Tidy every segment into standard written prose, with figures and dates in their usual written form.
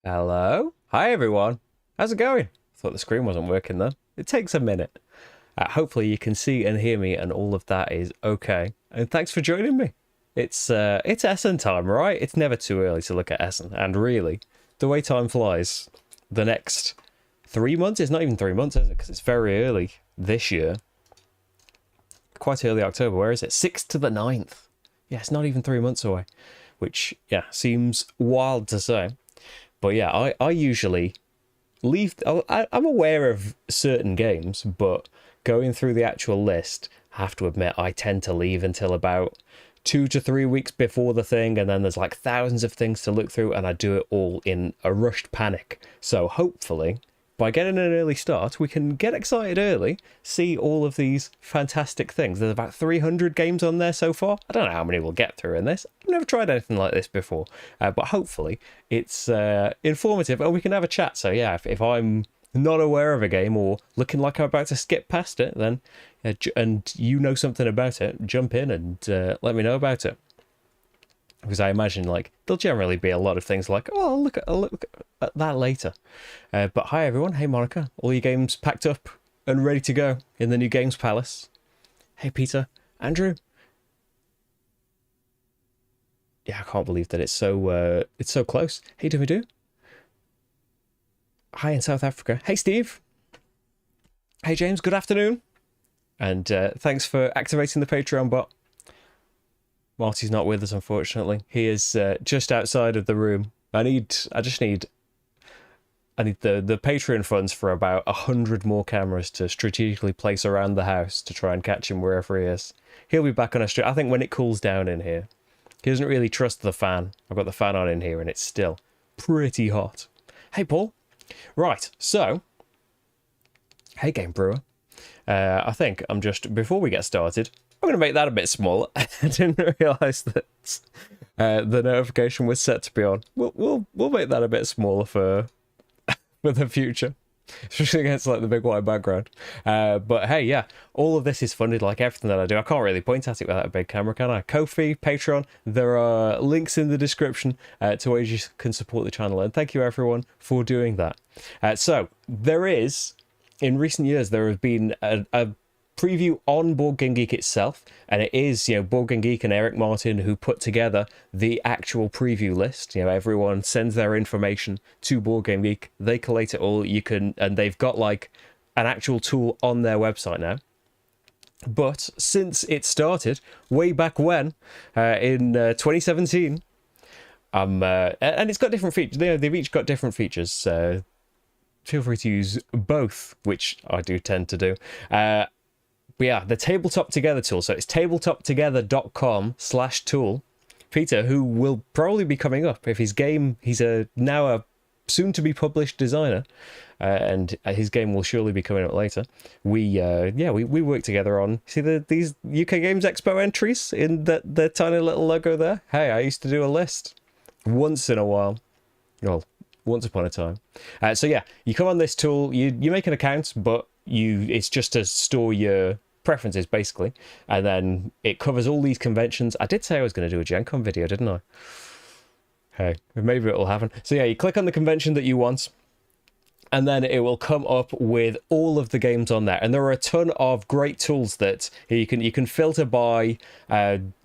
Hello? Hi everyone. How's it going? Thought the screen wasn't working then. It takes a minute. Hopefully you can see and hear me and all of that is okay. And thanks for joining me. It's Essen time, right? It's never too early to look at Essen. And really, the way time flies, the next 3 months, it's not even 3 months, is it? Because it's very early this year. Quite early October, where is it? 6th to the 9th. Yeah, it's not even 3 months away. Which, yeah, seems wild to say. But yeah, I usually leave. I'm aware of certain games, but going through the actual list, I have to admit, I tend to leave until about 2 to 3 weeks before the thing, and then there's like thousands of things to look through, and I do it all in a rushed panic. So hopefully, by getting an early start, we can get excited early, see all of these fantastic things. There's about 300 games on there so far. I don't know how many we'll get through in this. I've never tried anything like this before, but hopefully it's informative and we can have a chat. So yeah, if I'm not aware of a game or looking like I'm about to skip past it, then and you know something about it, jump in and let me know about it. Because I imagine like there'll generally be a lot of things like, oh, I'll look at that later. But hi everyone, hey Monica, all your games packed up and ready to go in the new Games Palace. Hey Peter, Andrew. Yeah, I can't believe that it's so close. Hey do. Hi in South Africa. Hey Steve. Hey James, good afternoon. And thanks for activating the Patreon bot. Marty's not with us, unfortunately. He is just outside of the room. I need the Patreon funds for about 100 more cameras to strategically place around the house to try and catch him wherever he is. He'll be back on a street. I think when it cools down in here. He doesn't really trust the fan. I've got the fan on in here and it's still pretty hot. Hey, Paul. Right, so... Hey, Game Brewer. I think I'm just... Before we get started... I'm going to make that a bit smaller. I didn't realise that the notification was set to be on. We'll make that a bit smaller for the future, especially against like the big white background. But hey, yeah, all of this is funded like everything that I do. I can't really point at it without a big camera, can I? Ko-fi, Patreon. There are links in the description to ways you can support the channel, and thank you everyone for doing that. So there is, in recent years, there has been a preview on Board Game Geek itself, and it is, Board Game Geek and Eric Martin who put together the actual preview list. Everyone sends their information to Board Game Geek, they collate it all, and they've got like an actual tool on their website now. But since it started way back when, in 2017, and it's got different features. They've each got different features. Feel free to use both, which I do tend to do. But yeah, the Tabletop Together tool. So it's tabletoptogether.com/tool. Peter, who will probably be coming up if he's now a soon-to-be published designer, and his game will surely be coming up later. We work together on these UK Games Expo entries in the tiny little logo there. Hey, I used to do a list once in a while. Well, once upon a time. So yeah, you come on this tool, you make an account, but it's just to store your preferences basically, and then it covers all these conventions. I did say I was going to do a Gen Con video, didn't I? Hey, maybe it'll happen. So yeah, you click on the convention that you want, and then it will come up with all of the games on there. And there are a ton of great tools that you can filter by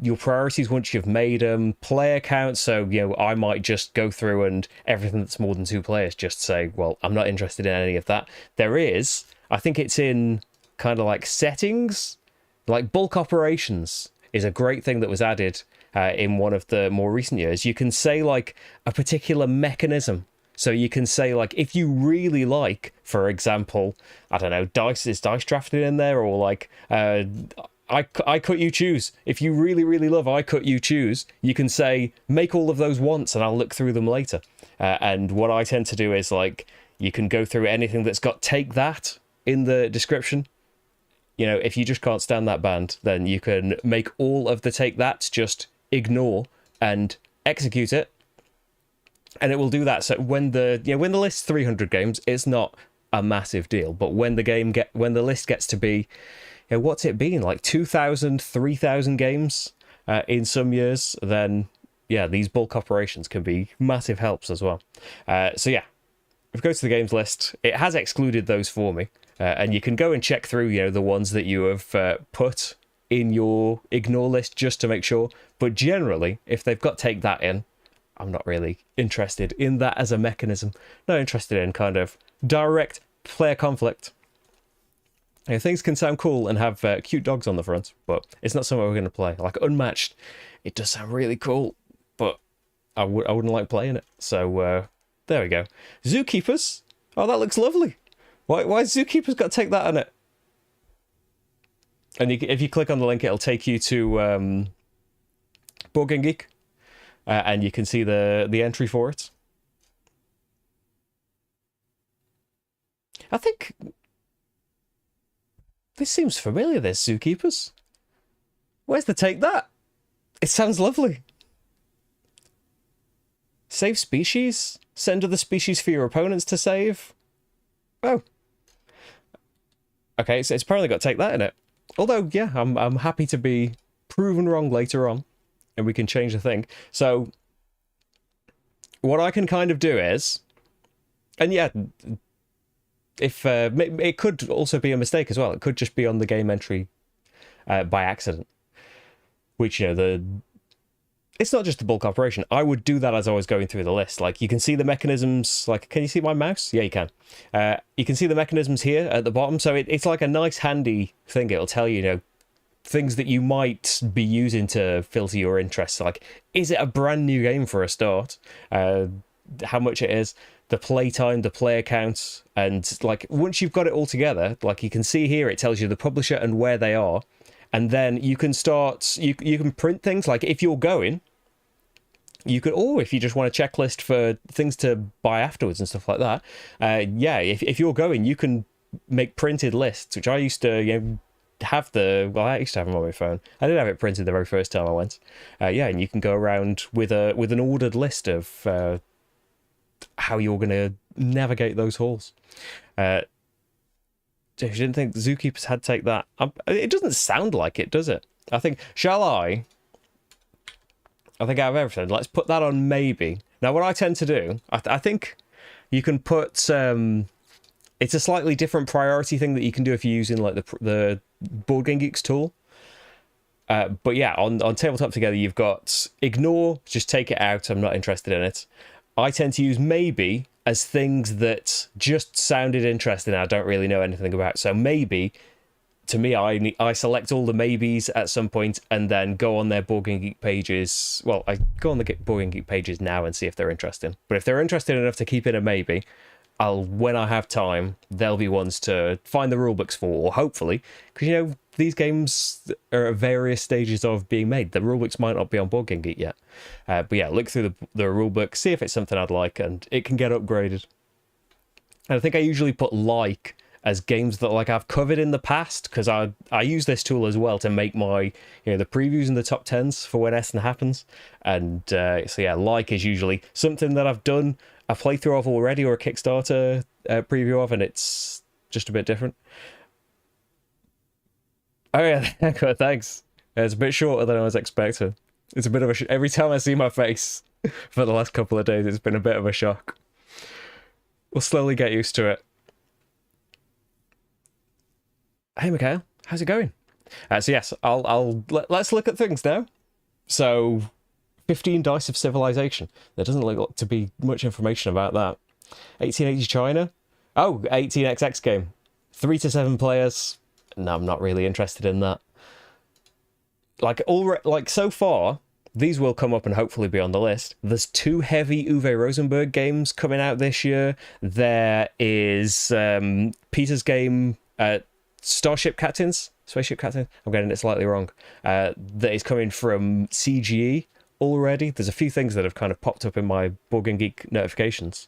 your priorities once you've made them, player count. So I might just go through and everything that's more than 2 players, just say, well, I'm not interested in any of that. There is, I think it's in kind of like settings, like bulk operations is a great thing that was added in one of the more recent years. You can say like a particular mechanism. So you can say like, if you really like, for example, I don't know, dice drafted in there, or like I cut you choose. If you really, really love I cut you choose, you can say make all of those once and I'll look through them later. And what I tend to do is like, you can go through anything that's got take that in the description. If you just can't stand that band, then you can make all of the take that, just ignore and execute it, and it will do that. So when the list's 300 games, it's not a massive deal. But when the list gets to be, what's it been, like 2,000, 3,000 games in some years, then yeah, these bulk operations can be massive helps as well. So yeah, if we go to the games list, it has excluded those for me, and you can go and check through, the ones that you have put in your ignore list just to make sure. But generally, if they've got take that in, I'm not really interested in that as a mechanism. Not interested in kind of direct player conflict. Things can sound cool and have cute dogs on the front, but it's not something we're going to play. Like Unmatched, it does sound really cool, but I wouldn't like playing it. So there we go. Zookeepers. Oh, that looks lovely. Why Zookeepers got to take that on it? And if you click on the link, it'll take you to Board Game Geek, and you can see the entry for it. I think this seems familiar, this Zookeepers. Where's the take that? It sounds lovely. Save species? Send other species for your opponents to save? Oh. Okay, so it's apparently got to take that in it. Although, yeah, I'm happy to be proven wrong later on, and we can change the thing. So, what I can kind of do is, and yeah, if it could also be a mistake as well. It could just be on the game entry by accident, which it's not just the bulk operation. I would do that as I was going through the list. Like, you can see the mechanisms. Like, can you see my mouse? Yeah, you can. You can see the mechanisms here at the bottom. So it's like a nice handy thing. It'll tell you, things that you might be using to filter your interests. Like, is it a brand new game for a start? How much it is, the play time, the player counts, and like once you've got it all together, like you can see here, it tells you the publisher and where they are, and then you can start. You can print things. Like if you're going, you could, or if you just want a checklist for things to buy afterwards and stuff like that. Yeah, if you're going, you can make printed lists, which I used to have I used to have them on my phone. I did have it printed the very first time I went. Yeah, and you can go around with an ordered list of how you're going to navigate those halls. If you didn't think Zookeepers had to take that, it doesn't sound like it, does it? I think I think out of everything, let's put that on maybe. Now, what I tend to do, I think you can put it's a slightly different priority thing that you can do if you're using like the Board Game Geeks tool. But yeah, on Tabletop Together, you've got ignore, just take it out. I'm not interested in it. I tend to use maybe as things that just sounded interesting and I don't really know anything about. So maybe, to me, I select all the maybes at some point and then go on their Board Game Geek pages. Well, I go on the Board Game Geek pages now and see if they're interesting. But if they're interested enough to keep it a maybe, when I have time, they'll be ones to find the rulebooks for, or hopefully, because these games are at various stages of being made. The rulebooks might not be on Board Game Geek yet, but yeah, look through the rulebook, see if it's something I'd like, and it can get upgraded. And I think I usually put as games that I've covered in the past, because I use this tool as well to make my the previews and the top 10s for when Essen happens. And so yeah, is usually something that I've done a playthrough of already or a Kickstarter preview of, and it's just a bit different. Oh yeah, thanks. It's a bit shorter than I was expecting. It's a bit of a every time I see my face for the last couple of days, it's been a bit of a shock. We'll slowly get used to it. Hey Mikhail, how's it going? So yes, let's look at things now. So 15 Dice of Civilization. There doesn't look to be much information about that. 1880 China. Oh, 18XX game. 3 to 7 players. No, I'm not really interested in that. So far, these will come up and hopefully be on the list. There's 2 heavy Uwe Rosenberg games coming out this year. There is Peter's game, Starship Captains. Spaceship Captain. I'm getting it slightly wrong. That is coming from CGE already. There's a few things that have kind of popped up in my Board Game Geek notifications.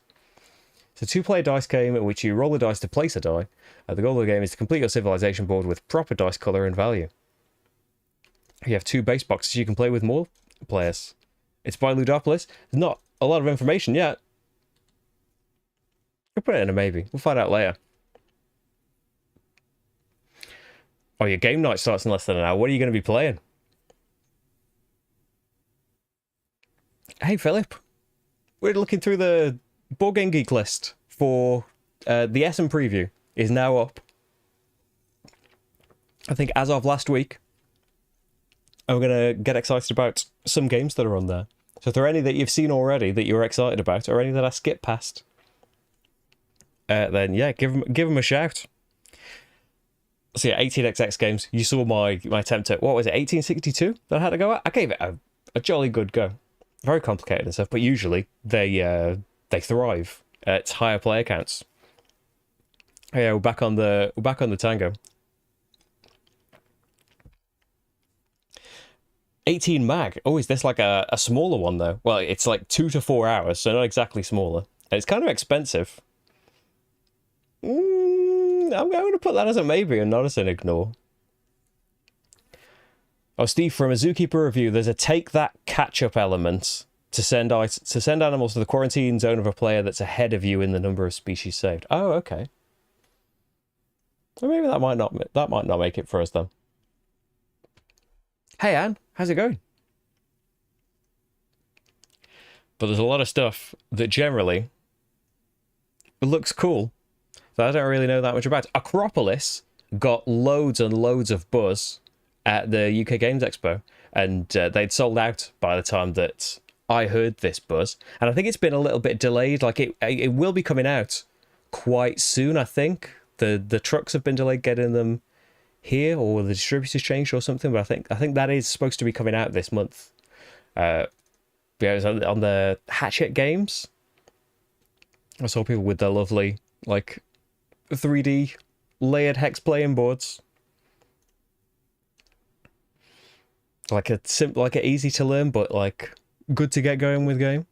It's a 2-player dice game in which you roll a dice to place a die. The goal of the game is to complete your civilization board with proper dice color and value. You have 2 base boxes you can play with more players. It's by Ludopolis. There's not a lot of information yet. We'll put it in a maybe. We'll find out later. Oh, your game night starts in less than an hour. What are you going to be playing? Hey, Philip. We're looking through the Board Game Geek list for the Essen Preview is now up. I think as of last week. I'm going to get excited about some games that are on there. So if there are any that you've seen already that you're excited about, or any that I skipped past, then yeah, give them a shout. So yeah, 18xx games. You saw my attempt at, what was it, 1862 that I had to go at? I gave it a jolly good go. Very complicated and stuff, but usually they thrive at higher player counts. Yeah, we're back on the tango. 18 mag. Oh, is this like a smaller one though? Well, it's like 2 to 4 hours, so not exactly smaller. And it's kind of expensive. I'm going to put that as a maybe and not as an ignore. Oh, Steve, from a Zookeeper review, there's a take that catch-up element to send animals to the quarantine zone of a player that's ahead of you in the number of species saved. Oh, okay. Well, maybe that might not make it for us then. Hey, Anne, how's it going? But there's a lot of stuff that generally looks cool that I don't really know that much about. Acropolis got loads and loads of buzz at the UK Games Expo, and they'd sold out by the time that I heard this buzz. And I think it's been a little bit delayed. Like it will be coming out quite soon, I think. The trucks have been delayed getting them here, or the distributors changed or something, but I think that is supposed to be coming out this month. Yeah, it was on the Hatchet Games. I saw people with their lovely like 3D layered hex playing boards, like a easy to learn but like good to get going with game.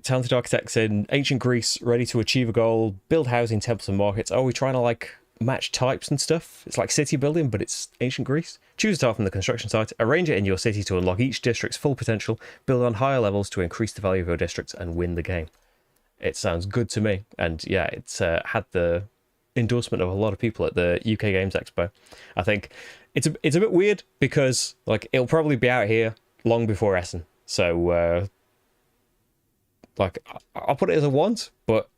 Talented architects in ancient Greece, ready to achieve a goal, build housing, temples and markets. Oh, we're trying to like match types and stuff. It's like city building, but it's ancient Greece. Choose a tile from the construction site, arrange it in your city to unlock each district's full potential, build on higher levels to increase the value of your districts and win the game. It sounds good to me, and yeah, it's had the endorsement of a lot of people at the UK Games Expo. I think it's a bit weird because like it'll probably be out here long before Essen, so like I'll put it as a want, but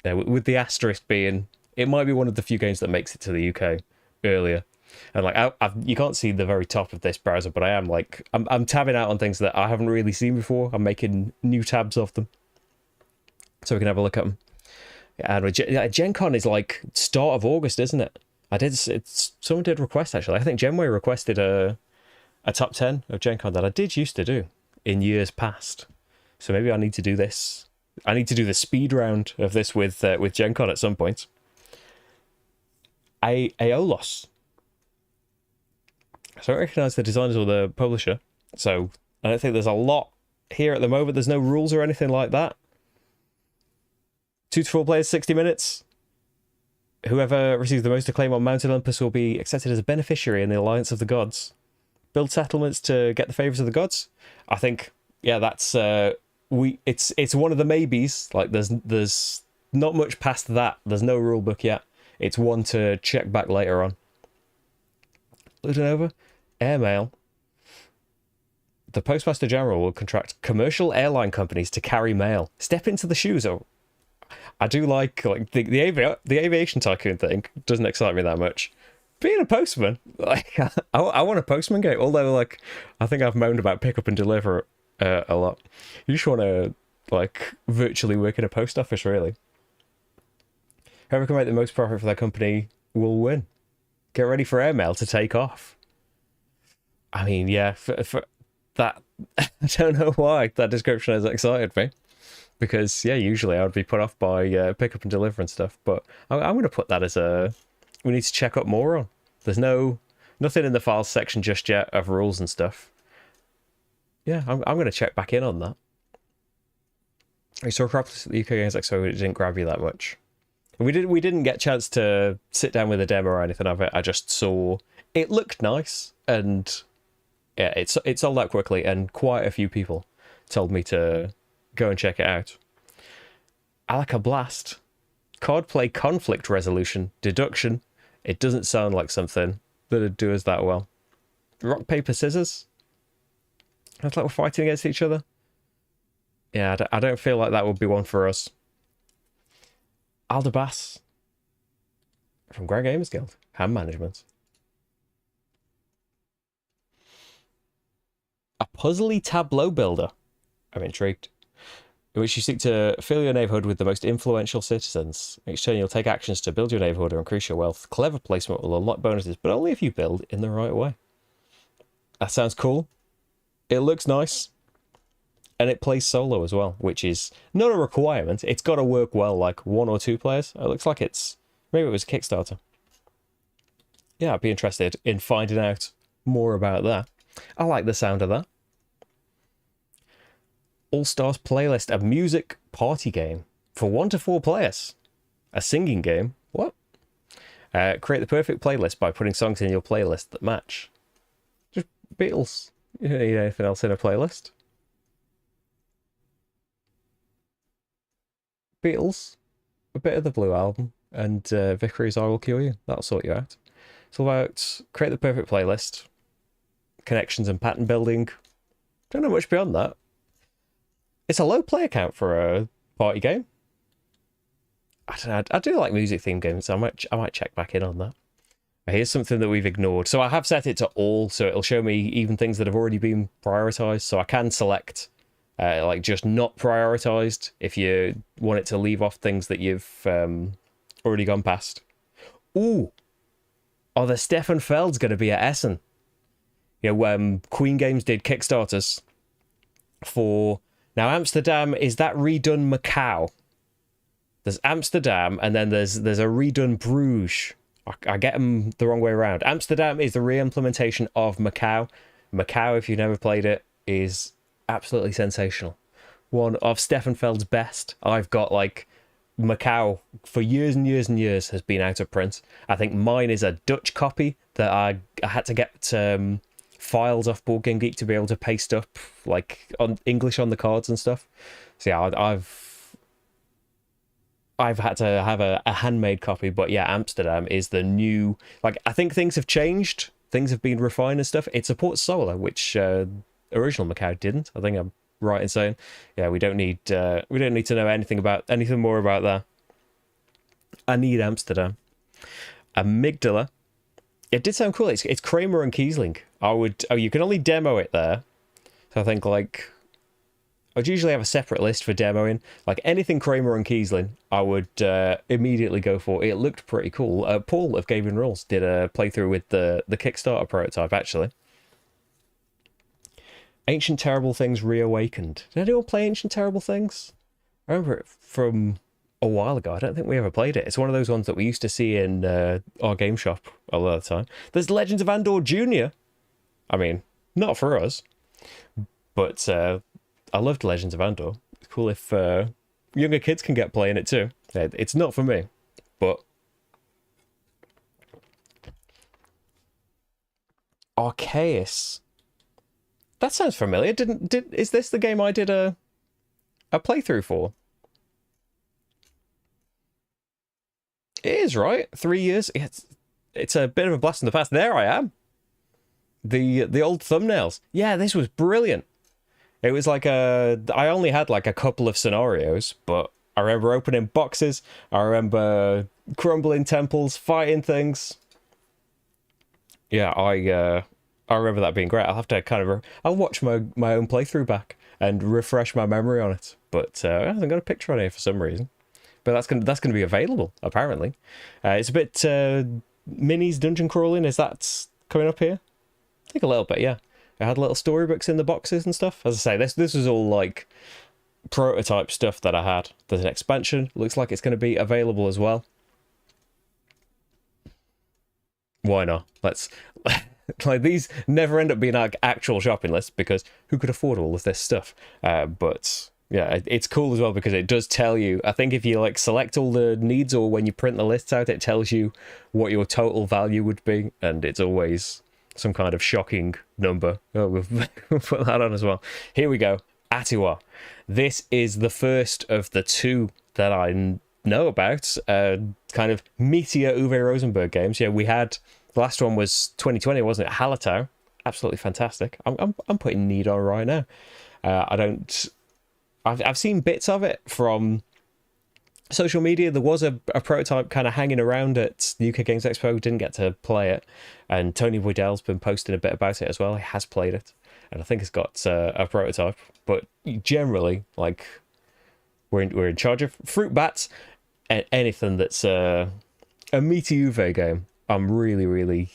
yeah, with the asterisk being it might be one of the few games that makes it to the UK earlier. And like you can't see the very top of this browser, but I'm tabbing out on things that I haven't really seen before. I'm making new tabs of them so we can have a look at them. And Gen Con is like start of August, isn't it? Someone did request actually. I think Genway requested a top 10 of Gen Con that I did used to do in years past. So maybe I need to do this. I need to do the speed round of this with Gen Con at some point. Aolos. So I don't recognise the designers or the publisher, so I don't think there's a lot here at the moment. There's no rules or anything like that. 2 to 4 players, 60 minutes. Whoever receives the most acclaim on Mount Olympus will be accepted as a beneficiary in the Alliance of the Gods. Build settlements to get the favours of the gods. I think, yeah, that's it's one of the maybes. Like there's not much past that. There's no rule book yet. It's one to check back later on. Ludanova, airmail. The Postmaster General will contract commercial airline companies to carry mail. Step into the shoes. Oh, I do like the aviation tycoon thing. Doesn't excite me that much. Being a postman, like I want a postman game. Although like I think I've moaned about pick up and deliver a lot. You just want to like virtually work in a post office, really. Whoever can make the most profit for their company will win. Get ready for airmail to take off. I mean, yeah, for that, I don't know why that description has excited me. Because, yeah, usually I would be put off by pick up and deliver and stuff. But I'm going to put that as we need to check up more on. There's nothing in the files section just yet of rules and stuff. Yeah, I'm going to check back in on that. I saw Acropolis at the UK Games Expo, it didn't grab you that much. We didn't get a chance to sit down with a demo or anything of it. I just saw it looked nice, and yeah, it sold out quickly, and quite a few people told me to go and check it out. I like a blast. Card play, conflict resolution, deduction. It doesn't sound like something that'd do us that well. Rock, paper, scissors. It's like we're fighting against each other. Yeah, I don't feel like that would be one for us. Aldabas from Grand Gamers Guild. Hand management. A puzzly tableau builder. I'm intrigued. In which you seek to fill your neighborhood with the most influential citizens. Each turn you'll take actions to build your neighborhood or increase your wealth. Clever placement will unlock bonuses, but only if you build in the right way. That sounds cool. It looks nice. And it plays solo as well, which is not a requirement. It's got to work well, like 1 or 2 players. It looks like it's... Maybe it was a Kickstarter. Yeah, I'd be interested in finding out more about that. I like the sound of that. All-Stars Playlist, a music party game for 1 to 4 players. A singing game. What? Create the perfect playlist by putting songs in your playlist that match. Just Beatles. You don't need anything else in a playlist. Beatles, a bit of the Blue Album, and Vickery's I Will Cure You. That'll sort you out. It's all about create the perfect playlist, connections and pattern building. Don't know much beyond that. It's a low player count for a party game. I don't know. I do like music themed games, so I might check back in on that. Here's something that we've ignored. So I have set it to all, so it'll show me even things that have already been prioritized. So I can select like just not prioritized if you want it to leave off things that you've already gone past. Ooh, the Stefan Feld's going to be at Essen. You know, Queen Games did Kickstarters for... Now, Amsterdam, is that redone Macau? There's Amsterdam, and then there's a redone Bruges. I get them the wrong way around. Amsterdam is the re-implementation of Macau. Macau, if you've never played it, is absolutely sensational. One of Stefan Feld's best. I've got, like, Macau for years and years and years has been out of print. I think mine is a Dutch copy that I had to get files off Board Game Geek to be able to paste up, like, on English on the cards and stuff. So yeah, I've had to have a handmade copy, but yeah, Amsterdam is the new... Like, I think things have changed. Things have been refined and stuff. It supports Solar, which original Macau didn't. I think I'm right in saying, yeah, we don't need to know anything more about that. I need Amsterdam. Amygdala. It did sound cool. It's Kramer and Kiesling. You can only demo it there. So I think, like, I'd usually have a separate list for demoing. Like, anything Kramer and Kiesling, I would immediately go for. It looked pretty cool. Paul of Gaming Rules did a playthrough with the Kickstarter prototype, actually. Ancient Terrible Things Reawakened. Did anyone play Ancient Terrible Things? I remember it from a while ago. I don't think we ever played it. It's one of those ones that we used to see in our game shop a lot of the time. There's Legends of Andor Jr. I mean, not for us, but I loved Legends of Andor. It's cool if younger kids can get playing it too. It's not for me, but Arceus. That sounds familiar. Is this the game I did a playthrough for? It is, right? 3 years. It's a bit of a blast in the past. There I am. The old thumbnails. Yeah, this was brilliant. It was like I only had like a couple of scenarios, but I remember opening boxes. I remember crumbling temples, fighting things. Yeah, I remember that being great. I'll have to I'll watch my own playthrough back and refresh my memory on it. But I haven't got a picture on here for some reason. But that's gonna be available apparently. It's a bit minis dungeon crawling. Is that coming up here? I think a little bit, yeah. I had little storybooks in the boxes and stuff. As I say, this was all like prototype stuff that I had. There's an expansion. Looks like it's going to be available as well. Why not? Let's like, these never end up being like actual shopping lists because who could afford all of this stuff? But yeah, it's cool as well because it does tell you. I think if you like select all the needs or when you print the lists out, it tells you what your total value would be, and it's always some kind of shocking number. Oh, we'll put that on as well. Here we go. Atiwa. This is the first of the two that I know about. Kind of meteor Uwe Rosenberg games. Yeah, we had... The last one was 2020, wasn't it? Hallertau. absolutely fantastic. I'm putting Need on right now. I've seen bits of it from social media. There was a prototype kind of hanging around at the UK Games Expo. Didn't get to play it, and Tony Boydell's been posting a bit about it as well. He has played it, and I think it's got a prototype. But generally, like, we're in charge of fruit bats and anything that's a meaty Uwe game. I'm really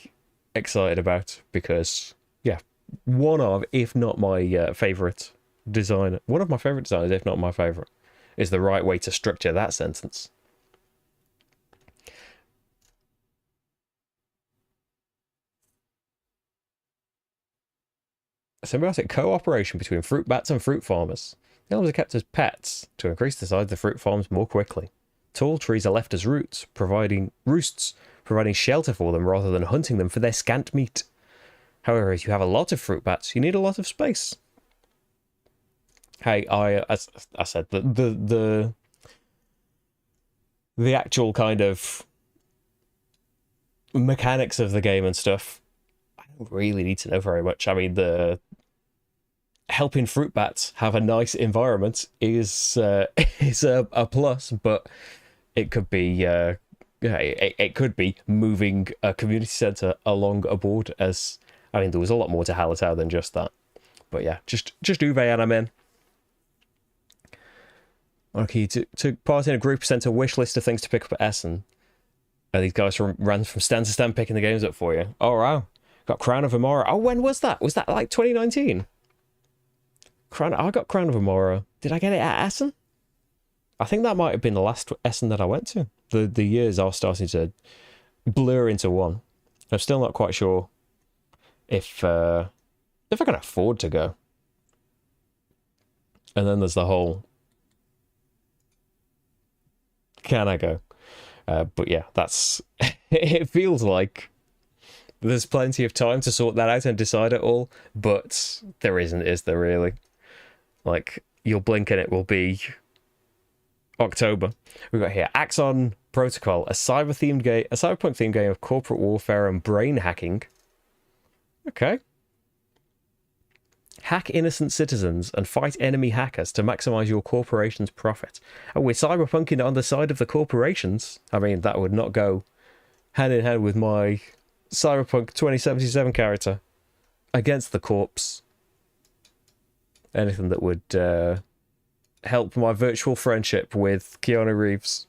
excited about, because yeah, one of, if not my favorite designer, one of my favorite designers, if not my favorite, is the right way to structure that sentence. A symbiotic cooperation between fruit bats and fruit farmers. The elves are kept as pets to increase the size of the fruit farms more quickly. Tall trees are left as roosts, providing shelter for them rather than hunting them for their scant meat. However, if you have a lot of fruit bats, you need a lot of space. Hey, as I said, the actual kind of mechanics of the game and stuff, I don't really need to know very much. I mean, the helping fruit bats have a nice environment is a plus, but it could be it could be moving a community centre along a board. As I mean, there was a lot more to Hallertau than just that. But yeah, just Uwe and I'm in. Okay, to part in a group, sent a wish list of things to pick up at Essen. These guys ran from stand to stand picking the games up for you. Oh wow, got Crown of Amora. Oh, when was that? Was that like 2019? I got Crown of Amora. Did I get it at Essen? I think that might have been the last Essen that I went to. The years are starting to blur into one. I'm still not quite sure if I can afford to go. And then there's the whole, can I go? But yeah, that's it. Feels like there's plenty of time to sort that out and decide it all, but there isn't, is there really? Like, you'll blink and it will be October. We've got here Axon Protocol, a cyberpunk-themed game of corporate warfare and brain hacking. Okay. Hack innocent citizens and fight enemy hackers to maximize your corporation's profit. Oh, we're cyberpunking on the side of the corporations. I mean, that would not go hand in hand with my Cyberpunk 2077 character against the corpse. Anything that would help my virtual friendship with Keanu Reeves.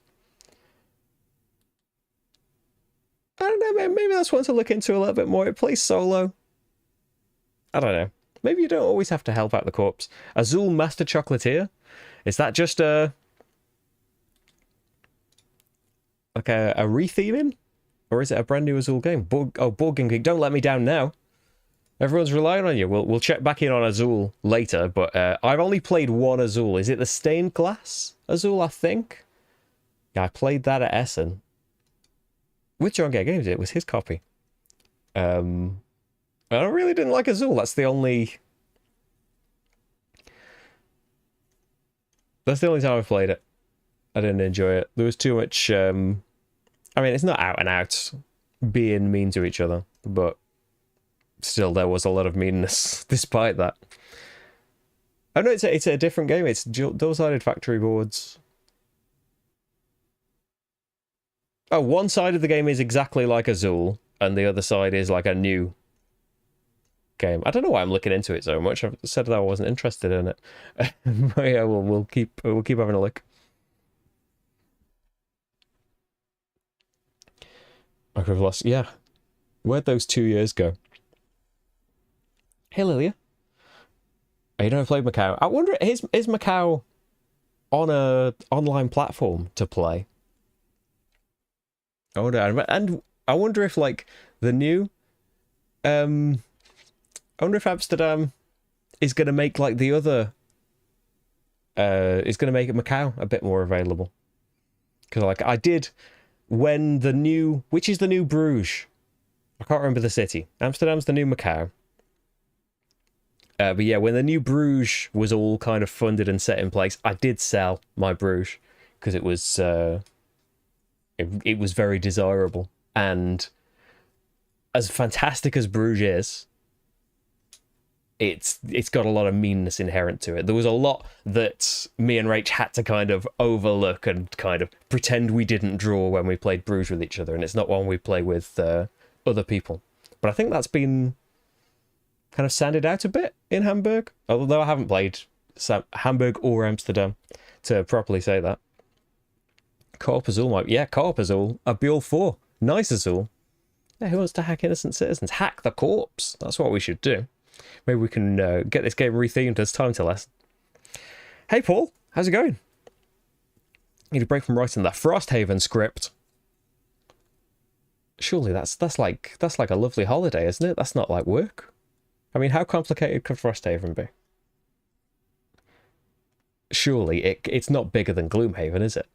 I don't know, maybe that's one to look into a little bit more. It plays solo. I don't know. Maybe you don't always have to help out the corpse. Azul Master Chocolatier? Is that just like a retheming? Or is it a brand new Azul game? Board Game Geek, don't let me down now. Everyone's relying on you. We'll check back in on Azul later, but I've only played one Azul. Is it the stained glass Azul, I think? Yeah, I played that at Essen. With John Gay Games, it was his copy. I really didn't like Azul. That's the only time I played it. I didn't enjoy it. There was too much I mean, it's not out and out being mean to each other, but still there was a lot of meanness despite that. Oh no, it's a different game. It's dual-sided factory boards. Oh, one side of the game is exactly like Azul, and the other side is like a new game. I don't know why I'm looking into it so much. I've said that I wasn't interested in it. But yeah, we'll keep having a look. I could have lost. Yeah, where'd those 2 years go? Hey Lilia, you never played Macau? I wonder, is Macau on a online platform to play? I wonder, and I wonder if like the new I wonder if Amsterdam is going to make like the other is going to make Macau a bit more available. Because like I did when the new, which is the new Bruges? I can't remember the city. Amsterdam's the new Macau. But yeah, when the new Bruges was all kind of funded and set in place, I did sell my Bruges because it was it was very desirable. And as fantastic as Bruges is, it's got a lot of meanness inherent to it. There was a lot that me and Rach had to kind of overlook and kind of pretend we didn't draw when we played Bruges with each other, and it's not one we play with other people. But I think that's been kind of sanded out a bit in Hamburg, although I haven't played Hamburg or Amsterdam to properly say that. Co-op Azul, Co-op Azul. I'd be all for. Nice Azul. Yeah, who wants to hack innocent citizens? Hack the corpse. That's what we should do. Maybe we can get this game rethemed as Time to Lesson. Hey, Paul. How's it going? Need a break from writing the Frosthaven script. Surely that's like a lovely holiday, isn't it? That's not like work. I mean, how complicated could Frosthaven be? Surely it's not bigger than Gloomhaven, is it?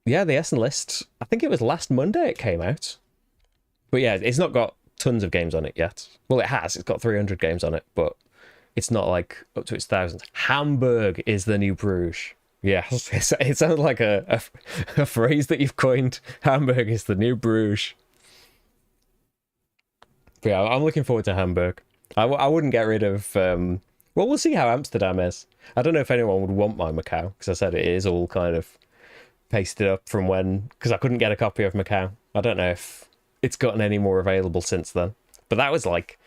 Yeah, the Essen list. I think it was last Monday it came out. But yeah, it's not got tons of games on it yet. Well, it has. It's got 300 games on it, but it's not like up to its thousands. Hamburg is the new Bruges. Yeah, it sounds like a phrase that you've coined. Hamburg is the new Bruges. But yeah, I'm looking forward to Hamburg. I wouldn't get rid of... well, we'll see how Amsterdam is. I don't know if anyone would want my Macau, because I said it is all kind of pasted up from when... Because I couldn't get a copy of Macau. I don't know if it's gotten any more available since then. But that was like,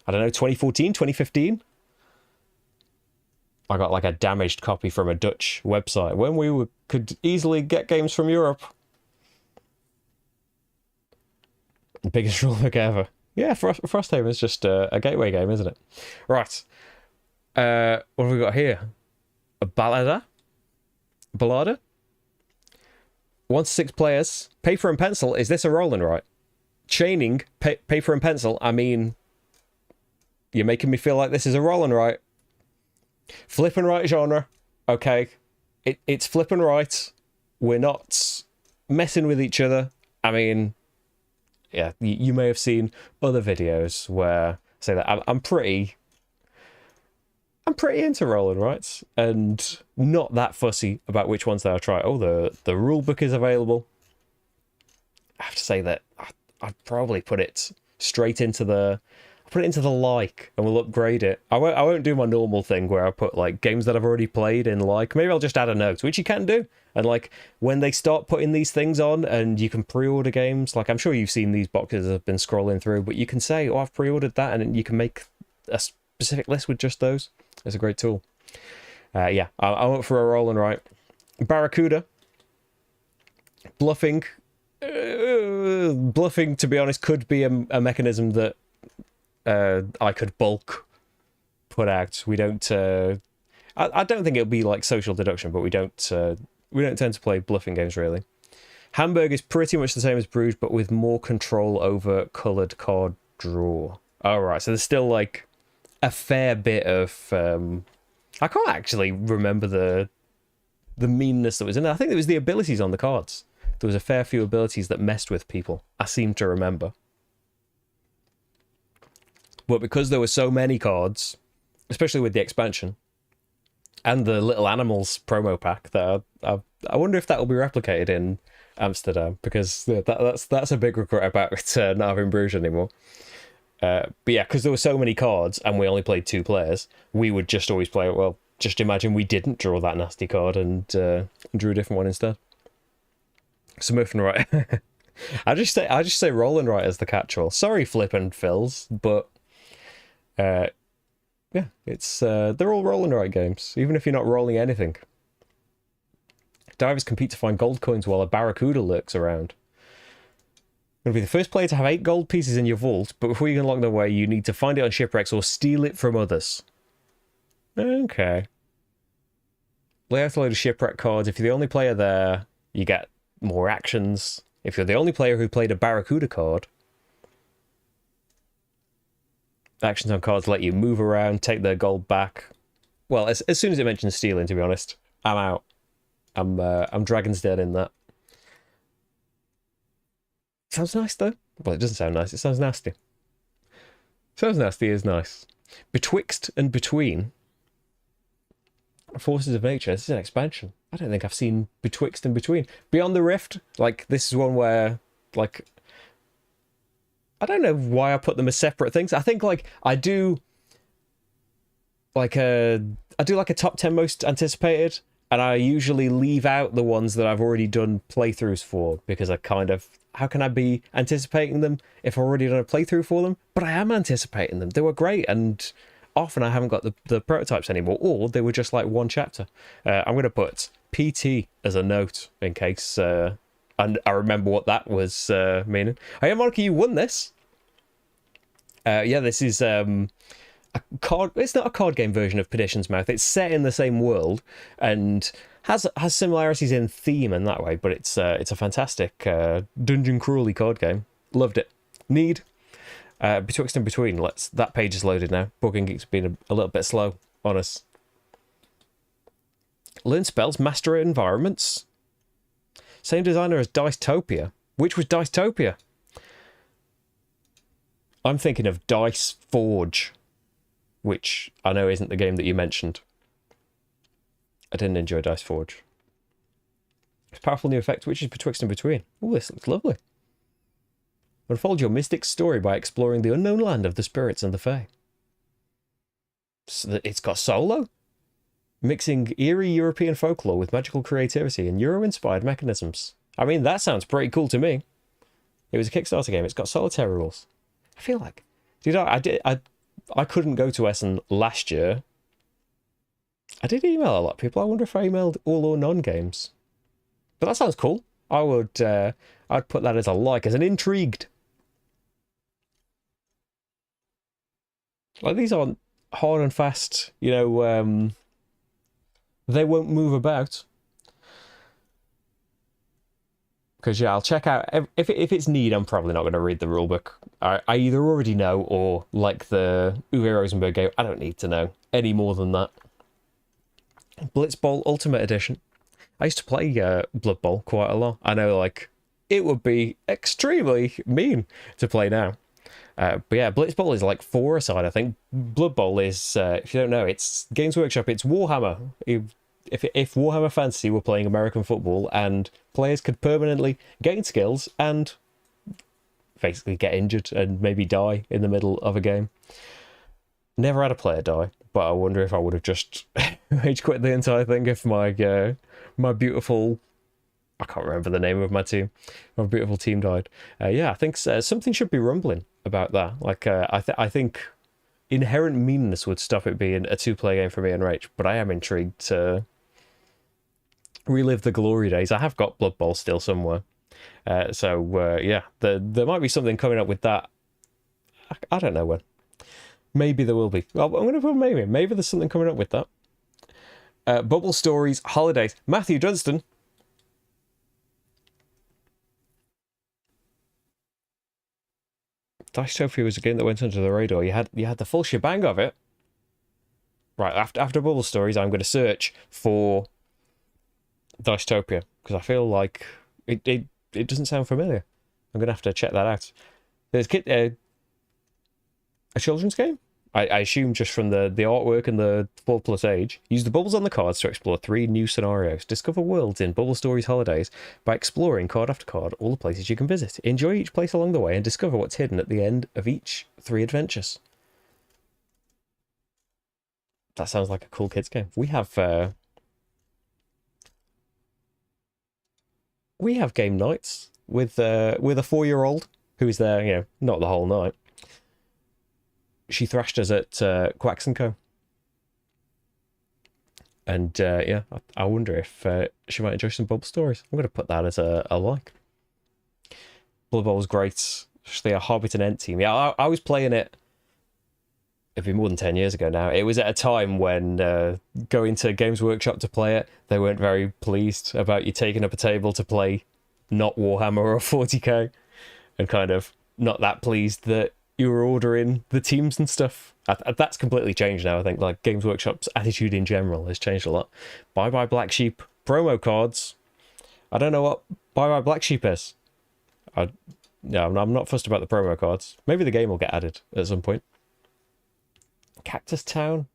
I don't know, 2014, 2015? I got like a damaged copy from a Dutch website when we could easily get games from Europe. Biggest rulebook ever. Yeah, Frosthaven is just a gateway game, isn't it? Right. What have we got here? A Ballada? 1 to 6 players. Paper and pencil. Is this a roll and write? Chaining, paper and pencil. I mean, you're making me feel like this is a roll and write. Flip and write genre. Okay. It's flip and write. We're not messing with each other. I mean, yeah, you may have seen other videos where say that I'm pretty into roll and writes and not that fussy about which ones that I try. Oh, the rule book is available. I have to say that I'd probably put it straight into the like, and we'll upgrade it. I won't do my normal thing where I put like games that I've already played in like. Maybe I'll just add a note, which you can do. And like when they start putting these things on and you can pre-order games, like I'm sure you've seen these boxes I've been scrolling through, but you can say, oh, I've pre-ordered that, and you can make a specific list with just those. It's a great tool. Yeah, I went for a roll and write. Barracuda. Bluffing. Bluffing, to be honest, could be a mechanism that I could bulk put out. We don't. I don't think it'll be like social deduction, but we don't tend to play bluffing games really. Hamburg is pretty much the same as Bruges, but with more control over coloured card draw. All right, so there's still like a fair bit of. I can't actually remember the meanness that was in it. I think it was the abilities on the cards. There was a fair few abilities that messed with people. I seem to remember. But because there were so many cards, especially with the expansion and the Little Animals promo pack, that I wonder if that will be replicated in Amsterdam, because that's a big regret about not having Bruges anymore. But yeah, because there were so many cards and we only played 2 players, we would just always play it. Well, just imagine we didn't draw that nasty card and drew a different one instead. Smurf and right. I just say roll and write as the catch-all. Sorry, Flip and Phils, but yeah, it's they're all roll and write games, even if you're not rolling anything. Divers compete to find gold coins while a barracuda lurks around. You're going to be the first player to have 8 gold pieces in your vault, but before you can lock them away, you need to find it on shipwrecks or steal it from others. Okay. Lay out a load of shipwreck cards. If you're the only player there, you get more actions. If you're the only player who played a barracuda card, actions on cards let you move around, take their gold back. Well, as soon as it mentions stealing, to be honest, I'm out. I'm Dragon's Den in that. Sounds nice though. Well, it doesn't sound nice. It sounds nasty. Sounds nasty is nice. Betwixt and between. Forces of Nature. This is an expansion. I don't think I've seen Betwixt and Between. Beyond the Rift, like this is one where, like, I don't know why I put them as separate things. I think like I do like I do like a top 10 most anticipated, and I usually leave out the ones that I've already done playthroughs for, because I kind of, how can I be anticipating them if I've already done a playthrough for them? But I am anticipating them. They were great, and often I haven't got the prototypes anymore, or they were just like one chapter. I'm going to put PT as a note in case and I remember what that was meaning. Hey, Monica, you won this. Yeah, this is a card. It's not a card game version of Perdition's Mouth. It's set in the same world and has similarities in theme and that way. But it's a fantastic dungeon crawly card game. Loved it. Need Betwixt and Between. That page is loaded now. Booking Geek's been a little bit slow on us. Learn spells, master environments. Same designer as Dystopia. Which was Dystopia? I'm thinking of Dice Forge, which I know isn't the game that you mentioned. I didn't enjoy Dice Forge. It's powerful new effect, which is Betwixt and Between. Oh, this looks lovely. Unfold your mystic story by exploring the unknown land of the spirits and the fae. So it's got solo? Mixing eerie European folklore with magical creativity and Euro-inspired mechanisms. I mean, that sounds pretty cool to me. It was a Kickstarter game. It's got solitaire rules. I feel like, dude, I couldn't go to Essen last year. I did email a lot of people. I wonder if I emailed all or none games. But that sounds cool. I'd put that as a like, as an intrigued. Like, these aren't hard and fast, you know, they won't move about. Because, yeah, I'll check out... If it's need, I'm probably not going to read the rulebook. I either already know, or, like the Uwe Rosenberg game, I don't need to know any more than that. Blitzball Ultimate Edition. I used to play Blood Bowl quite a lot. I know, like, it would be extremely mean to play now. But yeah, Blitzball is like 4 aside, I think. Blood Bowl is, if you don't know, it's Games Workshop, it's Warhammer. If Warhammer Fantasy were playing American football and players could permanently gain skills and basically get injured and maybe die in the middle of a game. Never had a player die, but I wonder if I would have just rage quit the entire thing if my my beautiful... I can't remember the name of my team. My beautiful team died. Yeah, I think something should be rumbling about that. Like, I think inherent meanness would stop it being a 2-player game for me and Rach, but I am intrigued to relive the glory days. I have got Blood Bowl still somewhere. Yeah, there might be something coming up with that. I don't know when. Maybe there will be. Well, I'm going to put maybe. Maybe there's something coming up with that. Bubble Stories, Holidays. Matthew Dunstan. Dystopia was a game that went under the radar. You had the full shebang of it. Right, after Bubble Stories, I'm going to search for Dystopia, because I feel like it doesn't sound familiar. I'm going to have to check that out. There's a children's game? I assume just from the artwork and the 4+ age. Use the bubbles on the cards to explore 3 new scenarios. Discover worlds in Bubble Stories Holidays by exploring card after card all the places you can visit. Enjoy each place along the way and discover what's hidden at the end of each 3 adventures. That sounds like a cool kids game. We have game nights with a 4-year-old who is there, you know, not the whole night. She thrashed us at Quacks & Co. And yeah, I wonder if she might enjoy some Bubble Stories. I'm going to put that as a like. Blood Bowl was great, especially a Hobbit and Ent team. Yeah, I was playing it, it'd be more than 10 years ago now. It was at a time when going to Games Workshop to play it, they weren't very pleased about you taking up a table to play not Warhammer or 40k, and kind of not that pleased that you were ordering the teams and stuff. That's completely changed now. I think like Games Workshop's attitude in general has changed a lot. Bye Bye Black Sheep promo cards. I don't know what Bye Bye Black Sheep is. No, I'm not fussed about the promo cards. Maybe the game will get added at some point. Cactus Town.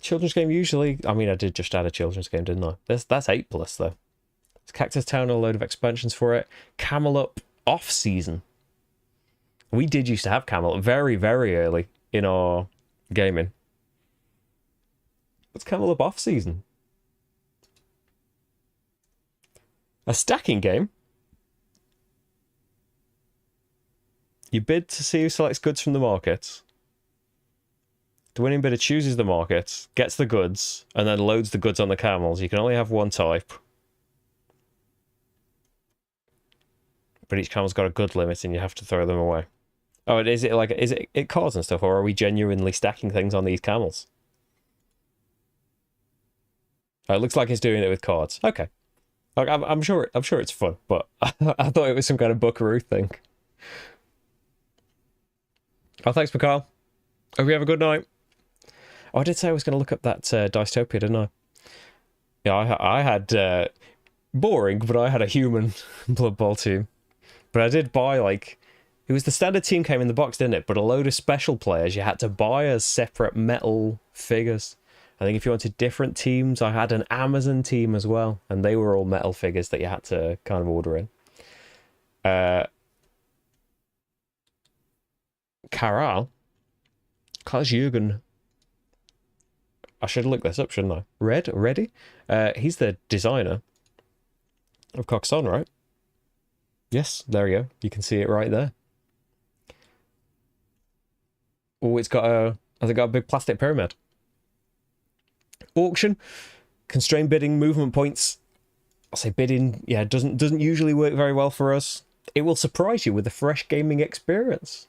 Children's game usually. I mean, I did just add a children's game, didn't I? That's 8+ though. It's Cactus Town, a load of expansions for it. Camelot off season. We did used to have Camelot very, very early in our gaming. What's Camel Up off season? A stacking game? You bid to see who selects goods from the market. The winning bidder chooses the market, gets the goods, and then loads the goods on the camels. You can only have one type. But each camel's got a good limit and you have to throw them away. Oh, is it cards and stuff, or are we genuinely stacking things on these camels? Oh, it looks like it's doing it with cards. Okay. Like, I'm sure it's fun, but I thought it was some kind of buckaroo thing. Oh, thanks, Mikhail. Hope you have a good night. Oh, I did say I was going to look up that Dystopia, didn't I? Yeah, I had... boring, but I had a human Blood Bowl team. But I did buy, like... It was the standard team came in the box, didn't it? But a load of special players you had to buy as separate metal figures. I think if you wanted different teams, I had an Amazon team as well. And they were all metal figures that you had to kind of order in. Karl Jürgen. I should look this up, shouldn't I? Ready? He's the designer of Coxon, right? Yes, there you go. You can see it right there. Oh, has it got a big plastic pyramid? Auction, constrained bidding, movement points. I'll say bidding, yeah, doesn't usually work very well for us. It will surprise you with a fresh gaming experience.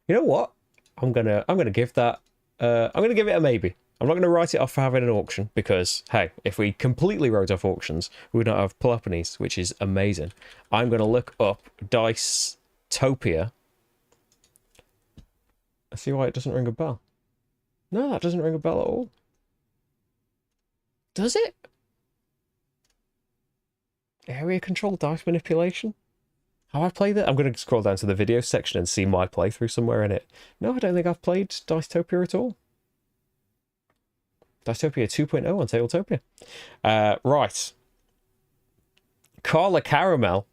You know what? I'm gonna give that. I'm gonna give it a maybe. I'm not gonna write it off for having an auction because hey, if we completely wrote off auctions, we would not have Peloponnese, which is amazing. I'm gonna look up Dystopia. I see why it doesn't ring a bell. No, that doesn't ring a bell at all. Does it? Area control dice manipulation? Have I played it? I'm going to scroll down to the video section and see my playthrough somewhere in it. No, I don't think I've played Dystopia at all. Dystopia 2.0 on Tabletopia. Right. Carla Caramel.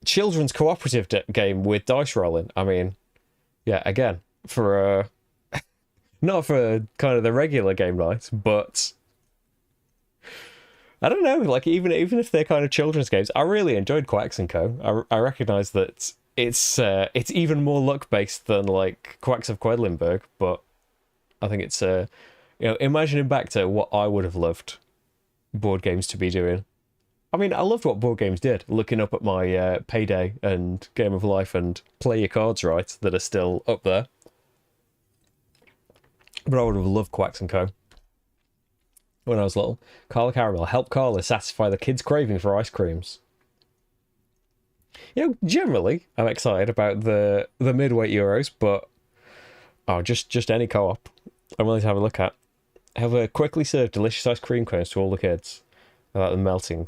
Children's cooperative game with dice rolling. I mean, yeah, again, for not for kind of the regular game night, but I don't know, like even if they're kind of children's games, I really enjoyed Quacks and Co. I recognise that it's even more luck based than like Quacks of Quedlinburg, but I think it's imagining back to what I would have loved board games to be doing. I mean, I loved what board games did, looking up at my Payday and Game of Life and Play Your Cards Right that are still up there. But I would have loved Quacks and Co. when I was little. Carla Caramel, help Carla satisfy the kids' craving for ice creams. You know, generally, I'm excited about the midweight Euros, but just any co-op I'm willing to have a look at. Have a quickly served delicious ice cream cones to all the kids. I like them melting.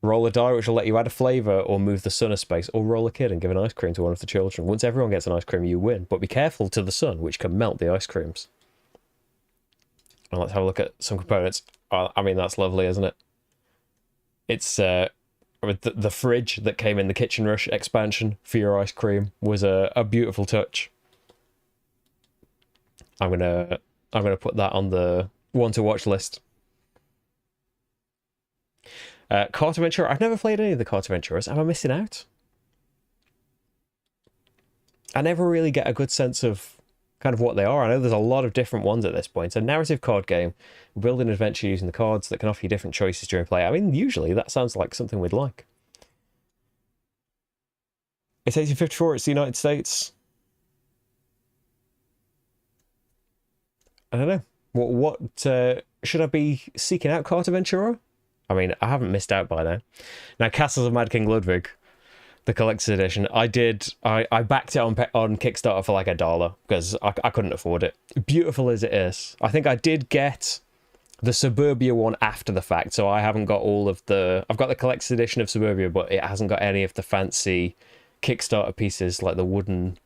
Roll a die which will let you add a flavour or move the sun a space, or roll a kid and give an ice cream to one of the children. Once everyone gets an ice cream, you win, but be careful to the sun, which can melt the ice creams. And let's have a look at some components. I mean, that's lovely, isn't it? It's the fridge that came in the Kitchen Rush expansion for your ice cream was a beautiful touch. I'm gonna put that on the one to watch list. Cart Adventure. I've never played any of the Cart Adventurers. Am I missing out? I never really get a good sense of kind of what they are. I know there's a lot of different ones at this point. It's a narrative card game, build an adventure using the cards that can offer you different choices during play. I mean, usually that sounds like something we'd like. It's 1854. It's the United States. I don't know. What should I be seeking out Cart Adventurer? I mean, I haven't missed out by now. Now, Castles of Mad King Ludwig, the collector's edition, I backed it on Kickstarter for like $1 because I couldn't afford it. Beautiful as it is. I think I did get the Suburbia one after the fact, so I haven't got all of the... I've got the collector's edition of Suburbia, but it hasn't got any of the fancy Kickstarter pieces like the wooden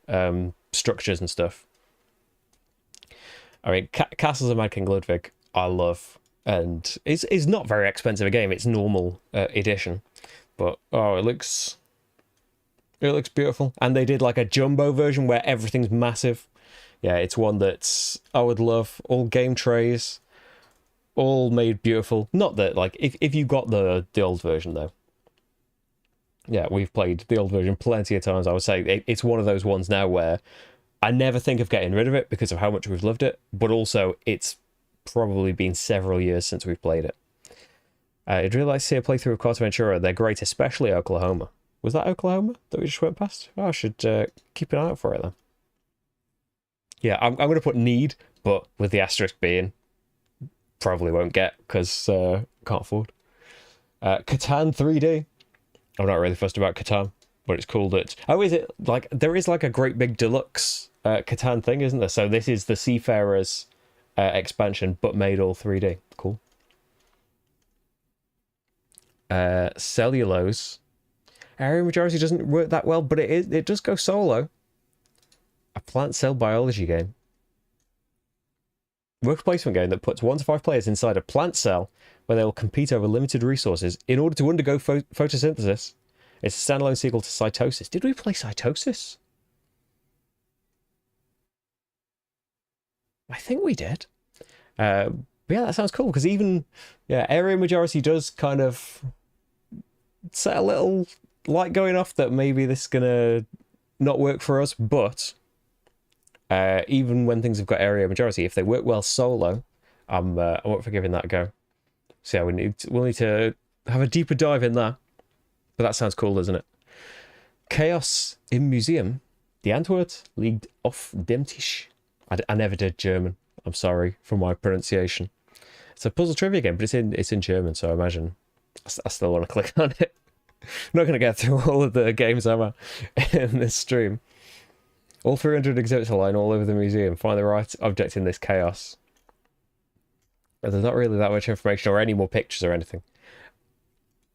structures and stuff. I mean, Castles of Mad King Ludwig, I love... And it's not very expensive a game. It's normal edition, but it looks It looks beautiful. And they did like a jumbo version where everything's massive. Yeah, it's one that I would love. All game trays, all made beautiful. Not that, like, if you got the old version, though. Yeah, we've played the old version plenty of times. I would say it's one of those ones now where I never think of getting rid of it because of how much we've loved it, but also it's probably been several years since we've played it. I'd really like to see a playthrough of Carta Ventura. They're great, especially Oklahoma. Was that Oklahoma that we just went past? Oh, I should keep an eye out for it then. Yeah, I'm going to put need, but with the asterisk being, probably won't get because can't afford. Catan 3D. I'm not really fussed about Catan, but it's cool that... Oh, is it like... There is like a great big deluxe Catan thing, isn't there? So this is the Seafarers expansion, but made all 3D. Cool. Cellulose. Area majority doesn't work that well, but it does go solo. A plant cell biology game. Worker placement game that puts 1 to 5 players inside a plant cell where they will compete over limited resources in order to undergo photosynthesis. It's a standalone sequel to Cytosis. Did we play Cytosis? I think we did. But yeah, that sounds cool because even area majority does kind of set a little light going off that maybe this is gonna not work for us, but even when things have got area majority, if they work well solo, I'm up for giving that a go. So yeah, we'll need to have a deeper dive in that. But that sounds cool, doesn't it? Chaos im Museum. Die Antwort liegt auf dem Tisch. I never did German. I'm sorry for my pronunciation. It's a puzzle trivia game, but it's in German, so I imagine I still want to click on it. I'm not going to get through all of the games, am I, in this stream. All 300 exhibits align all over the museum. Find the right object in this chaos. But there's not really that much information or any more pictures or anything.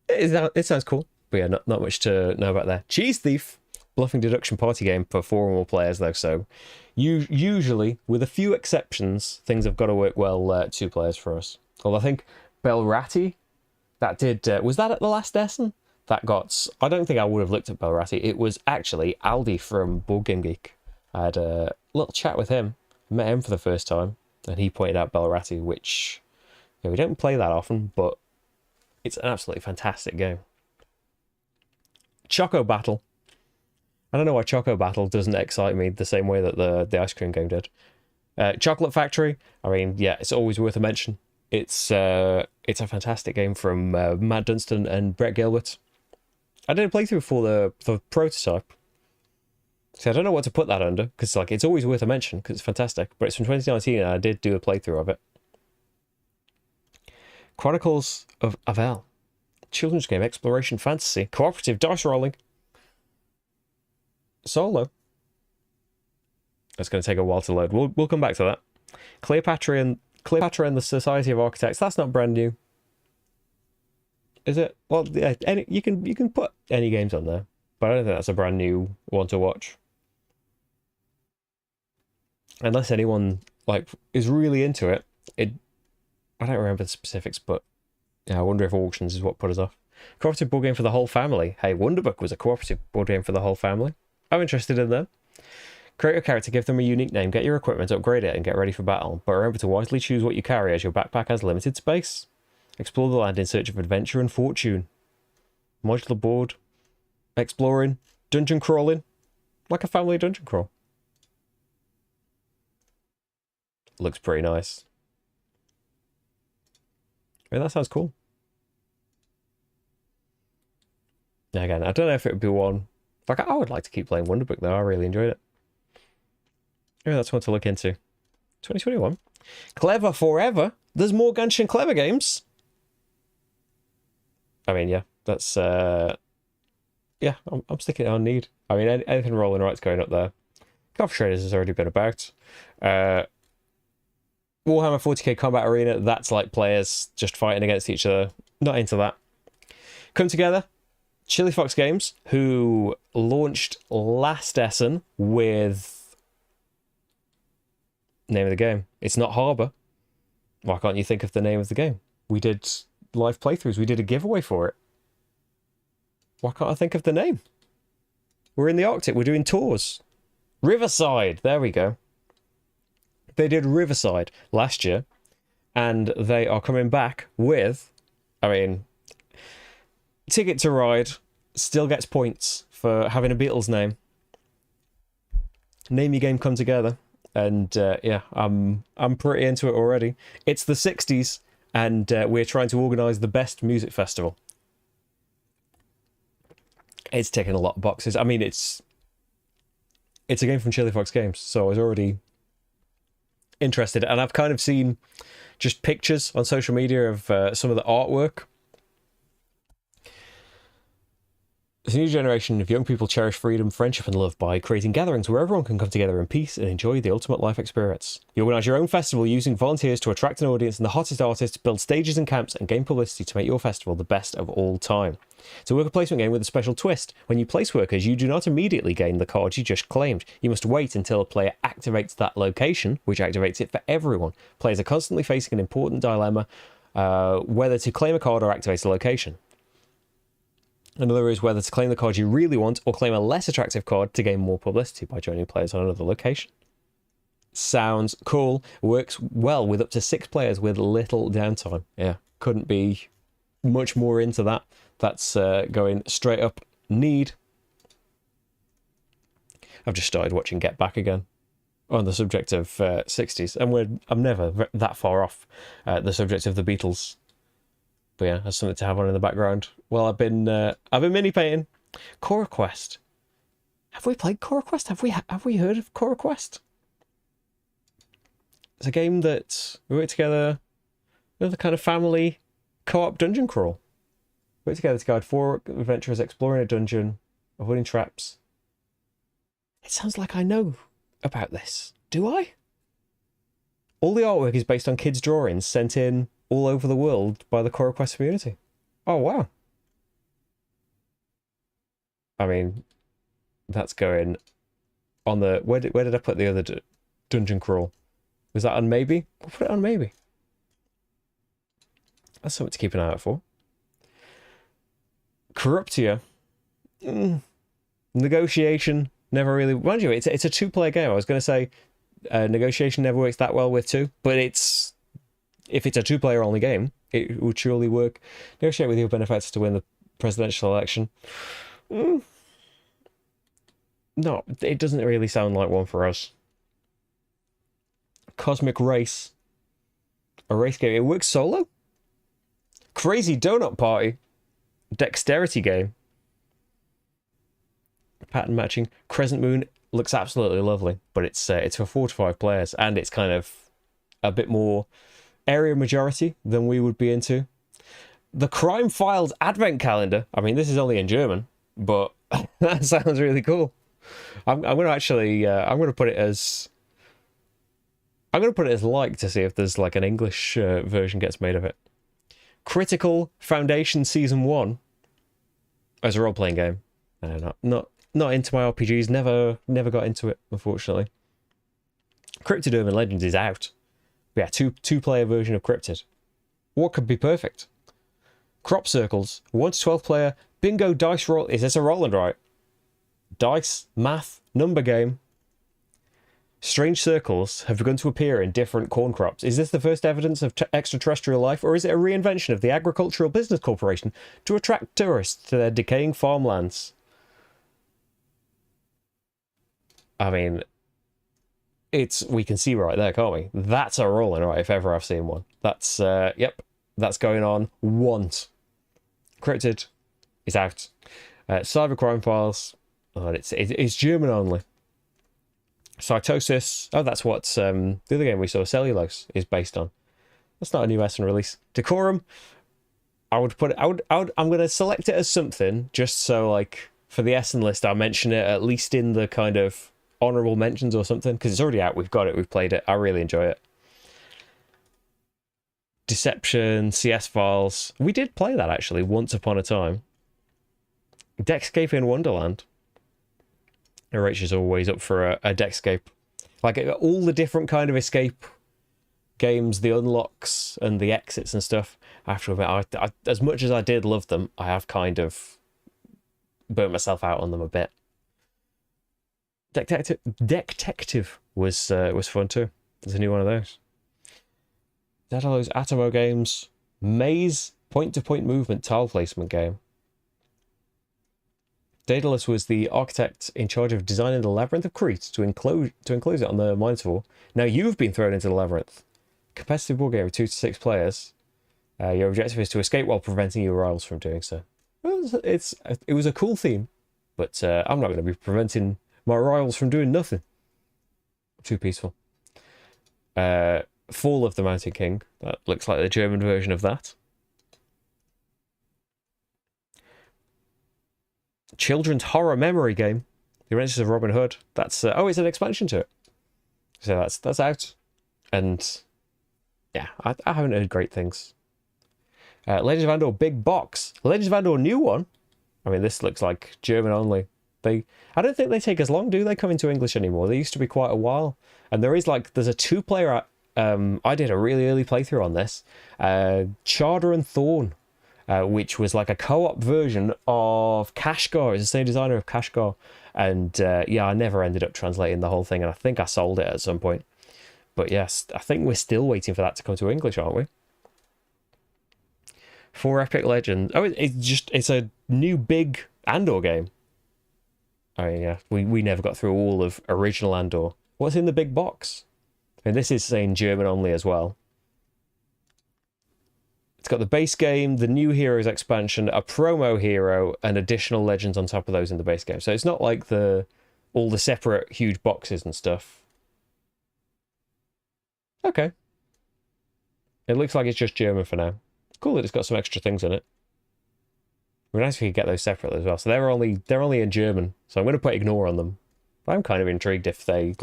It sounds cool, but yeah, not much to know about there. Cheese Thief. Bluffing deduction party game for 4 or more players, though, so usually, with a few exceptions, things have got to work well 2 players for us. Although I think Belratti, that did... was that at the last Essen? That got... I don't think I would have looked at Belratti. It was actually Aldi from Board Game Geek. I had a little chat with him, met him for the first time, and he pointed out Belratti, which we don't play that often, but it's an absolutely fantastic game. Choco Battle. I don't know why Choco Battle doesn't excite me the same way that the ice cream game did. Chocolate Factory. I mean, yeah, it's always worth a mention. It's a fantastic game from Matt Dunstan and Brett Gilbert. I did a playthrough for the prototype. So I don't know what to put that under, because it's always worth a mention, because it's fantastic. But it's from 2019, and I did do a playthrough of it. Chronicles of Avel. Children's game, exploration, fantasy, cooperative, dice rolling. Solo. It's going to take a while to load. We'll come back to that. Cleopatra and the Society of Architects. That's not brand new, is it? Well, yeah, you can put any games on there, but I don't think that's a brand new one to watch. Unless anyone is really into it. I don't remember the specifics, but yeah, I wonder if auctions is what put us off. Cooperative board game for the whole family. Hey, Wonderbook was a cooperative board game for the whole family. I'm interested in them. Create your character, give them a unique name, get your equipment, upgrade it, and get ready for battle. But remember to wisely choose what you carry, as your backpack has limited space. Explore the land in search of adventure and fortune. Modular board. Exploring. Dungeon crawling. Like a family dungeon crawl. Looks pretty nice. I mean, that sounds cool. Again, I don't know if it would be one... I would like to keep playing Wonderbook, though. I really enjoyed it. Maybe that's one to look into. 2021. Clever Forever. There's more Genshin Clever games. I mean, yeah. That's... yeah, I'm sticking it on need. I mean, anything rolling right's going up there. Coffee Traders has already been about. Warhammer 40k Combat Arena. That's like players just fighting against each other. Not into that. Come Together. Chili Fox Games, who launched last Essen with name of the game. It's not Harbour. Why can't you think of the name of the game? We did live playthroughs. We did a giveaway for it. Why can't I think of the name? We're in the Arctic. We're doing tours. Riverside. There we go. They did Riverside last year, and they are coming back with, I mean, Ticket to Ride still gets points for having a Beatles name. Name your game, come together. And yeah, I'm pretty into it already. It's the 60s, and we're trying to organise the best music festival. It's ticking a lot of boxes. I mean, it's a game from Chili Fox Games, so I was already interested. And I've kind of seen just pictures on social media of some of the artwork. It's a new generation of young people cherish freedom, friendship, and love by creating gatherings where everyone can come together in peace and enjoy the ultimate life experience. You organise your own festival using volunteers to attract an audience and the hottest artists, build stages and camps, and gain publicity to make your festival the best of all time. It's a worker placement game with a special twist. When you place workers, you do not immediately gain the card you just claimed. You must wait until a player activates that location, which activates it for everyone. Players are constantly facing an important dilemma, whether to claim a card or activate a location. Another is whether to claim the card you really want or claim a less attractive card to gain more publicity by joining players on another location. Sounds cool. Works well with up to 6 players with little downtime. Yeah, couldn't be much more into that. That's going straight up need. I've just started watching Get Back again on the subject of 60s, and I'm never that far off the subject of the Beatles. But yeah, that's something to have on in the background. Well, I've been mini painting. Cora Quest. Have we played Cora Quest? Have we heard of Cora Quest? It's a game that we work together. Another kind of family co-op dungeon crawl. We work together to guide 4 adventurers exploring a dungeon, avoiding traps. It sounds like I know about this. Do I? All the artwork is based on kids' drawings sent in all over the world by the Cora Quest community. Oh, wow. I mean, that's going on the... Where did I put the other dungeon crawl? Was that on maybe? We'll put it on maybe. That's something to keep an eye out for. Corruptia. Negotiation never really... Mind you, it's a 2-player game. I was going to say negotiation never works that well with 2, but it's... If it's a 2-player only game, it would surely work. Negotiate with your benefactors to win the presidential election. No, it doesn't really sound like one for us. Cosmic Race. A race game. It works solo? Crazy Donut Party. Dexterity game. Pattern matching. Crescent Moon looks absolutely lovely, but it's for 4 to 5 players, and it's kind of a bit more area majority than we would be into. The Crime Files Advent Calendar. I mean, this is only in German, but that sounds really cool. I'm going to actually I'm going to put it as like to see if there's like an English version gets made of it. Critical Foundation Season 1 as a role-playing game. Not into my RPGs. Never got into it, unfortunately. Cryptid Urban Legends is out. Yeah, two-player version of Cryptid. What could be perfect? Crop Circles, 1 to 12 player, bingo dice roll. Is this a roll and write? Dice, math, number game. Strange circles have begun to appear in different corn crops. Is this the first evidence of extraterrestrial life, or is it a reinvention of the Agricultural Business Corporation to attract tourists to their decaying farmlands? I mean... we can see right there, can't we? That's a rolling right if ever I've seen one. That's yep, that's going on once. Cryptid is out. Cybercrime Files. Oh, it's German only. Cytosis. Oh, that's what the other game we saw, Cellulose, is based on. That's not a new Essen release. Decorum. I'm gonna select it as something just so like for the Essen list I'll mention it at least in the kind of honorable mentions or something, because it's already out. We've got it. We've played it. I really enjoy it. Deception, CS Files. We did play that actually once upon a time. Deckscape in Wonderland. Rachel's always up for a Deckscape. Like all the different kind of escape games, the unlocks and the exits and stuff. I have to admit, I, as much as I did love them, I have kind of burnt myself out on them a bit. Detective was fun too. There's a new one of those. Daedalus Atomo games. Maze point-to-point movement tile placement game. Daedalus was the architect in charge of designing the Labyrinth of Crete to enclose it on the Minotaur. Now you've been thrown into the Labyrinth. Competitive board game with 2 to 6 players. Your objective is to escape while preventing your rivals from doing so. Well, it was a cool theme, but I'm not going to be preventing my rivals from doing nothing. Too peaceful. Fall of the Mountain King. That looks like the German version of that. Children's horror memory game. The Adventures of Robin Hood. That's it's an expansion to it. So that's out. And yeah, I haven't heard great things. Legends of Andor big box. Legends of Andor new one. I mean, this looks like German only. I don't think they take as long, do they, come into English anymore? They used to be quite a while. And there's a 2-player. I did a really early playthrough on this. Charter and Thorn. Which was like a co-op version of Kashgar. It's the same designer of Kashgar. And I never ended up translating the whole thing, and I think I sold it at some point. But yes, I think we're still waiting for that to come to English, aren't we? 4 Epic Legends. Oh, it's a new big Andor game. I mean, yeah, we never got through all of original Andor. What's in the big box? And this is saying German only as well. It's got the base game, the new Heroes expansion, a promo hero, and additional legends on top of those in the base game. So it's not like all the separate huge boxes and stuff. Okay. It looks like it's just German for now. Cool that it's got some extra things in it. It'd be nice if you could get those separately as well. So they're only in German, so I'm going to put ignore on them. But I'm kind of intrigued if they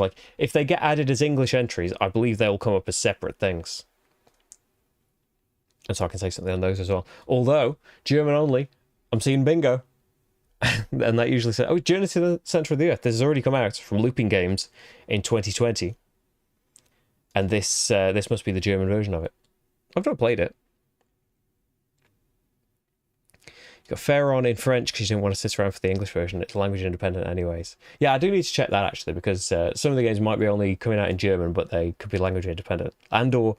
get added as English entries. I believe they'll come up as separate things. And so I can say something on those as well. Although, German only, I'm seeing bingo. And that usually says, Journey to the Centre of the Earth. This has already come out from Looping Games in 2020. And this must be the German version of it. I've not played it. You got Pharaon in French because you didn't want to sit around for the English version. It's language independent anyways. Yeah, I do need to check that actually, because some of the games might be only coming out in German, but they could be language independent. Andor,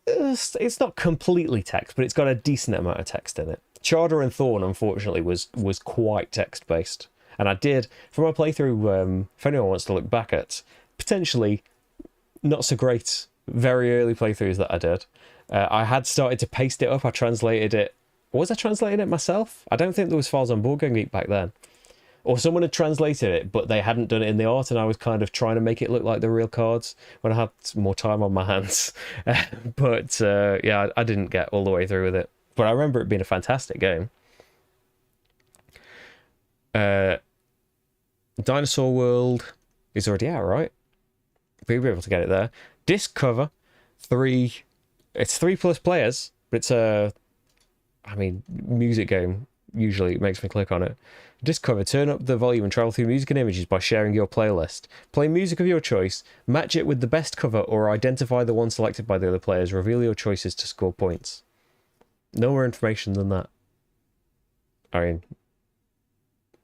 it's not completely text, but it's got a decent amount of text in it. Charter and Thorn, unfortunately, was quite text-based. And I did, from my playthrough, if anyone wants to look back at, potentially not so great, very early playthroughs that I did, I had started to paste it up. I translated it. Was I translating it myself? I don't think there was files on Board Game Geek back then. Or someone had translated it, but they hadn't done it in the art, and I was kind of trying to make it look like the real cards when I had more time on my hands. But yeah, I didn't get all the way through with it. But I remember it being a fantastic game. Dinosaur World is already out, right? We'll be able to get it there. Disc cover, 3. It's 3+ players, but it's music game. Usually it makes me click on it. Disc cover, turn up the volume and travel through music and images by sharing your playlist. Play music of your choice, match it with the best cover, or identify the one selected by the other players. Reveal your choices to score points. No more information than that. I mean,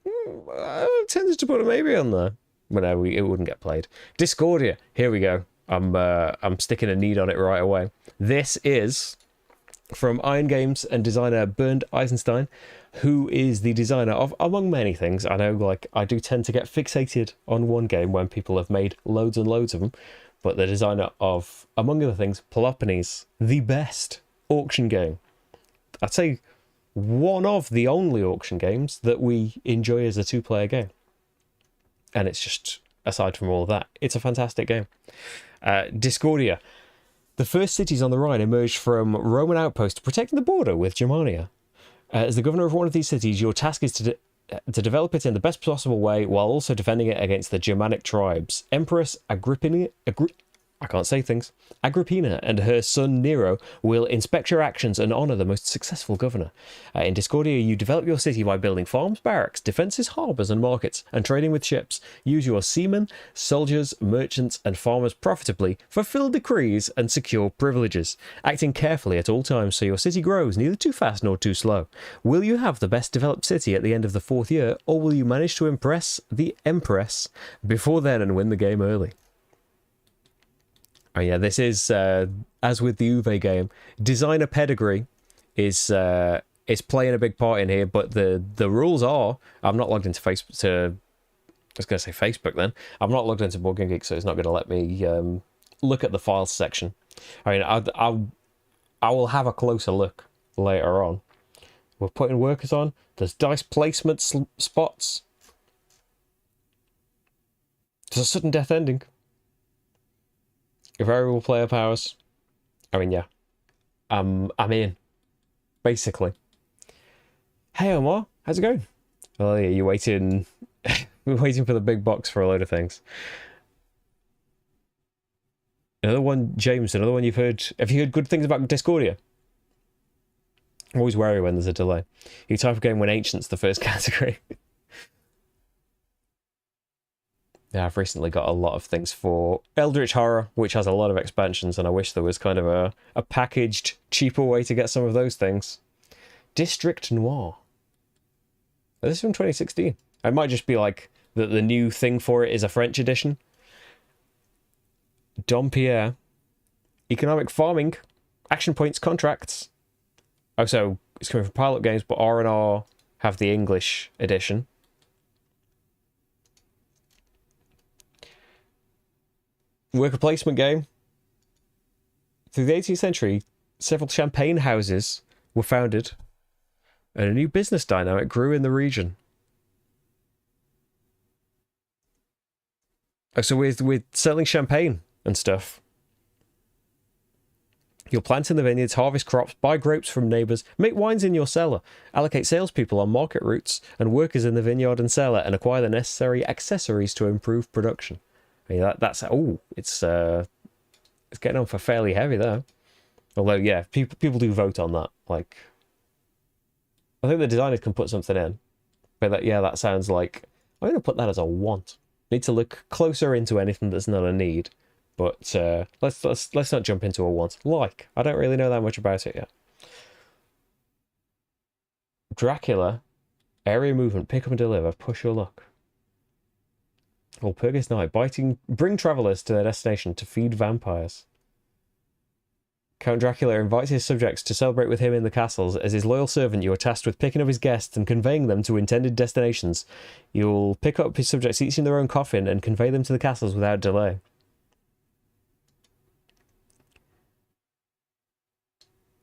I tended to put a maybe on there. But no, it wouldn't get played. Discordia, here we go. I'm sticking a need on it right away. This is from Iron Games and designer Bernd Eisenstein, who is the designer of, among many things, I know, I do tend to get fixated on one game when people have made loads and loads of them, but the designer of, among other things, Peloponnese, the best auction game. I'd say one of the only auction games that we enjoy as a 2-player game. And it's just, aside from all of that, it's a fantastic game. Discordia. The first cities on the Rhine emerged from Roman outposts protecting the border with Germania. As the governor of one of these cities, your task is to develop it in the best possible way while also defending it against the Germanic tribes. Empress Agrippina, I can't say things. Agrippina and her son Nero will inspect your actions and honour the most successful governor. In Discordia, you develop your city by building farms, barracks, defences, harbours and markets, and trading with ships. Use your seamen, soldiers, merchants and farmers profitably, fulfil decrees and secure privileges, acting carefully at all times so your city grows neither too fast nor too slow. Will you have the best developed city at the end of the 4th year, or will you manage to impress the Empress before then and win the game early? Oh yeah, this is, as with the Uwe game, designer pedigree is playing a big part in here, but the rules are, I'm not logged into Facebook, I was going to say Facebook then, I'm not logged into Board Game Geek, so it's not going to let me look at the files section. I mean, I will have a closer look later on. We're putting workers on, there's dice placement spots, there's a sudden death ending. Variable player powers. I mean, yeah. I'm in. Basically. Hey, Omar. How's it going? Oh, yeah, you're waiting... We're waiting for the big box for a load of things. Another one, James, another one you've heard... Have you heard good things about Discordia? I'm always wary when there's a delay. You type of game when Ancient's the first category. Yeah, I've recently got a lot of things for Eldritch Horror, which has a lot of expansions, and I wish there was kind of a packaged, cheaper way to get some of those things. District Noir. Oh, this is from 2016. It might just be like the new thing for it is a French edition. Dompierre. Economic Farming. Action Points Contracts. Oh, so it's coming from Pilot Games, but R&R have the English edition. Worker placement game. Through the 18th century, several champagne houses were founded, and a new business dynamic grew in the region. Oh, so with selling champagne and stuff. You'll plant in the vineyards, harvest crops, buy grapes from neighbours, make wines in your cellar, allocate salespeople on market routes, and workers in the vineyard and cellar, and acquire the necessary accessories to improve production. I mean, that's it's getting on for fairly heavy there. Although, yeah, people do vote on that. Like, I think the designers can put something in, but that sounds like I'm going to put that as a want. Need to look closer into anything that's not a need, but let's not jump into a want. Like, I don't really know that much about it yet. Dracula, area movement, pick up and deliver, push your luck. Walpurgis Night, bring travellers to their destination to feed vampires. Count Dracula invites his subjects to celebrate with him in the castles. As his loyal servant, you are tasked with picking up his guests and conveying them to intended destinations. You'll pick up his subjects each in their own coffin and convey them to the castles without delay.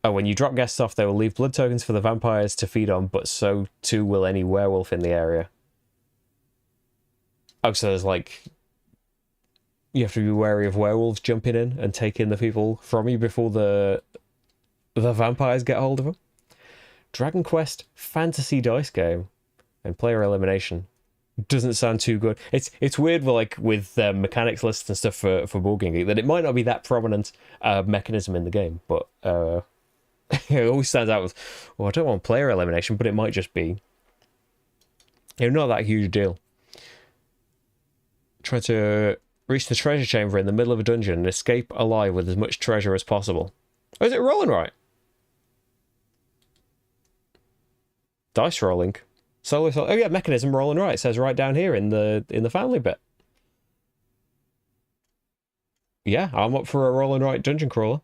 Oh, when you drop guests off, they will leave blood tokens for the vampires to feed on, but so too will any werewolf in the area. Oh, so there's like... You have to be wary of werewolves jumping in and taking the people from you before the vampires get hold of them. Dragon Quest fantasy dice game and player elimination. Doesn't sound too good. It's weird with mechanics lists and stuff for Board Game Geek that it might not be that prominent mechanism in the game, but it always stands out with, well, I don't want player elimination, but it might just be not that huge a deal. Try to reach the treasure chamber in the middle of a dungeon and escape alive with as much treasure as possible. Oh, is it rolling right? Dice rolling. Solo. Oh yeah, mechanism rolling right. It says right down here in the family bit. Yeah, I'm up for a rolling right dungeon crawler.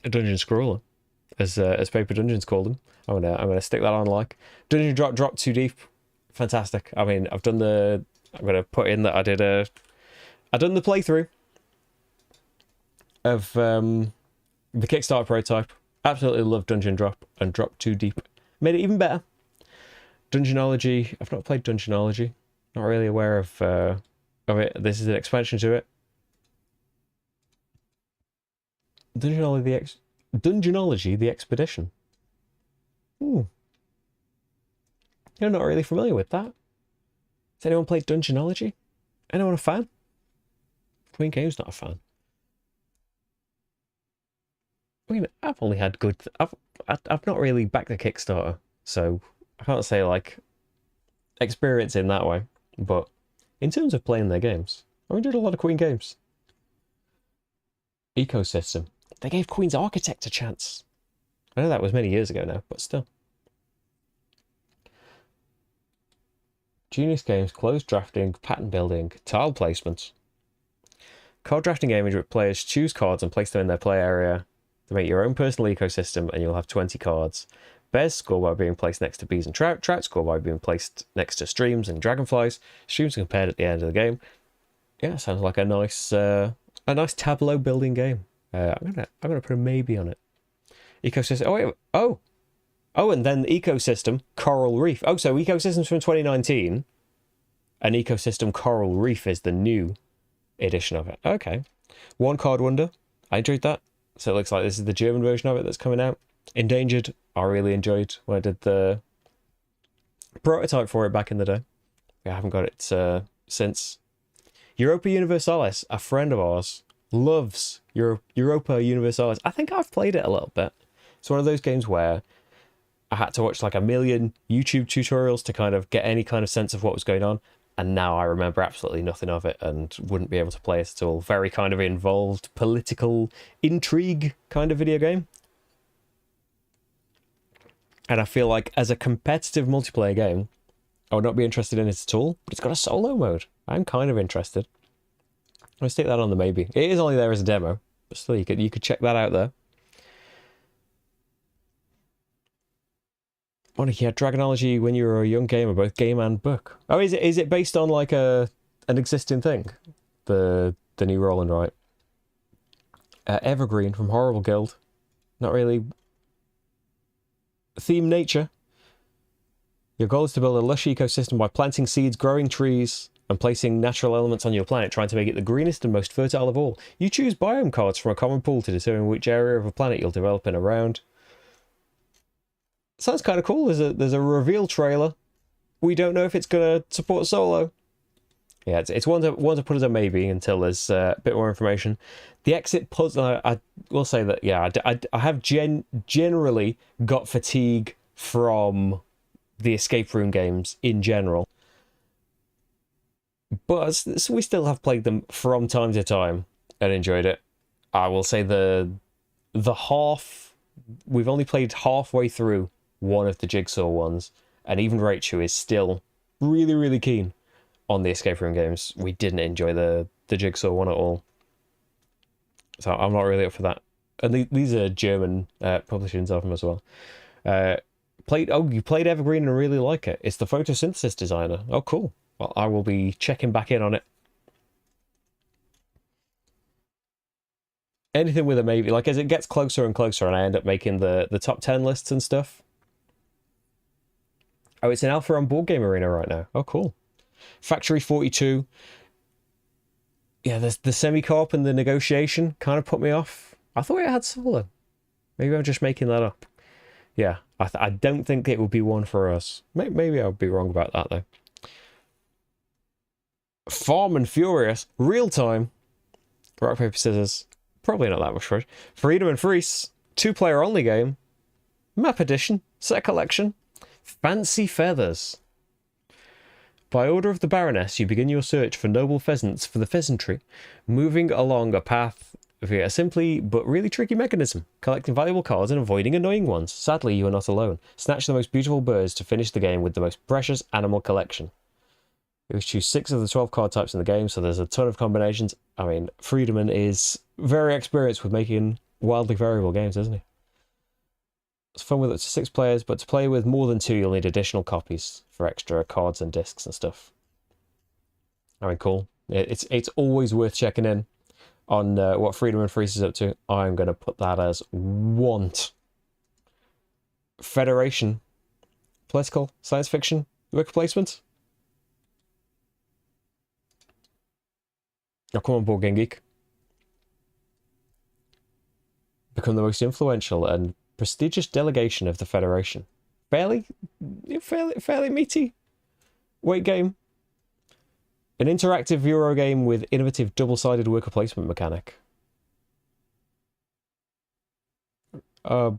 A dungeon scroller, as Paper Dungeons called them. I'm gonna stick that on like dungeon drop too deep. Fantastic. I mean, I'm gonna put in that I've done the playthrough of the Kickstarter prototype. Absolutely love Dungeon Drop and Drop Too Deep. Made it even better. Dungeonology. I've not played Dungeonology. Not really aware of it. This is an expansion to it. Dungeonology the Expedition. I'm not really familiar with that. Has anyone played Dungeonology? Anyone a fan? Queen Game's not a fan. I mean, I've only had good... I've not really backed the Kickstarter, so I can't say, like, experience in that way. But in terms of playing their games, I've enjoyed a lot of Queen games. Ecosystem. They gave Queen's Architect a chance. I know that was many years ago now, but still. Genius Games, closed drafting, pattern building, tile placement. Card drafting game in which players choose cards and place them in their play area to make your own personal ecosystem, and you'll have 20 cards. Bears score by being placed next to bees and trout. Trout score by being placed next to streams and dragonflies. Streams are compared at the end of the game. Yeah, sounds like a nice tableau building game. I'm gonna put a maybe on it. Ecosystem. Oh wait. Oh, and then the ecosystem Coral Reef. Oh, so ecosystems from 2019. And ecosystem Coral Reef is the new edition of it. Okay. One Card Wonder. I enjoyed that. So it looks like this is the German version of it that's coming out. Endangered. I really enjoyed when I did the prototype for it back in the day. I haven't got it since. Europa Universalis, a friend of ours, loves Europa Universalis. I think I've played it a little bit. It's one of those games where I had to watch like a million YouTube tutorials to kind of get any kind of sense of what was going on. And now I remember absolutely nothing of it and wouldn't be able to play it at all. Very kind of involved political intrigue kind of video game. And I feel like as a competitive multiplayer game, I would not be interested in it at all. But it's got a solo mode. I'm kind of interested. I'll stick that on the maybe. It is only there as a demo, but still you could check that out there. Yeah, Dragonology when you were a young gamer, both game and book. Oh, is it based on like an existing thing? The new roll and write. Evergreen from Horrible Guild. Not really. Theme nature. Your goal is to build a lush ecosystem by planting seeds, growing trees, and placing natural elements on your planet, trying to make it the greenest and most fertile of all. You choose biome cards from a common pool to determine which area of a planet you'll develop in a round. Sounds kind of cool. There's a reveal trailer. We don't know if it's going to support solo. Yeah, it's one to put as a maybe until there's a bit more information. The exit puzzle, I will say that, yeah, I have generally got fatigue from the escape room games in general. But we still have played them from time to time and enjoyed it. I will say we've only played halfway through one of the Jigsaw ones, and even Rachel is still really, really keen on the escape room games. We didn't enjoy the Jigsaw one at all. So I'm not really up for that. And these are German publishings of them as well. You played Evergreen and really like it. It's the photosynthesis designer. Oh, cool. Well, I will be checking back in on it. Anything with a maybe, like as it gets closer and closer and I end up making the top 10 lists and stuff. Oh, it's an alpha on Board Game Arena right now. Oh, cool. Factory 42. Yeah, the semi-co-op and the negotiation kind of put me off. I thought it had solo. Maybe I'm just making that up. Yeah, I don't think it would be one for us. Maybe I would be wrong about that, though. Farm and Furious. Real time. Rock, paper, scissors. Probably not that much for it. Freedom and Freeze. 2-player only game. Map edition. Set collection. Fancy Feathers. By order of the Baroness, you begin your search for noble pheasants for the pheasantry, moving along a path via a simply but really tricky mechanism, collecting valuable cards and avoiding annoying ones. Sadly, you are not alone. Snatch the most beautiful birds to finish the game with the most precious animal collection. You choose 6 of the 12 card types in the game, so there's a ton of combinations. I mean, Friedemann is very experienced with making wildly variable games, isn't he? It's fun with up to 6 players, but to play with more than 2, you'll need additional copies for extra cards and discs and stuff. I mean, cool. It's always worth checking in on what Freedom and Freeze is up to. I'm going to put that as want. Federation. Political. Science fiction. Worker placement. Now come on, Board Game Geek. Become the most influential and prestigious delegation of the Federation. Fairly meaty weight game. An interactive Euro game with innovative double-sided worker placement mechanic.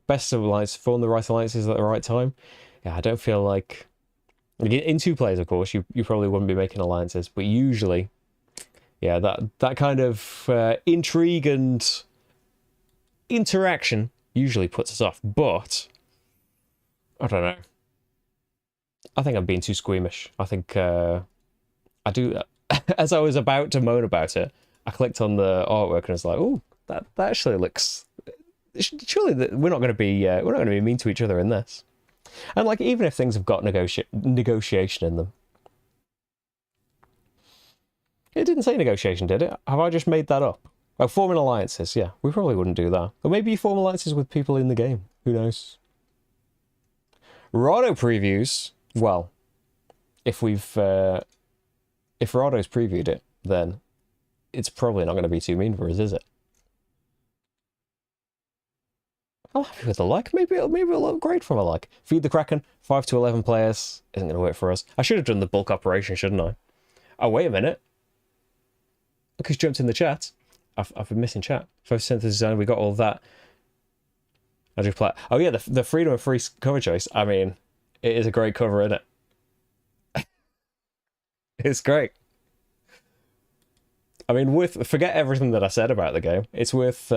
Best of alliance, form the right alliances at the right time. Yeah, I don't feel like in two players, of course, you probably wouldn't be making alliances, but usually, yeah, that kind of intrigue and interaction usually puts us off. But I don't know. I think I'm being too squeamish. I think I do. As I was about to moan about it, I clicked on the artwork and I was like, "Oh, that actually looks." Surely we're not going to be mean to each other in this. And like, even if things have got negotiation in them, it didn't say negotiation, did it? Have I just made that up? Oh, forming alliances. Yeah, we probably wouldn't do that. Or maybe you form alliances with people in the game. Who knows? Rado previews. Well, if Rado's previewed it, then it's probably not going to be too mean for us, is it? I'm happy with the like. Maybe it'll upgrade from a like. Feed the Kraken. 5 to 11 players isn't going to work for us. I should have done the bulk operation, shouldn't I? Oh, wait a minute. Look who's jumped in the chat. I've been missing chat. Photosynthesis design. We got all of that. I just play. Oh yeah, the freedom of free cover choice. I mean, it is a great cover, isn't it? It's great. I mean, forget everything that I said about the game. It's worth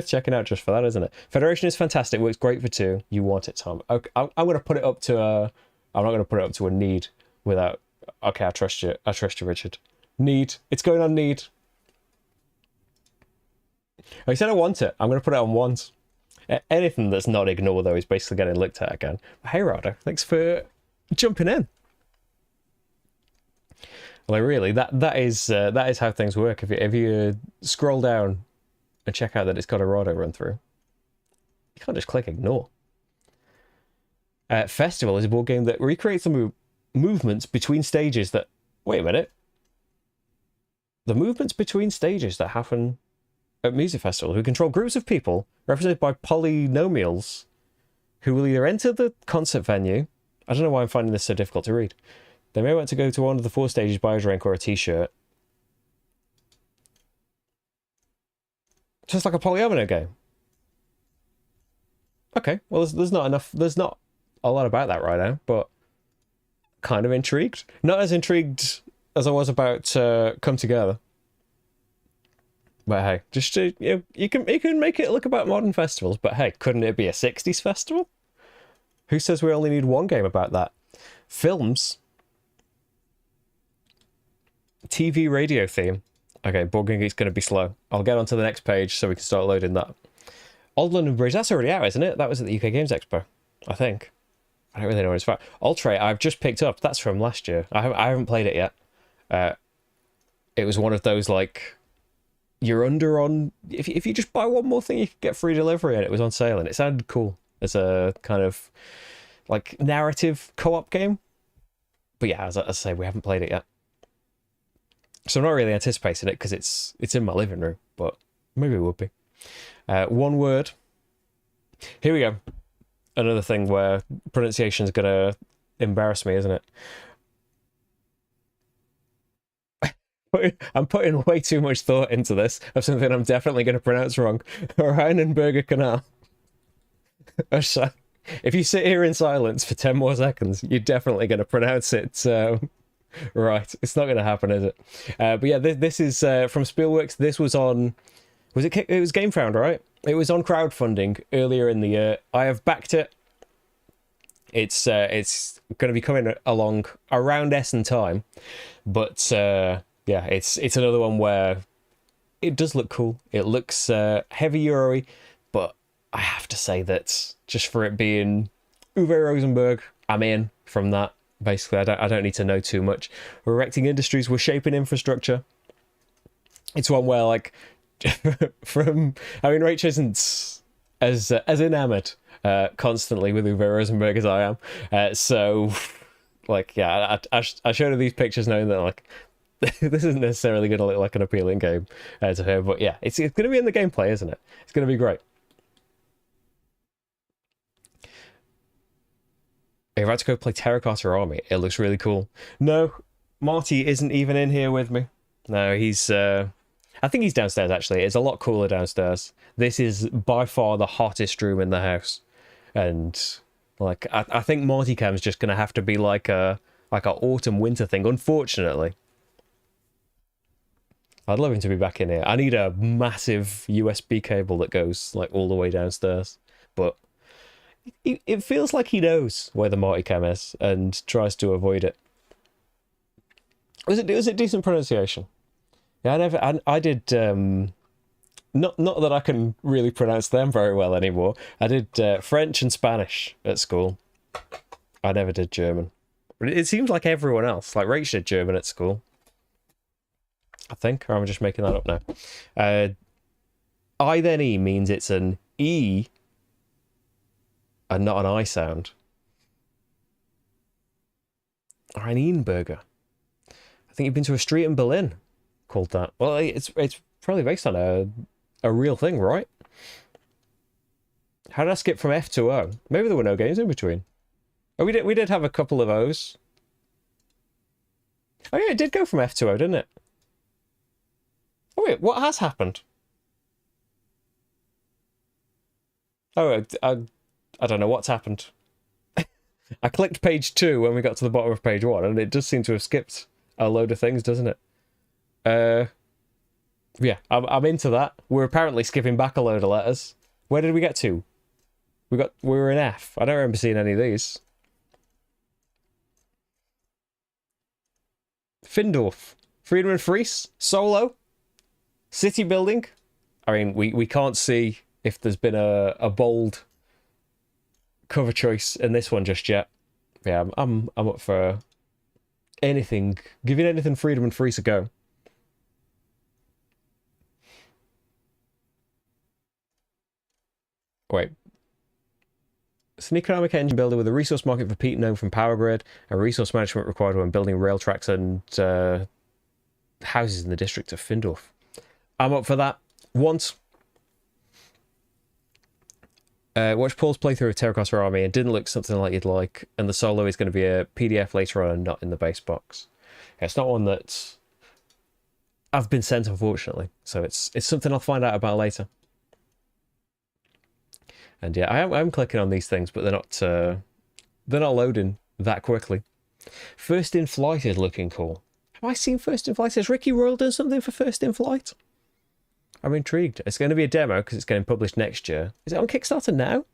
checking out just for that, isn't it? Federation is fantastic. Works great for 2. You want it, Tom? Okay, I'm going to put it up to a. I'm not going to put it up to a need without. Okay, I trust you. I trust you, Richard. Need. It's going on need. I said I want it. I'm going to put it on want. Anything that's not ignore though is basically getting looked at again. But hey, Rado, thanks for jumping in. Like really, that is how things work. If you scroll down and check out that it's got a Rado run through, you can't just click ignore. Festival is a board game that recreates the movements between stages that. Wait a minute. The movements between stages that happen at music festivals. We control groups of people represented by polynomials who will either enter the concert venue. I don't know why I'm finding this so difficult to read. They may want to go to one of the 4 stages, buy a drink or a t-shirt. Just like a polyomino game. Okay, well, there's not enough. There's not a lot about that right now, but kind of intrigued. Not as intrigued as I was about Come Together. But hey, just you can make it look about modern festivals. But hey, couldn't it be a 60s festival? Who says we only need one game about that? Films. TV radio theme. Okay, Board Game Geek's going to be slow. I'll get on to the next page so we can start loading that. Old London Bridge, that's already out, isn't it? That was at the UK Games Expo, I think. I don't really know what it's for. Ultra, I've just picked up. That's from last year. I haven't played it yet. It was one of those, like, you're under on... If you just buy one more thing, you can get free delivery, and it was on sale, and it sounded cool as a kind of, like, narrative co-op game. But yeah, as I say, we haven't played it yet. So I'm not really anticipating it because it's in my living room, but maybe it would be. One word. Here we go. Another thing where pronunciation is going to embarrass me, isn't it? I'm putting way too much thought into this of something I'm definitely going to pronounce wrong. Rheinenberger Canal. If you sit here in silence for 10 more seconds, you're definitely going to pronounce it right. It's not going to happen, is it? But yeah, this is from Spielworks. This was on... It was GameFound, right? It was on crowdfunding earlier in the year. I have backed it. It's going to be coming along around Essen time. But yeah, it's another one where it does look cool. It looks heavy Euro-y, but I have to say that just for it being Uwe Rosenberg, I'm in from that. Basically, I don't need to know too much. We're erecting industries, we're shaping infrastructure. It's one where, like, Rach isn't as enamored constantly with Uwe Rosenberg as I am. So, like, yeah, I showed her these pictures knowing that, like, this isn't necessarily going to look like an appealing game to her. But yeah, it's going to be in the gameplay, isn't it? It's going to be great. You're about to go play Terracotta Army. It looks really cool. No, Marty isn't even in here with me. No, he's... I think he's downstairs, actually. It's a lot cooler downstairs. This is by far the hottest room in the house. And, like, I think Marty Cam's just going to have to be like a autumn-winter thing, unfortunately. I'd love him to be back in here. I need a massive USB cable that goes, like, all the way downstairs. But it feels like he knows where the Marty Cam is and tries to avoid it. Was it decent pronunciation? Yeah, I did, not that I can really pronounce them very well anymore. I did French and Spanish at school. I never did German. But it seems like everyone else, like Rach did German at school. I think, or I'm just making that up now. I then E means it's an E and not an I sound. Or an Einberger. I think you've been to a street in Berlin called that. Well, it's probably based on a real thing, right? How did I skip from F to O? Maybe there were no games in between. Oh, we did have a couple of O's. Oh yeah, it did go from F to O, didn't it? Oh wait, what has happened? Oh, I don't know what's happened. I clicked page 2 when we got to the bottom of page 1, and it does seem to have skipped a load of things, doesn't it? Yeah, I'm into that. We're apparently skipping back a load of letters. Where did we get to? We were in F. I don't remember seeing any of these. Findorf, Friedman Fries, Solo, City Building. I mean, we can't see if there's been a bold cover choice in this one just yet. Yeah, I'm up for anything, giving anything Freedom and Fries a go. Wait. It's an economic engine builder with a resource market for peat known from Power Grid, and resource management required when building rail tracks and houses in the district of Findorf. I'm up for that. Once. Watch Paul's playthrough of Terracotta Army. It didn't look something like you'd like, and the solo is going to be a PDF later on and not in the base box. Yeah, it's not one that I've been sent, unfortunately, so it's something I'll find out about later. And yeah, I'm clicking on these things, but they're not loading that quickly. First in Flight is looking cool. Have I seen First in Flight? Has Ricky Royal done something for First in Flight? I'm intrigued. It's going to be a demo because it's getting published next year. Is it on Kickstarter now?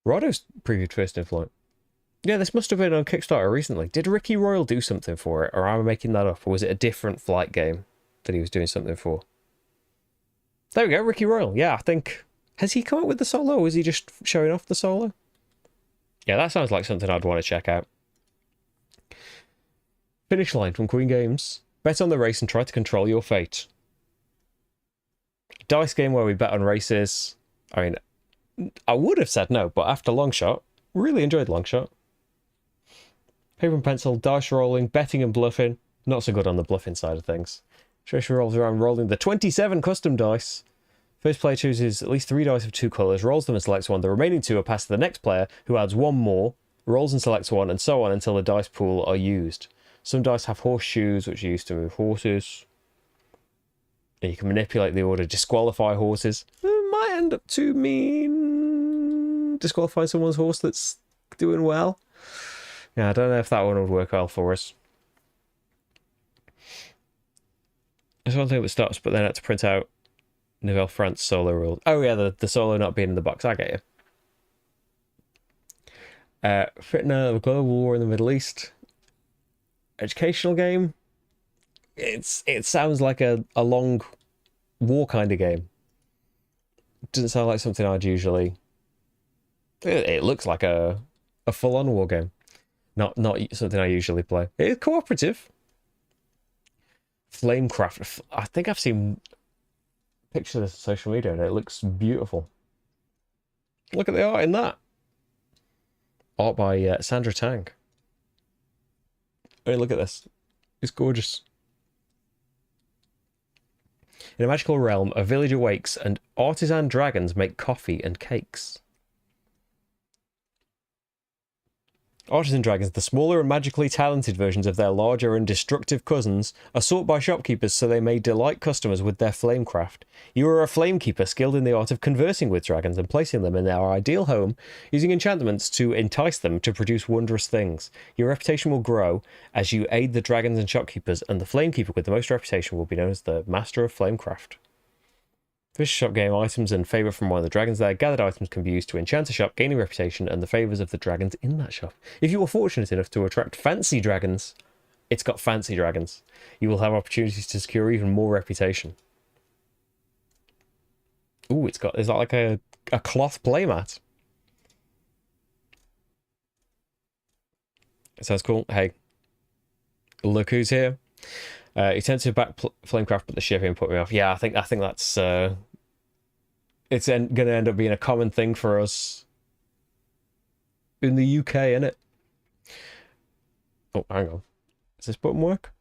Rodo's previewed First in Flight. Yeah, this must have been on Kickstarter recently. Did Ricky Royal do something for it, or am I making that up? Or was it a different flight game that he was doing something for? There we go, Ricky Royal. Yeah, I think... Has he come up with the solo, or is he just showing off the solo? Yeah, that sounds like something I'd want to check out. Finish line from Queen Games. Bet on the race and try to control your fate. Dice game where we bet on races. I mean, I would have said no, but after Longshot, really enjoyed Longshot. Paper and pencil, dice rolling, betting and bluffing. Not so good on the bluffing side of things. Treasure rolls around rolling the 27 custom dice. First player chooses at least 3 dice of 2 colours, rolls them and selects one. The remaining 2 are passed to the next player, who adds 1 more, rolls and selects 1, and so on until the dice pool are used. Some dice have horseshoes, which are used to move horses. And you can manipulate the order, disqualify horses. It might end up to mean disqualifying someone's horse that's doing well. Yeah, I don't know if that one would work well for us. There's one thing that stops, but then I had to print out Nouvelle France solo rules. Oh yeah, the solo not being in the box. I get you. Fitna, the global war in the Middle East. Educational game. It sounds like a long war kind of game. Doesn't sound like something I'd usually... It looks like a full-on war game. Not something I usually play. It's cooperative. Flamecraft. I think I've seen pictures of this on social media and it looks beautiful. Look at the art in that. Art by Sandra Tang. Hey, look at this. It's gorgeous. In a magical realm, a village awakes and artisan dragons make coffee and cakes. Artisan dragons, the smaller and magically talented versions of their larger and destructive cousins, are sought by shopkeepers so they may delight customers with their flamecraft. You are a flamekeeper skilled in the art of conversing with dragons and placing them in their ideal home, using enchantments to entice them to produce wondrous things. Your reputation will grow as you aid the dragons and shopkeepers, and the flamekeeper with the most reputation will be known as the Master of Flamecraft. Fish shop gain items and favour from one of the dragons there. Gathered items can be used to enchant a shop, gaining reputation and the favours of the dragons in that shop. If you are fortunate enough to attract fancy dragons, it's got fancy dragons. You will have opportunities to secure even more reputation. Ooh, is that like a cloth playmat? Sounds cool. Hey, look who's here. He tends to back Flamecraft, but the shipping put me off. Yeah, I think that's it's going to end up being a common thing for us in the UK, isn't it? Oh, hang on. Does this button work?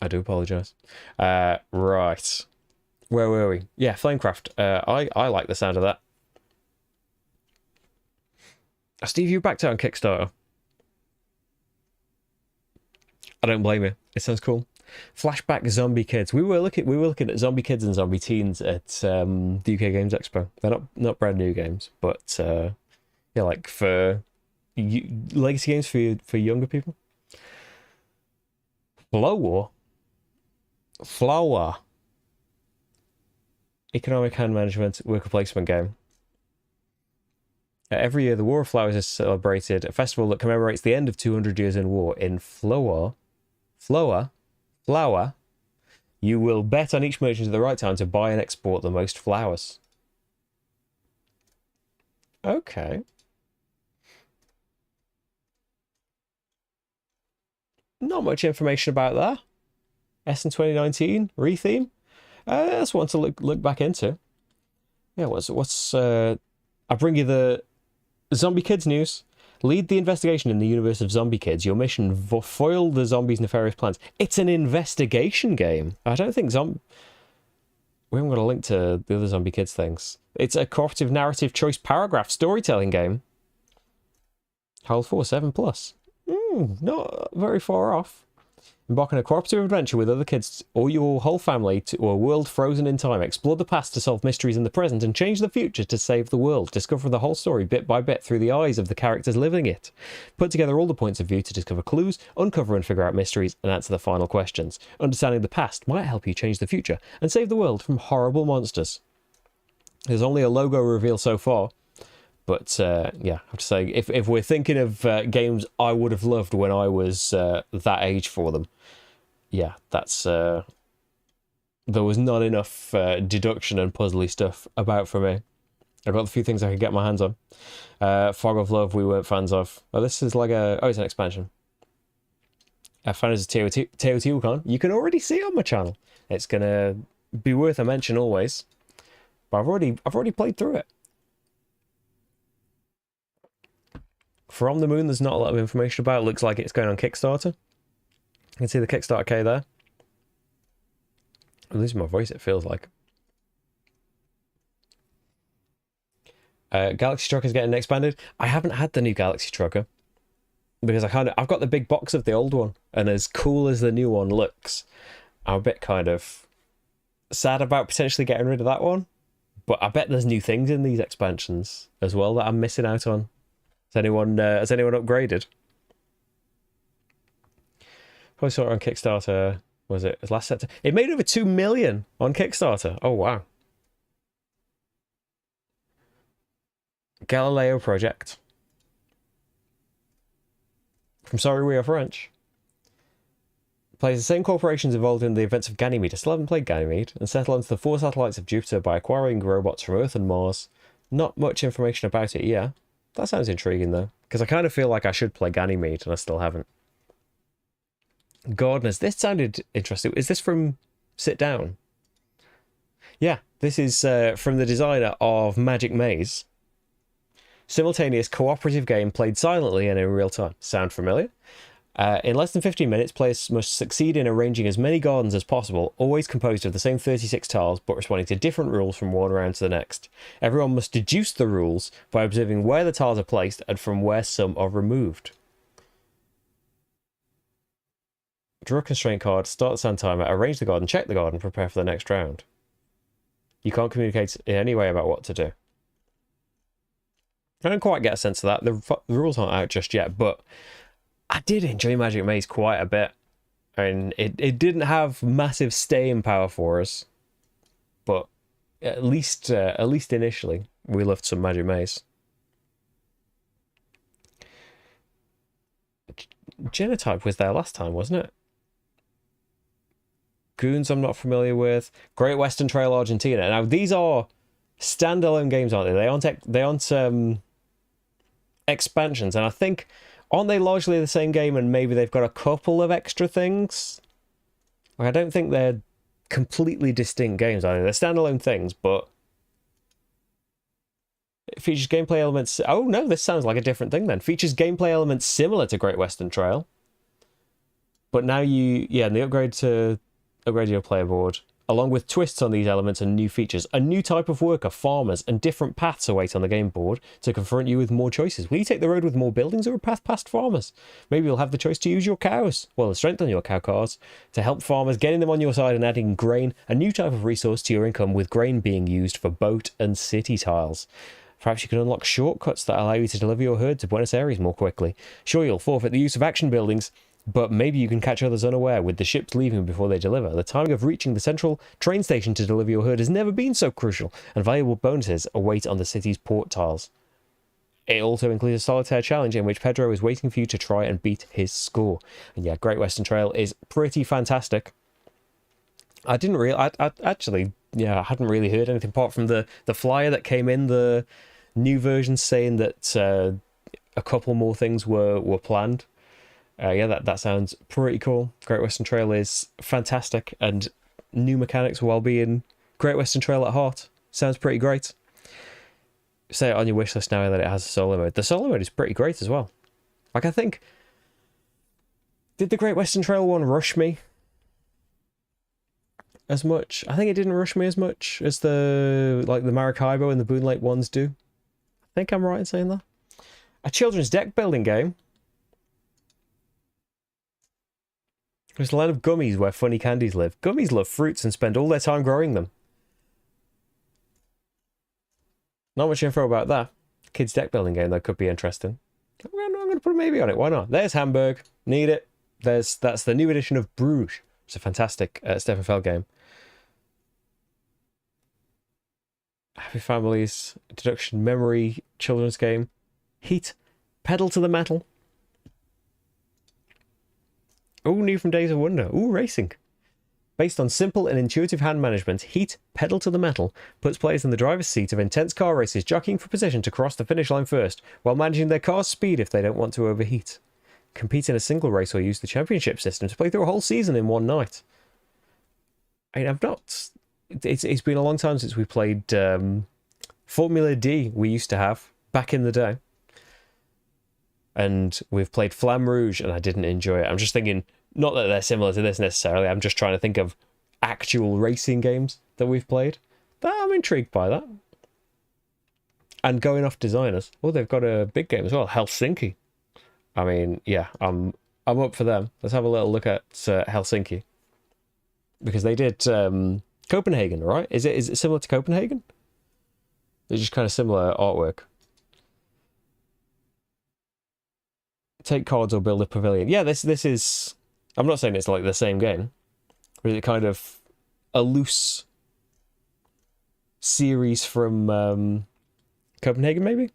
I do apologise. Right. Where were we? Yeah, Flamecraft. I like the sound of that. Steve, you backed out on Kickstarter. I don't blame you. It sounds cool. Flashback Zombie Kids. We were looking at Zombie Kids and Zombie Teens at the UK Games Expo. They're not brand new games, but yeah, like for legacy games for younger people. Flower. Economic hand management worker placement game. Every year, the War of Flowers is celebrated, a festival that commemorates the end of 200 years in war. In Flower, you will bet on each merchant at the right time to buy and export the most flowers. Okay. Not much information about that. Essen 2019 retheme. That's one to look back into. Yeah, what's I bring you the Zombie Kids news. Lead the investigation in the universe of Zombie Kids. Your mission: foil the zombies' nefarious plans. It's an investigation game. I don't think we haven't got a link to the other Zombie Kids things. It's a cooperative narrative choice paragraph storytelling game. Hold 7+. Not very far off. Embark on a cooperative adventure with other kids or your whole family to a world frozen in time. Explore the past to solve mysteries in the present and change the future to save the world. Discover the whole story bit by bit through the eyes of the characters living it. Put together all the points of view to discover clues, uncover and figure out mysteries, and answer the final questions. Understanding the past might help you change the future and save the world from horrible monsters. There's only a logo reveal so far. But yeah, I have to say, if we're thinking of games I would have loved when I was that age for them, yeah, that's there was not enough deduction and puzzly stuff about for me. I got a few things I could get my hands on. Fog of Love, we weren't fans of. Oh, this is like it's an expansion. Fans of Teotihuacan, you can already see on my channel. It's gonna be worth a mention always. But I've already played through it. From the Moon, there's not a lot of information about it. Looks like it's going on Kickstarter. You can see the Kickstarter K there. I'm losing my voice, it feels like. Galaxy Trucker's getting expanded. I haven't had the new Galaxy Trucker because I've got the big box of the old one, and as cool as the new one looks, I'm a bit kind of sad about potentially getting rid of that one. But I bet there's new things in these expansions as well that I'm missing out on. Has anyone upgraded? Probably saw it on Kickstarter. Was it last September? It made over 2 million on Kickstarter. Oh wow! Galileo Project. From Sorry We Are French. Plays the same corporations involved in the events of Ganymede. I still haven't played Ganymede, and settle onto the 4 satellites of Jupiter by acquiring robots from Earth and Mars. Not much information about it. Yeah. That sounds intriguing, though, because I kind of feel like I should play Ganymede, and I still haven't. Gardeners. This sounded interesting. Is this from Sit Down? Yeah, this is from the designer of Magic Maze. Simultaneous cooperative game played silently and in real time. Sound familiar? In less than 15 minutes, players must succeed in arranging as many gardens as possible, always composed of the same 36 tiles, but responding to different rules from one round to the next. Everyone must deduce the rules by observing where the tiles are placed and from where some are removed. Draw a constraint card, start the sand timer, arrange the garden, check the garden, prepare for the next round. You can't communicate in any way about what to do. I don't quite get a sense of that. The rules aren't out just yet, but I did enjoy Magic Maze quite a bit. I mean, it didn't have massive staying power for us, but at least initially, we loved some Magic Maze. Genotype was there last time, wasn't it? Goons I'm not familiar with. Great Western Trail Argentina. Now, these are standalone games, aren't they? They aren't expansions, and I think... Aren't they largely the same game and maybe they've got a couple of extra things? Like, I don't think they're completely distinct games, are they? They're standalone things, but... It features gameplay elements... Oh, no, this sounds like a different thing then. Features gameplay elements similar to Great Western Trail. But now you... Yeah, and the upgrade your player board, along with twists on these elements and new features. A new type of worker, farmers, and different paths await on the game board to confront you with more choices. Will you take the road with more buildings or a path past farmers? Maybe you'll have the choice to use your cows, well, the strength on your cow cars, to help farmers, getting them on your side and adding grain, a new type of resource to your income, with grain being used for boat and city tiles. Perhaps you can unlock shortcuts that allow you to deliver your herd to Buenos Aires more quickly. Sure, you'll forfeit the use of action buildings, but maybe you can catch others unaware with the ships leaving before they deliver. The timing of reaching the central train station to deliver your herd has never been so crucial, and valuable bonuses await on the city's port tiles. It also includes a solitaire challenge in which Pedro is waiting for you to try and beat his score. And yeah, Great Western Trail is pretty fantastic. I hadn't really heard anything apart from the flyer that came in, the new version saying that a couple more things were planned. Yeah, that sounds pretty cool. Great Western Trail is fantastic, and new mechanics while being Great Western Trail at heart. Sounds pretty great. Say it on your wish list now that it has a solo mode. The solo mode is pretty great as well. Like, I think... Did the Great Western Trail one rush me as much? I think it didn't rush me as much as the Maracaibo and the Boon Lake ones do. I think I'm right in saying that. A children's deck building game. There's a land of gummies where funny candies live. Gummies love fruits and spend all their time growing them. Not much info about that. Kids deck building game that could be interesting. I'm going to put a maybe on it. Why not? There's Hamburg. Need it. That's the new edition of Bruges. It's a fantastic Stefan Feld game. Happy Families, Deduction Memory, children's game. Heat, Pedal to the Metal. Oh, new from Days of Wonder. Ooh, racing. Based on simple and intuitive hand management, Heat, Pedal to the Metal puts players in the driver's seat of intense car races, jockeying for position to cross the finish line first, while managing their car's speed if they don't want to overheat. Compete in a single race or use the championship system to play through a whole season in one night. I mean, I've not... It's been a long time since we played Formula D we used to have back in the day. And we've played Flamme Rouge, and I didn't enjoy it. I'm just thinking, not that they're similar to this necessarily, I'm just trying to think of actual racing games that we've played. But I'm intrigued by that. And going off designers, oh, they've got a big game as well, Helsinki. I mean, yeah, I'm up for them. Let's have a little look at Helsinki. Because they did Copenhagen, right? Is it similar to Copenhagen? It's just kind of similar artwork. Take cards or build a pavilion. Yeah, this is... I'm not saying it's like the same game. But it's kind of a loose series from Copenhagen, maybe?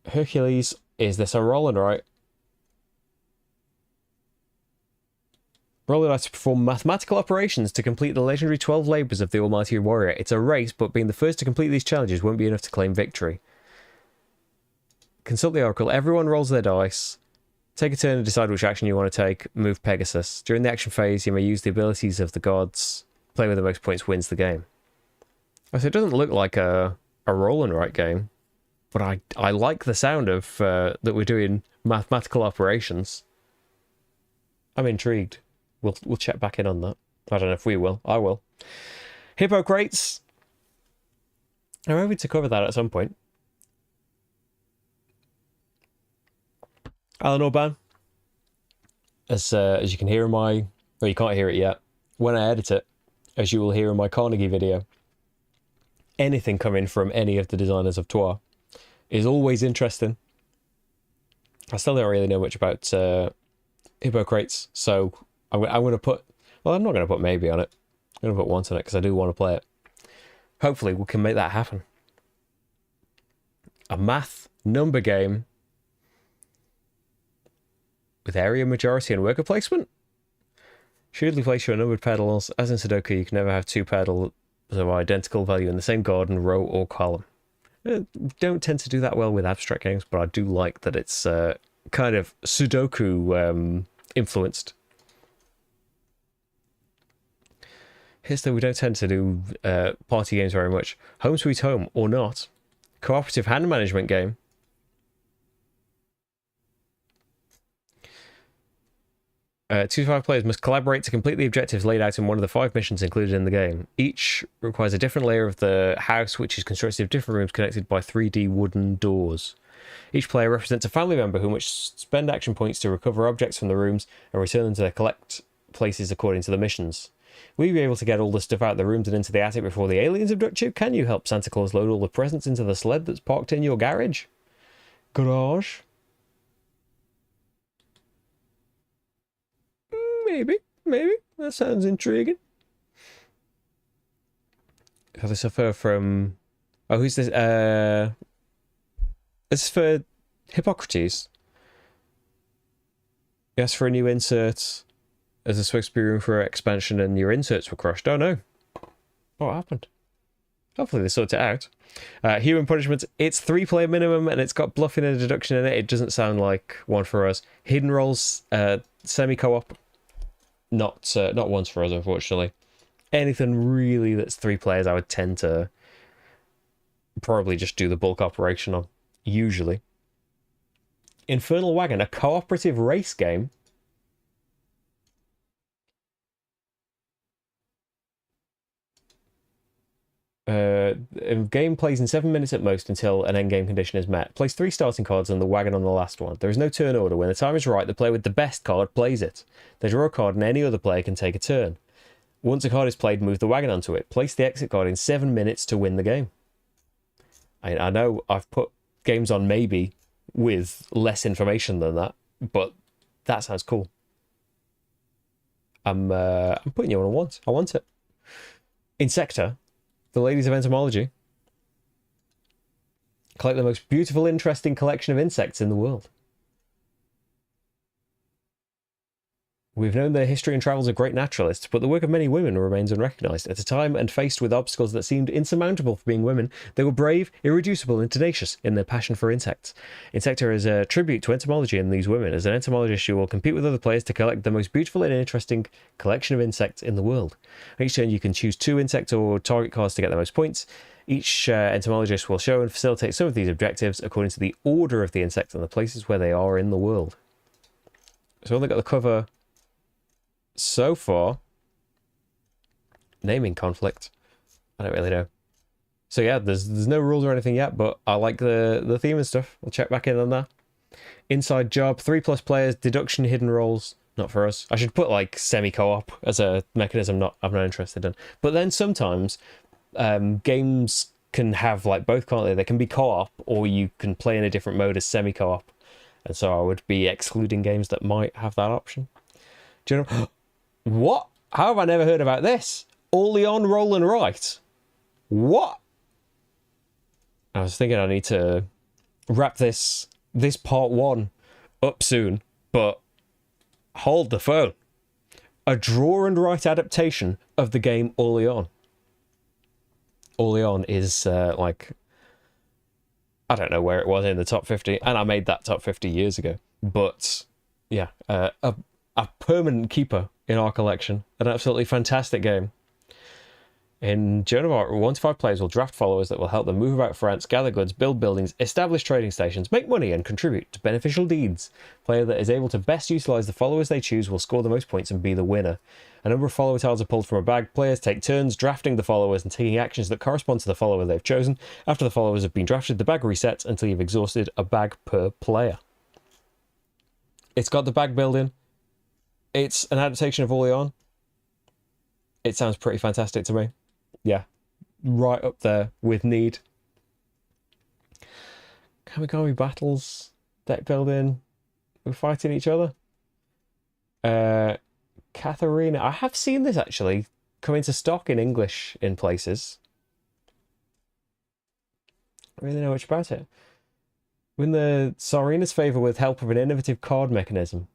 Hercules, is this a roll and right? Roll the dice to perform mathematical operations to complete the legendary 12 labours of the Almighty Warrior. It's a race, but being the first to complete these challenges won't be enough to claim victory. Consult the Oracle. Everyone rolls their dice. Take a turn and decide which action you want to take. Move Pegasus. During the action phase, you may use the abilities of the gods. Player with the most points wins the game. So it doesn't look like a roll and write game. but I like the sound of that we're doing mathematical operations. I'm intrigued. We'll check back in on that. I don't know if we will. I will. Hippo crates. I'm hoping to cover that at some point. Alan Orban. As you can hear in my... Well, you can't hear it yet. When I edit it, as you will hear in my Carnegie video, anything coming from any of the designers of Twa is always interesting. I still don't really know much about Hippo crates, so I'm going to put... Well, I'm not going to put maybe on it. I'm going to put once on it because I do want to play it. Hopefully we can make that happen. A math number game with area majority and worker placement? Surely place your numbered pedals. As in Sudoku, you can never have two pedals of identical value in the same garden, row, or column. I don't tend to do that well with abstract games, but I do like that it's kind of Sudoku influenced. Here's that we don't tend to do party games very much. Home Sweet Home or not. Cooperative hand management game. 2 to 5 players must collaborate to complete the objectives laid out in one of the 5 missions included in the game. Each requires a different layer of the house, which is constructed of different rooms connected by 3D wooden doors. Each player represents a family member who must spend action points to recover objects from the rooms and return them to their collect places according to the missions. Will you be able to get all the stuff out of the rooms and into the attic before the aliens abduct you? Can you help Santa Claus load all the presents into the sled that's parked in your garage? Garage? Maybe. That sounds intriguing. So this suffer from... Oh, who's this? This is for Hippocrates. You asked for a new insert. As there's supposed to be room for expansion and your inserts were crushed. Oh no. What happened? Hopefully they sort it out. Human Punishment. It's 3-player minimum and it's got bluffing and deduction in it. It doesn't sound like one for us. Hidden Rolls, semi-co-op. Not once for us, unfortunately. Anything really that's 3 players, I would tend to probably just do the bulk operation on. Usually. Infernal Wagon, a cooperative race game. Game plays in 7 minutes at most until an endgame condition is met. Place 3 starting cards and the wagon on the last one. There is no turn order. When the time is right, the player with the best card plays it. They draw a card and any other player can take a turn. Once a card is played, move the wagon onto it. Place the exit card in 7 minutes to win the game. I know I've put games on maybe with less information than that, but that sounds cool. I'm putting you on a want. I want it. Insecta. The Ladies of Entomology. Collect the most beautiful, interesting collection of insects in the world. We've known the history and travels of great naturalists, but the work of many women remains unrecognised. At a time and faced with obstacles that seemed insurmountable for being women, they were brave, irreducible, and tenacious in their passion for insects. Insecta is a tribute to entomology and these women. As an entomologist, you will compete with other players to collect the most beautiful and interesting collection of insects in the world. Each turn, you can choose 2 insect or target cards to get the most points. Each entomologist will show and facilitate some of these objectives according to the order of the insects and the places where they are in the world. So I've only got the cover so far. Naming conflict. I don't really know. So yeah, there's no rules or anything yet, but I like the theme and stuff. We'll check back in on that. Inside job, 3+ players, deduction, hidden roles. Not for us. I should put like semi-co-op as a mechanism. I'm not interested in. But then sometimes games can have like both, can't they? They can be co-op, or you can play in a different mode as semi-co-op. And so I would be excluding games that might have that option. Do you know? What? How have I never heard about this? Orlean roll and write. What? I was thinking I need to wrap this part 1 up soon, but hold the phone. A draw and write adaptation of the game Orlean. Orlean is like, I don't know where it was in the top 50, and I made that top 50 years ago. But yeah, a permanent keeper in our collection. An absolutely fantastic game. In Joan of Arc, 1 to 5 players will draft followers that will help them move about France, gather goods, build buildings, establish trading stations, make money, and contribute to beneficial deeds. Player that is able to best utilize the followers they choose will score the most points and be the winner. A number of follower tiles are pulled from a bag. Players take turns drafting the followers and taking actions that correspond to the follower they've chosen. After the followers have been drafted, the bag resets until you've exhausted a bag per player. It's got the bag building. It's an adaptation of Orleans. It sounds pretty fantastic to me. Yeah, right up there with Need. Kamigami battles, deck building, we're fighting each other. Katharina, I have seen this actually come into stock in English in places. I don't really know much about it. Win the Tsarina's favour with help of an innovative card mechanism.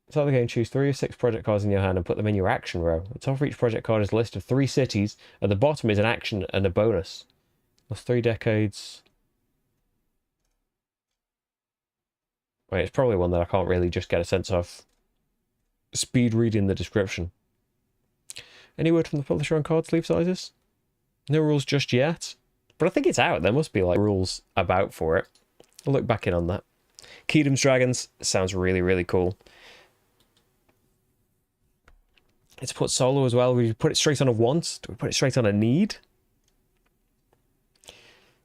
Start the game, choose 3 or 6 project cards in your hand and put them in your action row. At the top of each project card is a list of 3 cities. At the bottom is an action and a bonus. That's 3 decades. Wait, it's probably one that I can't really just get a sense of. Speed reading the description. Any word from the publisher on card sleeve sizes? No rules just yet. But I think it's out. There must be like rules about for it. I'll look back in on that. Kingdom's Dragons sounds really, really cool. It's put solo as well. We put it straight on a want. Do we put it straight on a need?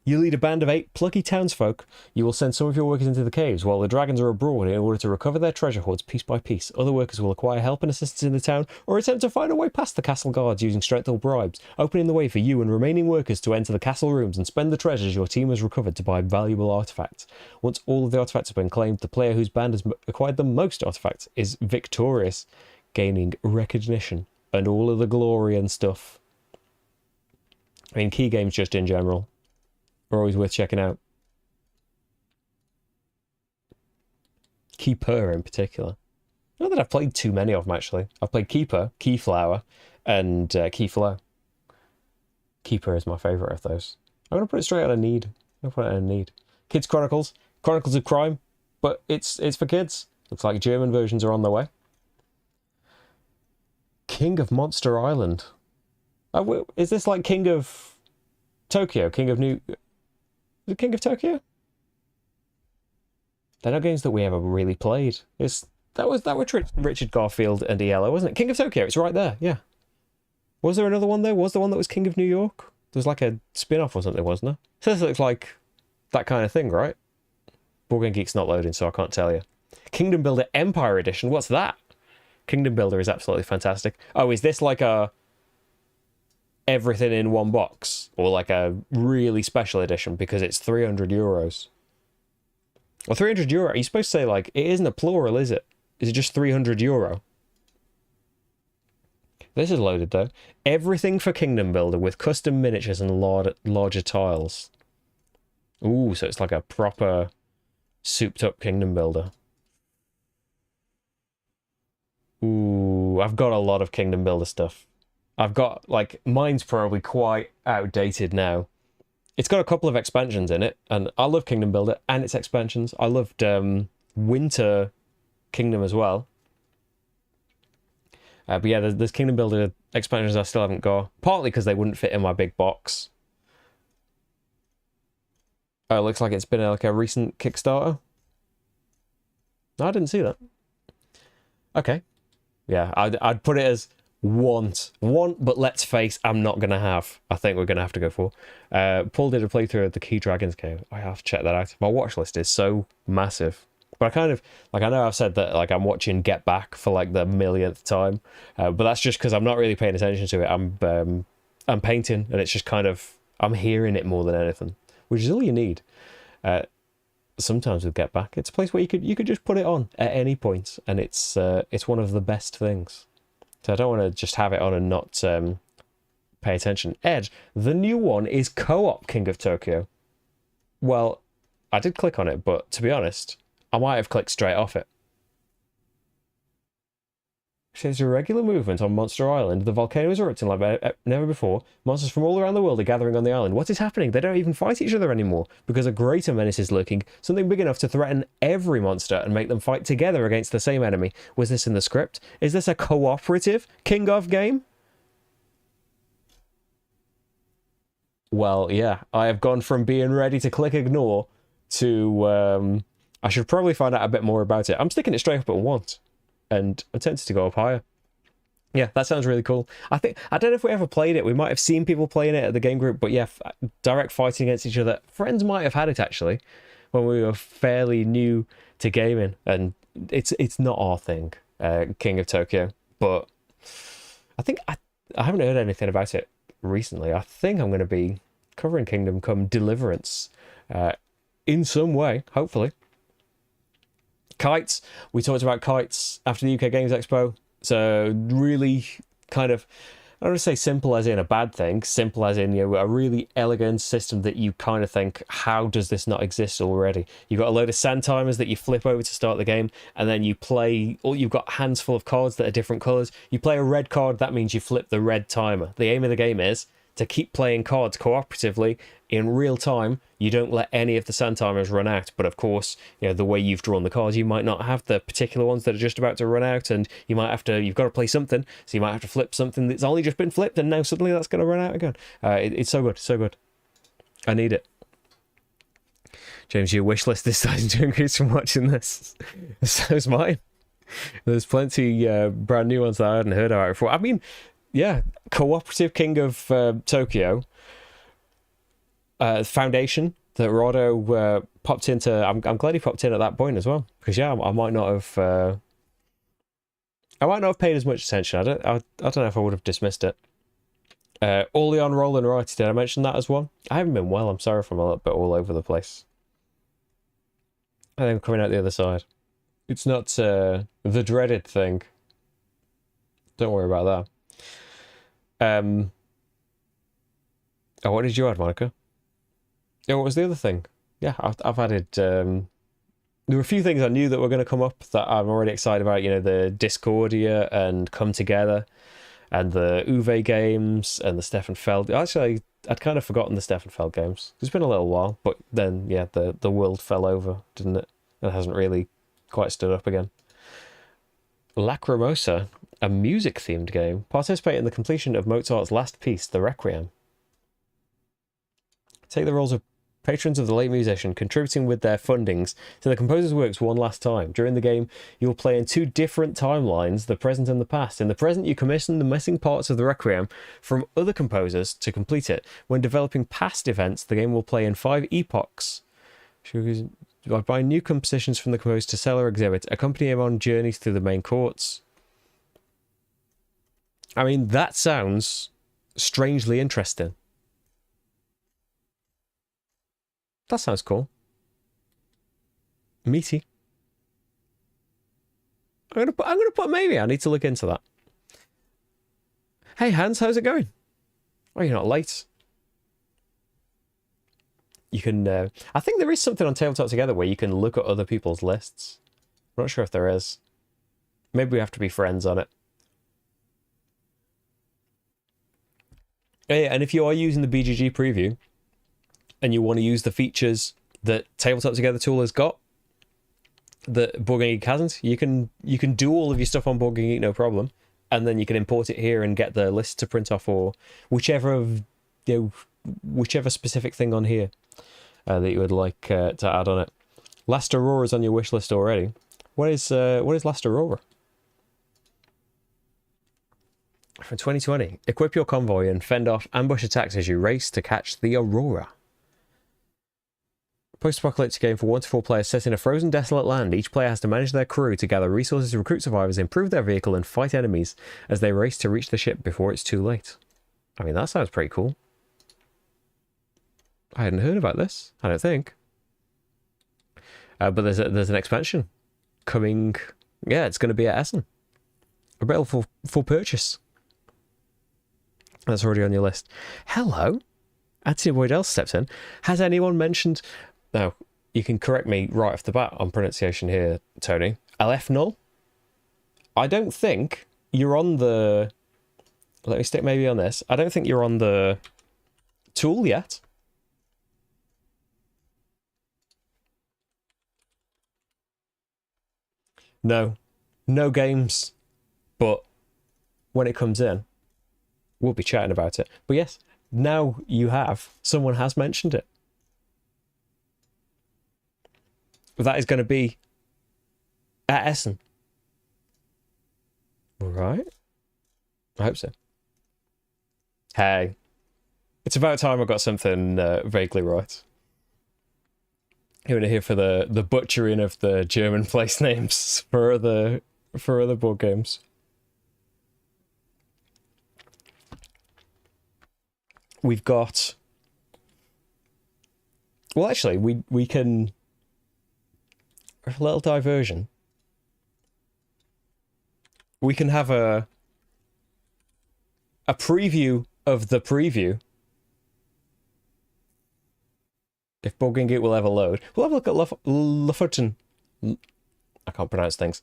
You lead a band of 8 plucky townsfolk. You will send some of your workers into the caves while the dragons are abroad in order to recover their treasure hoards piece by piece. Other workers will acquire help and assistance in the town or attempt to find a way past the castle guards using strength or bribes, opening the way for you and remaining workers to enter the castle rooms and spend the treasures your team has recovered to buy valuable artifacts. Once all of the artifacts have been claimed, the player whose band has acquired the most artifacts is victorious, gaining recognition and all of the glory and stuff. I mean, key games just in general are always worth checking out. Keeper in particular. Not that I've played too many of them, actually. I've played Keeper, Keyflower, and Keyflow. Keeper is my favourite of those. I'm going to put it straight on a need. I'm going to put it on a need. Kids Chronicles. Chronicles of Crime, but it's for kids. Looks like German versions are on their way. King of Monster Island. Is this like King of Tokyo? King of New... Is it King of Tokyo? They're not games that we ever really played. That was Richard Garfield and ELO, wasn't it? King of Tokyo, it's right there, yeah. Was there another one though? Was there one that was King of New York? There was like a spin-off or something, wasn't there? So this looks like that kind of thing, right? Board Game Geek's not loading, so I can't tell you. Kingdom Builder Empire Edition, what's that? Kingdom Builder is absolutely fantastic. Oh, is this like a everything in one box? Or like a really special edition because it's €300? Or €300? Are you supposed to say like, it isn't a plural, is it? Is it just €300? This is loaded though. Everything for Kingdom Builder with custom miniatures and larger tiles. Ooh, so it's like a proper souped up Kingdom Builder. Ooh, I've got a lot of Kingdom Builder stuff. I've got, like, mine's probably quite outdated now. It's got a couple of expansions in it, and I love Kingdom Builder and its expansions. I loved Winter Kingdom as well. But yeah, there's Kingdom Builder expansions I still haven't got, partly because they wouldn't fit in my big box. Oh, it looks like it's been like a recent Kickstarter. No, I didn't see that. Okay. Yeah, I'd put it as want, but let's face, I'm not going to have. I think we're going to have to go for. Paul did a playthrough of the Key Dragons game. I have to check that out. My watch list is so massive. But I kind of, like, I know I've said that, like, I'm watching Get Back for, like, the millionth time. But that's just because I'm not really paying attention to it. I'm painting, and it's just kind of, I'm hearing it more than anything, which is all you need. Sometimes with Get Back, it's a place where you could just put it on at any point, and it's one of the best things. So I don't want to just have it on and not pay attention. Edge, the new one is co-op King of Tokyo. Well, I did click on it, but to be honest, I might have clicked straight off it. Shows irregular movement on Monster Island. The volcano is erupting like never before. Monsters from all around the world are gathering on the island. What is happening? They don't even fight each other anymore because a greater menace is lurking, something big enough to threaten every monster and make them fight together against the same enemy. Was this in the script? Is this a cooperative King of game? Well, yeah, I have gone from being ready to click ignore to I should probably find out a bit more about it. I'm sticking it straight up at 1. And I'm tempted to go up higher. Yeah, that sounds really cool. I don't know if we ever played it. We might have seen people playing it at the game group, but yeah, direct fighting against each other. Friends might have had it actually when we were fairly new to gaming, and it's not our thing, King of Tokyo. But I think I haven't heard anything about it recently. I think I'm going to be covering Kingdom Come Deliverance in some way, hopefully. Kites. We talked about kites after the UK Games Expo. So really kind of, I don't want to say simple as in a bad thing, simple as in, a really elegant system that you kind of think, how does this not exist already? You've got a load of sand timers that you flip over to start the game, and then you play, or you've got hands full of cards that are different colours. You play a red card, that means you flip the red timer. The aim of the game is to keep playing cards cooperatively in real time. You don't let any of the sand timers run out, but of course, the way you've drawn the cards, you might not have the particular ones that are just about to run out, and you've got to play something, so you might have to flip something that's only just been flipped, and now suddenly that's going to run out again. It's so good, so good. I need it. James, your wish list is starting to increase from watching this. So's mine. There's plenty brand new ones that I hadn't heard about before. I mean, yeah, cooperative King of Tokyo. Foundation that Rado popped into. I'm glad he popped in at that point as well, because I might not have paid as much attention. I don't know if I would have dismissed it. Oleon Roland Right, did I mention that as well? I haven't been well. I'm sorry if I'm a little bit all over the place. I think I'm coming out the other side. It's not the dreaded thing. Don't worry about that. Oh, what did you add, Monica? Yeah, what was the other thing? Yeah, I've added... there were a few things I knew that were going to come up that I'm already excited about. The Discordia and Come Together, and the Uwe games, and the Stefan Feld. Actually, I'd kind of forgotten the Stefan Feld games. It's been a little while, but then, yeah, the world fell over, didn't it? It hasn't really quite stood up again. Lacrimosa, a music-themed game. Participate in the completion of Mozart's last piece, the Requiem. Take the roles of patrons of the late musician, contributing with their fundings to the composer's works one last time. During the game, you'll play in 2 different timelines, the present and the past. In the present, you commission the missing parts of the Requiem from other composers to complete it. When developing past events, the game will play in 5 epochs. By buying new compositions from the composer to sell or exhibit, accompany him on journeys through the main courts. I mean, that sounds strangely interesting. That sounds cool. Meaty. I'm gonna put maybe. I need to look into that. Hey Hans, how's it going? Oh, you're not late. You can. I think there is something on Tabletop Together where you can look at other people's lists. I'm not sure if there is. Maybe we have to be friends on it. Yeah, and if you are using the BGG preview, and you want to use the features that Tabletop Together tool has got, that Board Game Geek hasn't, you can do all of your stuff on Board Game Geek, no problem, and then you can import it here and get the list to print off, or whichever specific thing on here that you would like to add on it. Last Aurora is on your wish list already. What is Last Aurora? From 2020, equip your convoy and fend off ambush attacks as you race to catch the Aurora. Post-apocalyptic game for 1 to 4 players set in a frozen, desolate land. Each player has to manage their crew to gather resources, recruit survivors, improve their vehicle, and fight enemies as they race to reach the ship before it's too late. I mean, that sounds pretty cool. I hadn't heard about this, I don't think. But there's an expansion coming. Yeah, it's going to be at Essen. Available for purchase. That's already on your list. Hello. Anthony Boydell steps in. Has anyone mentioned... Now, you can correct me right off the bat on pronunciation here, Tony. Aleph Null? I don't think you're on the... Let me stick maybe on this. I don't think you're on the tool yet. No. No games. But when it comes in, we'll be chatting about it. But yes, now you have. Someone has mentioned it. That is going to be at Essen. Right? I hope so. Hey. It's about time I got something vaguely right. You're here for the butchering of the German place names for other board games. We've got... Well, actually, we can... A little diversion. We can have a preview of the preview. If Bogging It will ever load. We'll have a look at Lofoten. I can't pronounce things.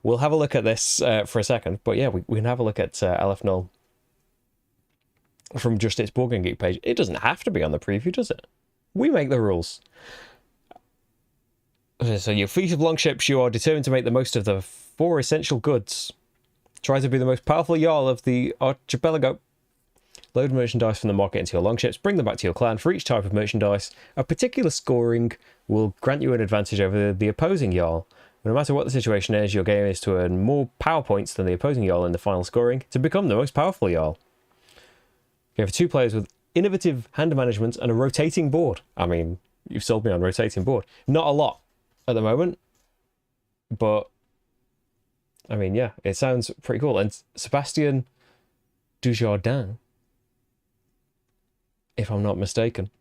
We'll have a look at this for a second. But yeah, we can have a look at Elf from just its Bogging Geek page. It doesn't have to be on the preview, does it? We make the rules. So your fleet of longships, you are determined to make the most of the 4 essential goods. Try to be the most powerful Jarl of the archipelago. Load merchandise from the market into your longships, bring them back to your clan. For each type of merchandise, a particular scoring will grant you an advantage over the opposing Jarl. No matter what the situation is, your game is to earn more power points than the opposing Jarl in the final scoring to become the most powerful Jarl. You have 2 players with innovative hand management and a rotating board. I mean, you've sold me on rotating board. Not a lot at the moment, but I mean, yeah, it sounds pretty cool. And Sebastian Dujardin, if I'm not mistaken,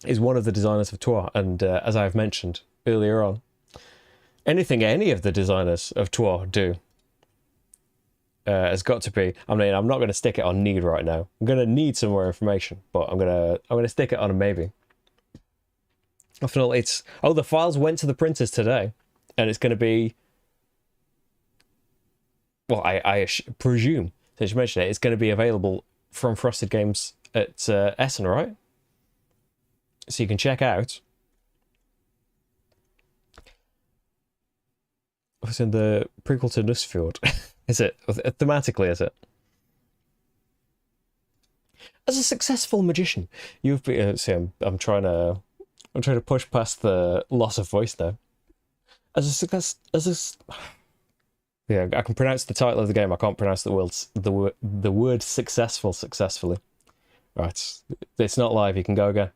is one of the designers of Troyes. And as I've mentioned earlier on, anything any of the designers of Troyes do has got to be... I mean, I'm not going to stick it on need right now. I'm going to need some more information, but I'm going to stick it on a maybe. After all, it's... Oh, the files went to the printers today, and it's going to be... Well, I presume, since you mentioned it, it's going to be available from Frosted Games at Essen, right? So you can check out. What's in the prequel to Nussfjord? Is it? Thematically, is it? As a successful magician, you've been... see, I'm trying to push past the loss of voice now. Yeah, I can pronounce the title of the game. I can't pronounce the word successful successfully. Right, it's not live. You can go again.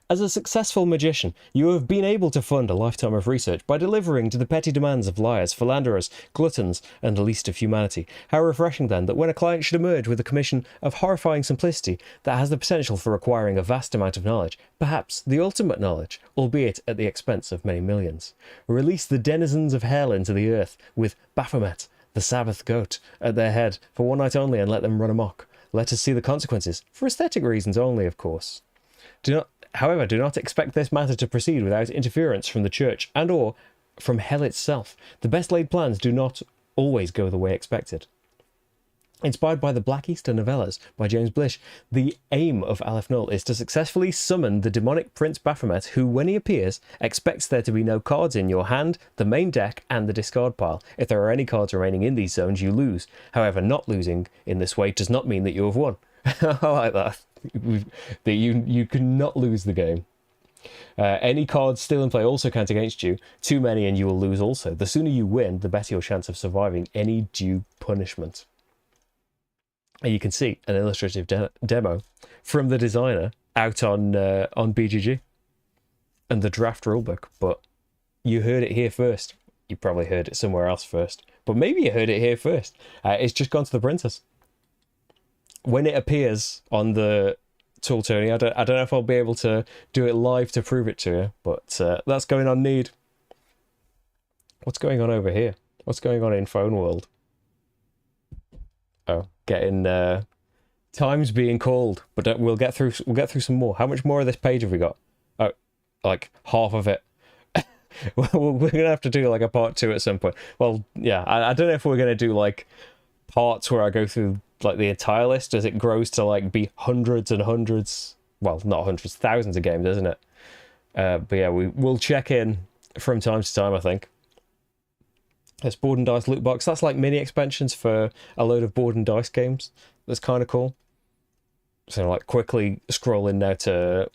As a successful magician, you have been able to fund a lifetime of research by delivering to the petty demands of liars, philanderers, gluttons, and the least of humanity. How refreshing, then, that when a client should emerge with a commission of horrifying simplicity that has the potential for acquiring a vast amount of knowledge, perhaps the ultimate knowledge, albeit at the expense of many millions. Release the denizens of hell into the earth with Baphomet, the Sabbath goat, at their head for one night only and let them run amok. Let us see the consequences, for aesthetic reasons only, of course. However, do not expect this matter to proceed without interference from the church and or from hell itself. The best laid plans do not always go the way expected. Inspired by the Black Easter novellas by James Blish, the aim of Aleph Null is to successfully summon the demonic Prince Baphomet, who, when he appears, expects there to be no cards in your hand, the main deck, and the discard pile. If there are any cards remaining in these zones, you lose. However, not losing in this way does not mean that you have won. I like that. That you cannot lose the game. Any cards still in play also count against you. Too many and you will lose also. The sooner you win, the better your chance of surviving any due punishment. And you can see an illustrative demo from the designer out on BGG and the draft rulebook. But you heard it here first. You probably heard it somewhere else first, but maybe you heard it here first. It's just gone to the printers. When it appears on the tool, Tony, I don't know if I'll be able to do it live to prove it to you, but that's going on Need. What's going on over here? What's going on in Phone World? Oh, getting times being called, but we'll get through some more. How much more of this page have we got? Oh, like half of it. We're gonna have to do like a part 2 at some point. Well, yeah, I don't know if we're gonna do like parts where I go through like the entire list as it grows to like be hundreds and hundreds. Well, not hundreds, thousands of games, isn't it? But yeah, we'll check in from time to time, I think. There's board and dice loot box. That's like mini expansions for a load of board and dice games. That's kind of cool. So like quickly scrolling now to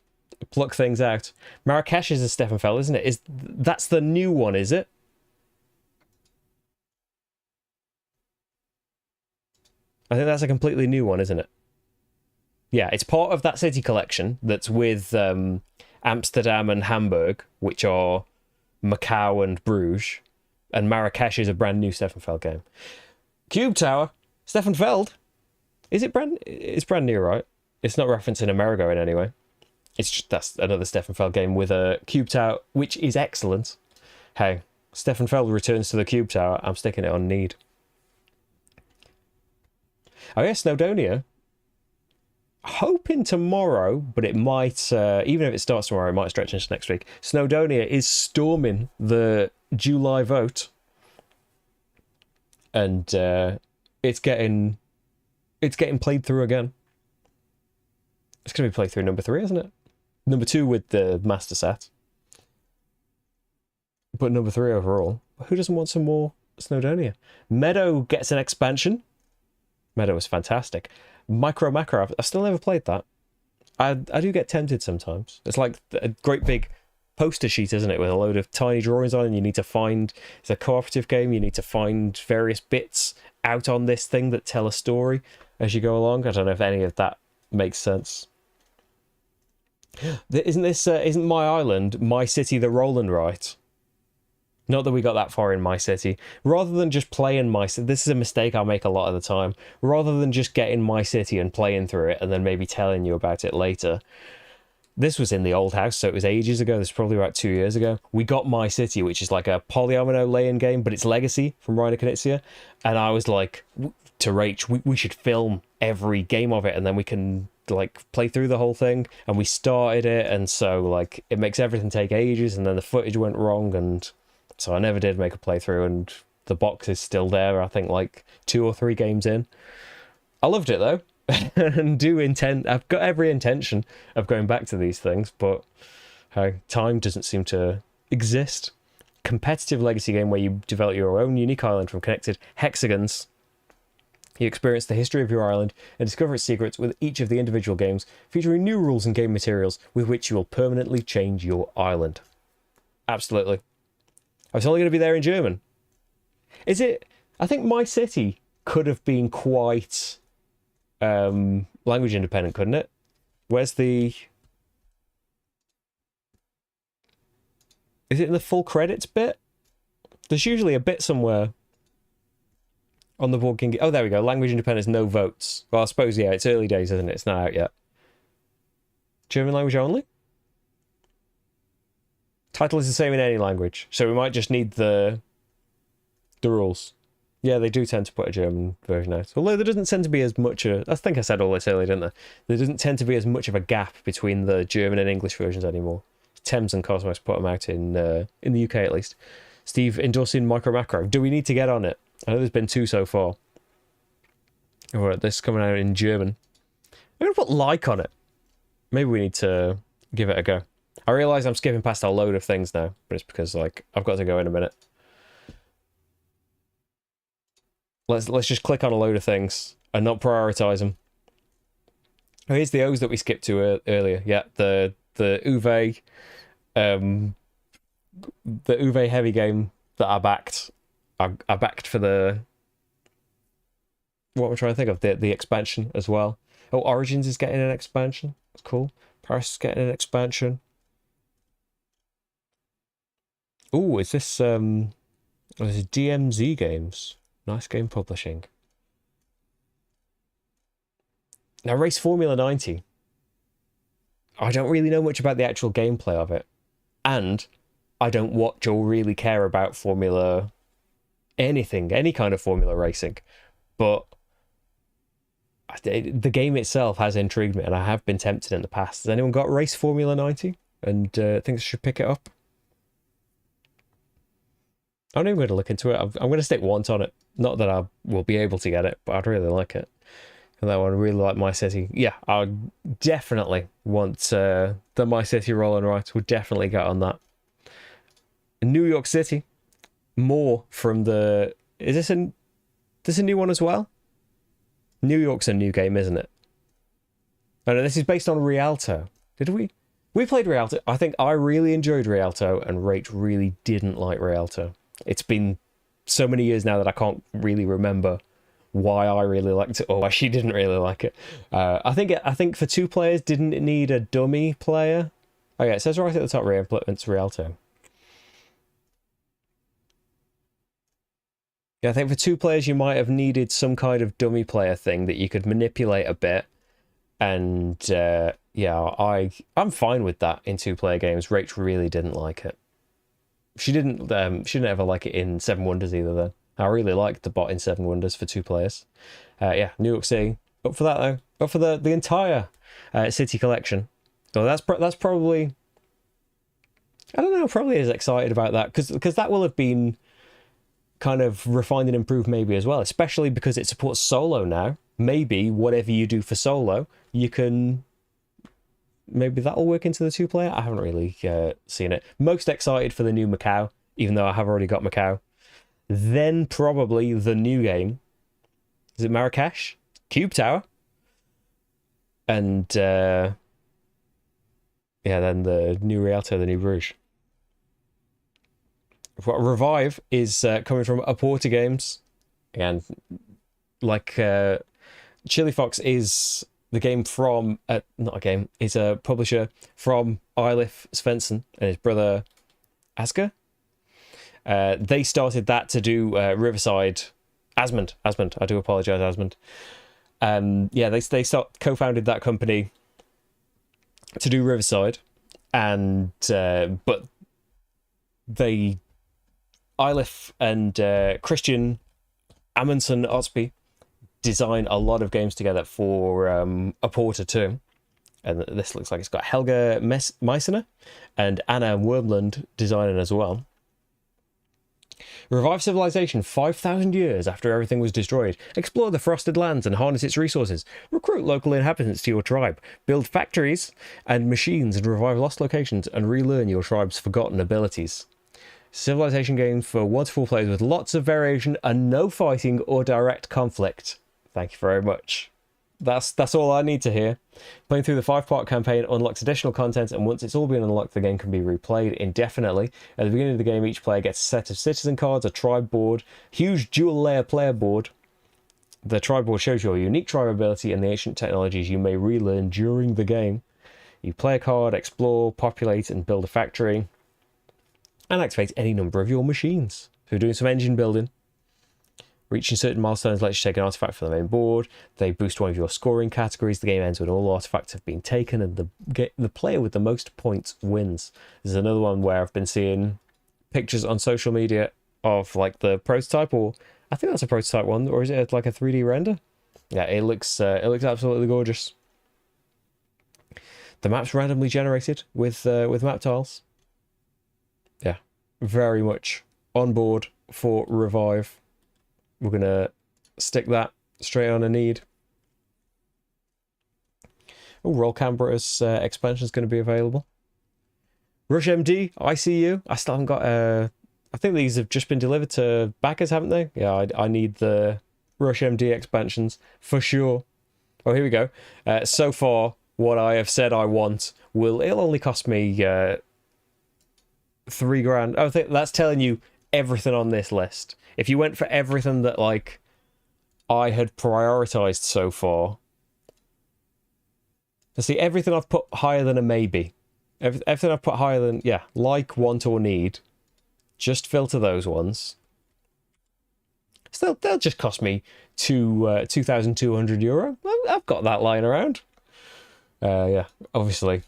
pluck things out. Marrakesh is a Stefan Feld, isn't it? That's the new one, is it? I think that's a completely new one, isn't it? Yeah, it's part of that city collection that's with Amsterdam and Hamburg, which are Macau and Bruges. And Marrakesh is a brand new Stefan Feld game. Cube Tower, Stefan Feld. Is it brand? It's brand new, right? It's not referencing Amerigo in any way. It's just, that's another Stefan Feld game with a Cube Tower, which is excellent. Hey, Stefan Feld returns to the Cube Tower. I'm sticking it on need. Oh yeah, Snowdonia. Hoping tomorrow, but it might, even if it starts tomorrow, it might stretch into next week. Snowdonia is storming the July vote, and it's getting played through again. It's going to be played through number 3, isn't it? Number 2 with the master set, but number 3 overall. Who doesn't want some more Snowdonia? Meadow gets an expansion. Meadow is fantastic. Micro Macro, I've still never played that. I do get tempted sometimes. It's like a great big poster sheet, isn't it, with a load of tiny drawings on, and you need to find, it's a cooperative game, you need to find various bits out on this thing that tell a story as you go along. I don't know if any of that makes sense. Isn't My Island, My City, the Roland right? Not that we got that far in My City. Rather than just playing My City, this is a mistake I make a lot of the time. Rather than just getting My City and playing through it and then maybe telling you about it later. This was in the old house, so it was ages ago. This was probably about 2 years ago. We got My City, which is like a polyomino lay-in game, but it's Legacy from Reiner Knizia. And I was like, to Rach, we should film every game of it, and then we can like play through the whole thing. And we started it, and so like it makes everything take ages, and then the footage went wrong, and so I never did make a playthrough, and the box is still there, I think, like 2 or 3 games in. I loved it, though, and I've got every intention of going back to these things, but time doesn't seem to exist. Competitive legacy game where you develop your own unique island from connected hexagons. You experience the history of your island and discover its secrets with each of the individual games, featuring new rules and game materials with which you will permanently change your island. Absolutely. I was only going to be there in German. Is it? I think My City could have been quite language independent, couldn't it? Where's the... Is it in the full credits bit? There's usually a bit somewhere on the board game. Oh, there we go. Language independence, no votes. Well, I suppose, yeah, it's early days, isn't it? It's not out yet. German language only? Title is the same in any language, so we might just need the rules. Yeah, they do tend to put a German version out. Although there doesn't tend to be as much I think I said all this earlier, didn't there? There doesn't tend to be as much of a gap between the German and English versions anymore. Thames and Cosmos put them out in the UK at least. Steve endorsing Micro Macro. Do we need to get on it? I know there's been 2 so far. Alright, this is coming out in German. I'm going to put like on it. Maybe we need to give it a go. I realise I'm skipping past a load of things now, but it's because like I've got to go in a minute. Let's just click on a load of things and not prioritise them. Oh, here's the O's that we skipped to earlier. Yeah, the Uwe, the Uwe heavy game that I backed. I backed for the, what am I trying to think of? The expansion as well. Oh, Origins is getting an expansion. That's cool. Paris is getting an expansion. Oh, is this this is DMZ Games. Nice Game Publishing. Now, Race Formula 90. I don't really know much about the actual gameplay of it. And I don't watch or really care about Formula anything, any kind of Formula racing. But the game itself has intrigued me, and I have been tempted in the past. Has anyone got Race Formula 90 and thinks I should pick it up? I'm even going to look into it. I'm going to stick Want on it. Not that I will be able to get it, but I'd really like it. And that one, I really like My City. Yeah, I definitely want the My City roll and write. Would definitely get on that. New York City, more from the. Is this a new one as well? New York's a new game, isn't it? Oh no, this is based on Rialto. Did we? We played Rialto. I think I really enjoyed Rialto, and Rach really didn't like Rialto. It's been so many years now that I can't really remember why I really liked it or why she didn't really like it. I think for 2 players, didn't it need a dummy player? Oh yeah, it says right at the top, re-implements Rialto. Yeah, I think for 2 players, you might have needed some kind of dummy player thing that you could manipulate a bit. And yeah, I'm fine with that in 2-player games. Rach really didn't like it. She didn't ever like it in Seven Wonders either, though. I really liked the bot in Seven Wonders for 2 players. Yeah, New York City. Up for that, though. Up for the entire city collection. So that's probably... I don't know, probably as excited about that. Because that will have been kind of refined and improved maybe as well. Especially because it supports solo now. Maybe whatever you do for solo, you can... Maybe that'll work into the 2-player. I haven't really seen it. Most excited for the new Macau, even though I have already got Macau. Then probably the new game. Is it Marrakesh? Cube Tower. And yeah, then the new Rialto, the new Bruges. Revive is coming from Aporta Games. Again, like Chili Fox is the game from not a game, is a publisher from Eilif Svensson and his brother Asger. They started that to do Riverside. Asmund, I do apologize, Asmund. Yeah, they co-founded that company to do Riverside, and but they Eilif and Christian Amundsen Otsby design a lot of games together for Aporta too. And this looks like it's got Helga Meissner and Anna Wormland designing as well. Revive civilization 5,000 years after everything was destroyed. Explore the frosted lands and harness its resources. Recruit local inhabitants to your tribe. Build factories and machines and revive lost locations and relearn your tribe's forgotten abilities. Civilization game for 1 to 4 players with lots of variation and no fighting or direct conflict. Thank you very much. That's all I need to hear. Playing through the 5-part campaign unlocks additional content, and once it's all been unlocked, the game can be replayed indefinitely. At the beginning of the game, each player gets a set of citizen cards, a tribe board, huge dual-layer player board. The tribe board shows your unique tribe ability and the ancient technologies you may relearn during the game. You play a card, explore, populate, and build a factory, and activate any number of your machines. So we're doing some engine building. Reaching certain milestones lets you take an artifact from the main board. They boost one of your scoring categories. The game ends when all artifacts have been taken, and the player with the most points wins. There's another one where I've been seeing pictures on social media of like the prototype, or I think that's a prototype one, or is it like a 3D render? Yeah, it looks absolutely gorgeous. The map's randomly generated with map tiles. Yeah, very much on board for Revive. We're going to stick that straight on a need. Oh, Roll Canberra's expansion is going to be available. Rush MD, I see you. I still haven't got... I think these have just been delivered to backers, haven't they? Yeah, I need the Rush MD expansions for sure. Oh, here we go. So far, what I have said I want it'll only cost me $3,000. I think that's telling you everything on this list. If you went for everything that like I had prioritized so far, let's see, everything I've put higher than a maybe, everything I've put higher than, yeah, like, want, or need, just filter those ones. So they'll just cost me €2,200. I've got that lying around. Yeah, obviously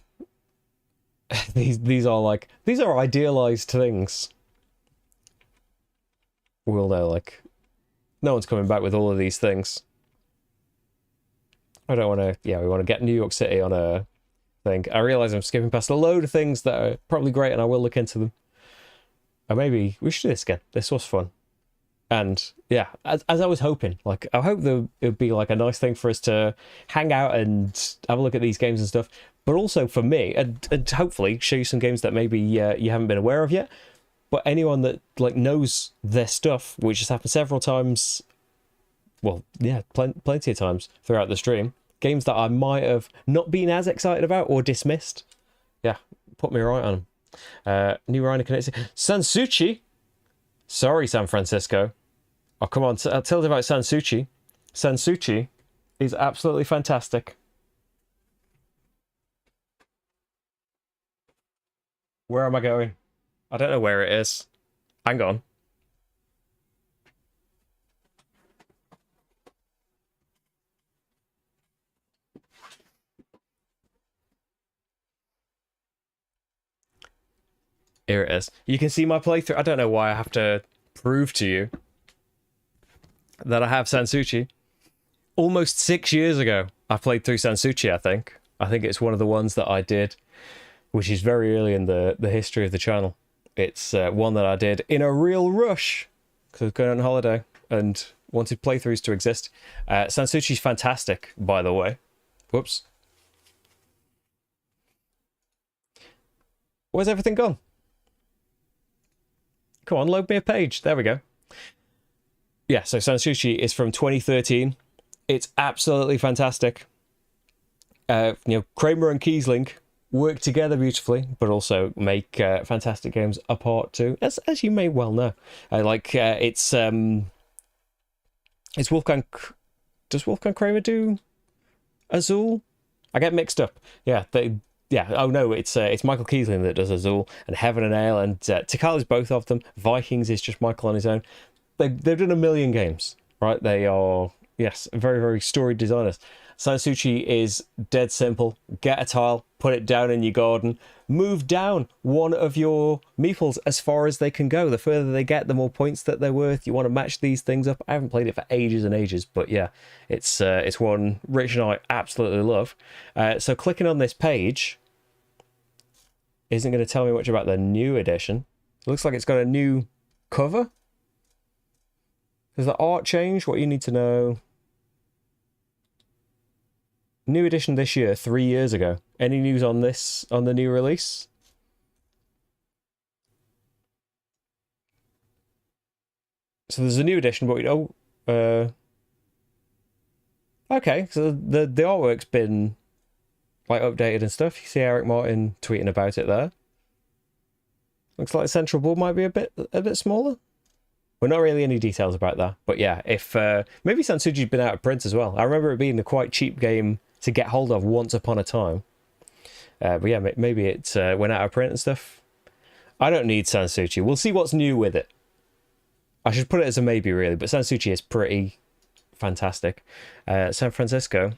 these are idealized things. We'll know, like, no one's coming back with all of these things. I don't want to... Yeah, we want to get New York City on a thing. I realise I'm skipping past a load of things that are probably great, and I will look into them. Or maybe we should do this again. This was fun. And yeah, as I was hoping, like I hope that it would be like a nice thing for us to hang out and have a look at these games and stuff. But also for me, and hopefully show you some games that maybe you haven't been aware of yet. But anyone that like knows their stuff, which has happened several times, well, yeah, plenty of times throughout the stream, games that I might have not been as excited about or dismissed, yeah, put me right on them. New Rhino Connected. Sanshuchi! Sorry, San Francisco. Oh, come on, I'll tell you about Sanshuchi. Sanshuchi is absolutely fantastic. Where am I going? I don't know where it is. Hang on. Here it is. You can see my playthrough. I don't know why I have to prove to you that I have Sanshuchi. Almost 6 years ago, I played through Sanshuchi, I think. I think it's one of the ones that I did, which is very early in the history of the channel. It's one that I did in a real rush because I was going on holiday and wanted playthroughs to exist. Sanshuchi's fantastic, by the way. Whoops. Where's everything gone? Come on, load me a page. There we go. Yeah, so Sanshuchi is from 2013. It's absolutely fantastic. Kramer and Kiesling work together beautifully, but also make fantastic games apart too, as you may well know. It's Wolfgang. Does Wolfgang Kramer do Azul? I get mixed up. Yeah, oh no, it's Michael Kiesling that does Azul and Heaven and Ale, and Tikal is both of them. Vikings is just Michael on his own. They've done a million games, right? They are, yes, very, very storied designers. Sanshuchi is dead simple. Get a tile, put it down in your garden, move down one of your meeples as far as they can go. The further they get, the more points that they're worth. You want to match these things up. I haven't played it for ages and ages, but yeah, it's one Rich and I absolutely love. So clicking on this page isn't going to tell me much about the new edition. It looks like it's got a new cover. Does the art change? What you need to know. New edition this year, 3 years ago. Any news on this, on the new release? So there's a new edition, but okay, so the artwork's been like updated and stuff. You see Eric Martin tweeting about it there. Looks like the central board might be a bit smaller. Well, not really any details about that, but yeah, if maybe Sanshuchi's been out of print as well. I remember it being a quite cheap game to get hold of once upon a time. But yeah, maybe it went out of print and stuff. I don't need Sanshuchi. We'll see what's new with it. I should put it as a maybe, really, but Sanshuchi is pretty fantastic. San Francisco.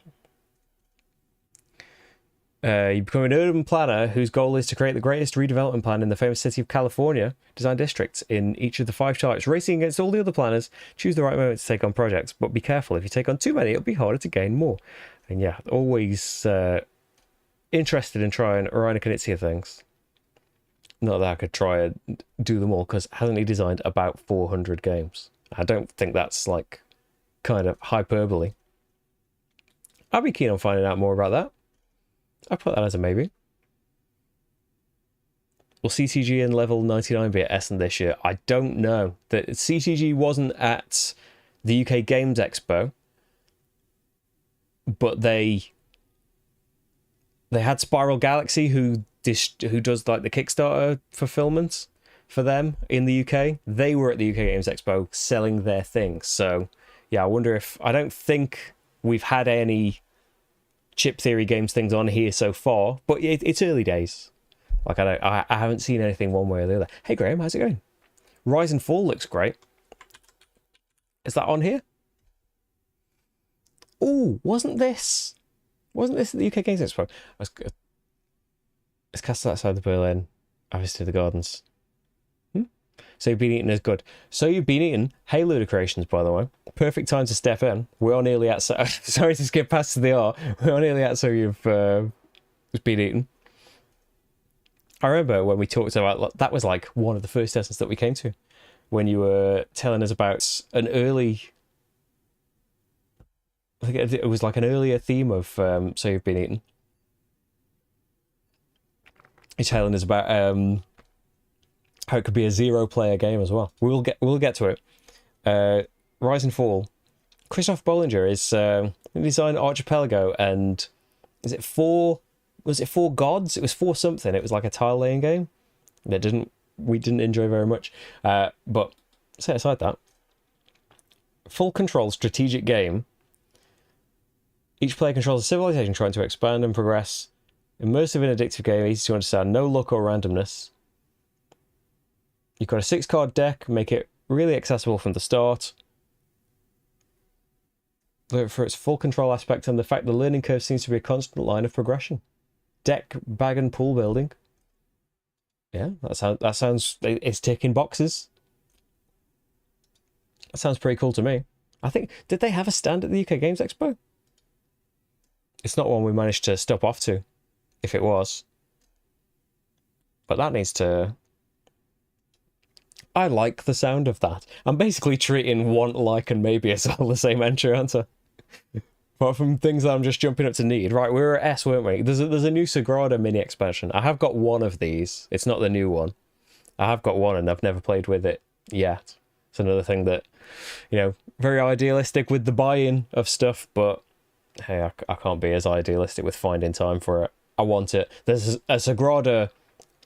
You become an urban planner whose goal is to create the greatest redevelopment plan in the famous city of California design districts in each of the 5 types, racing against all the other planners. Choose the right moment to take on projects, but be careful. If you take on too many, it'll be harder to gain more. And yeah, always interested in trying Rhino Knizia things. Not that I could try and do them all, because hasn't he designed about 400 games? I don't think that's like kind of hyperbole. I'd be keen on finding out more about that. I'll put that as a maybe. Will CTG and level 99 be at Essen this year? I don't know. The CTG wasn't at the UK Games Expo, but they had Spiral Galaxy, who does like the Kickstarter fulfillment for them in the UK. They were at the UK Games Expo selling their things. So yeah, I wonder if, I don't think we've had any Chip Theory Games things on here so far, but it's early days. Like I haven't seen anything one way or the other. Hey Graham, how's it going? Rise and Fall looks great. Is that on here? Oh, wasn't this at the UK Games Expo? It's Castle Outside the Berlin. I visited the gardens. So You've Been Eaten is good. So You've Been Eaten. Hey, Ludicreations, by the way. Perfect time to step in. We're nearly at... Sorry to skip past the R. We're nearly at So You've Been Eaten. I remember when we talked about that was like one of the first lessons that we came to when you were telling us about an early. I think it was like an earlier theme of So You've Been Eaten. You're telling us about how it could be a 0-player game as well. We'll get to it. Rise and Fall. Christoph Bollinger is designed Archipelago, and is it four? Was it Four Gods? It was for something. It was like a tile laying game. We didn't enjoy very much. But set aside that. Full control strategic game. Each player controls a civilization trying to expand and progress. Immersive and addictive game, easy to understand, no luck or randomness. You've got a 6-card deck, make it really accessible from the start. For its full control aspect and the fact the learning curve seems to be a constant line of progression. Deck, bag and pool building. Yeah, that sounds, it's ticking boxes. That sounds pretty cool to me. I think, did they have a stand at the UK Games Expo? It's not one we managed to stop off to, if it was. But that needs to... I like the sound of that. I'm basically treating Want, Like, and Maybe as all the same entry, aren't I? Apart from things that I'm just jumping up to need. Right, we were at S, weren't we? There's a new Sagrada mini expansion. I have got one of these. It's not the new one. I have got one and I've never played with it yet. It's another thing that, very idealistic with the buy-in of stuff, but hey, I can't be as idealistic with finding time for it. I want it. There's a Sagrada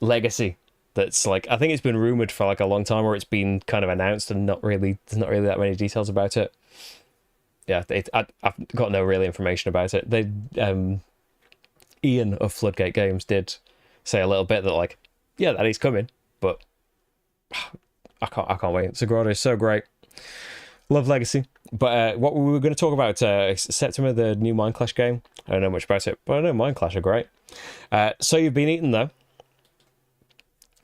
Legacy that's like, I think it's been rumored for like a long time, or it's been kind of announced and there's not really that many details about it. Yeah, I've got no real information about it. Ian of Floodgate Games did say a little bit that like, yeah, that is coming, but I can't wait. Sagrada is so great. Love Legacy. But what we were going to talk about, September, the new Mind Clash game. I don't know much about it, but I know Mind Clash are great. So You've Been Eaten, though,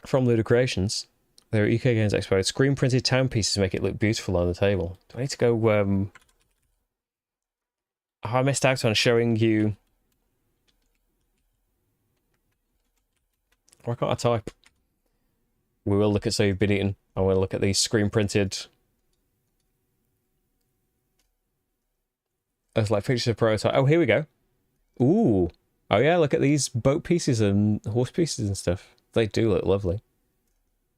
from Luda Creations. They're at UK Games Expo. Screen printed town pieces make it look beautiful on the table. Do I need to go... I missed out on showing you... Why can't I type? We will look at So You've Been Eaten. I want to look at these screen printed... It's like pictures of prototype. Oh, here we go. Ooh. Oh yeah, look at these boat pieces and horse pieces and stuff. They do look lovely.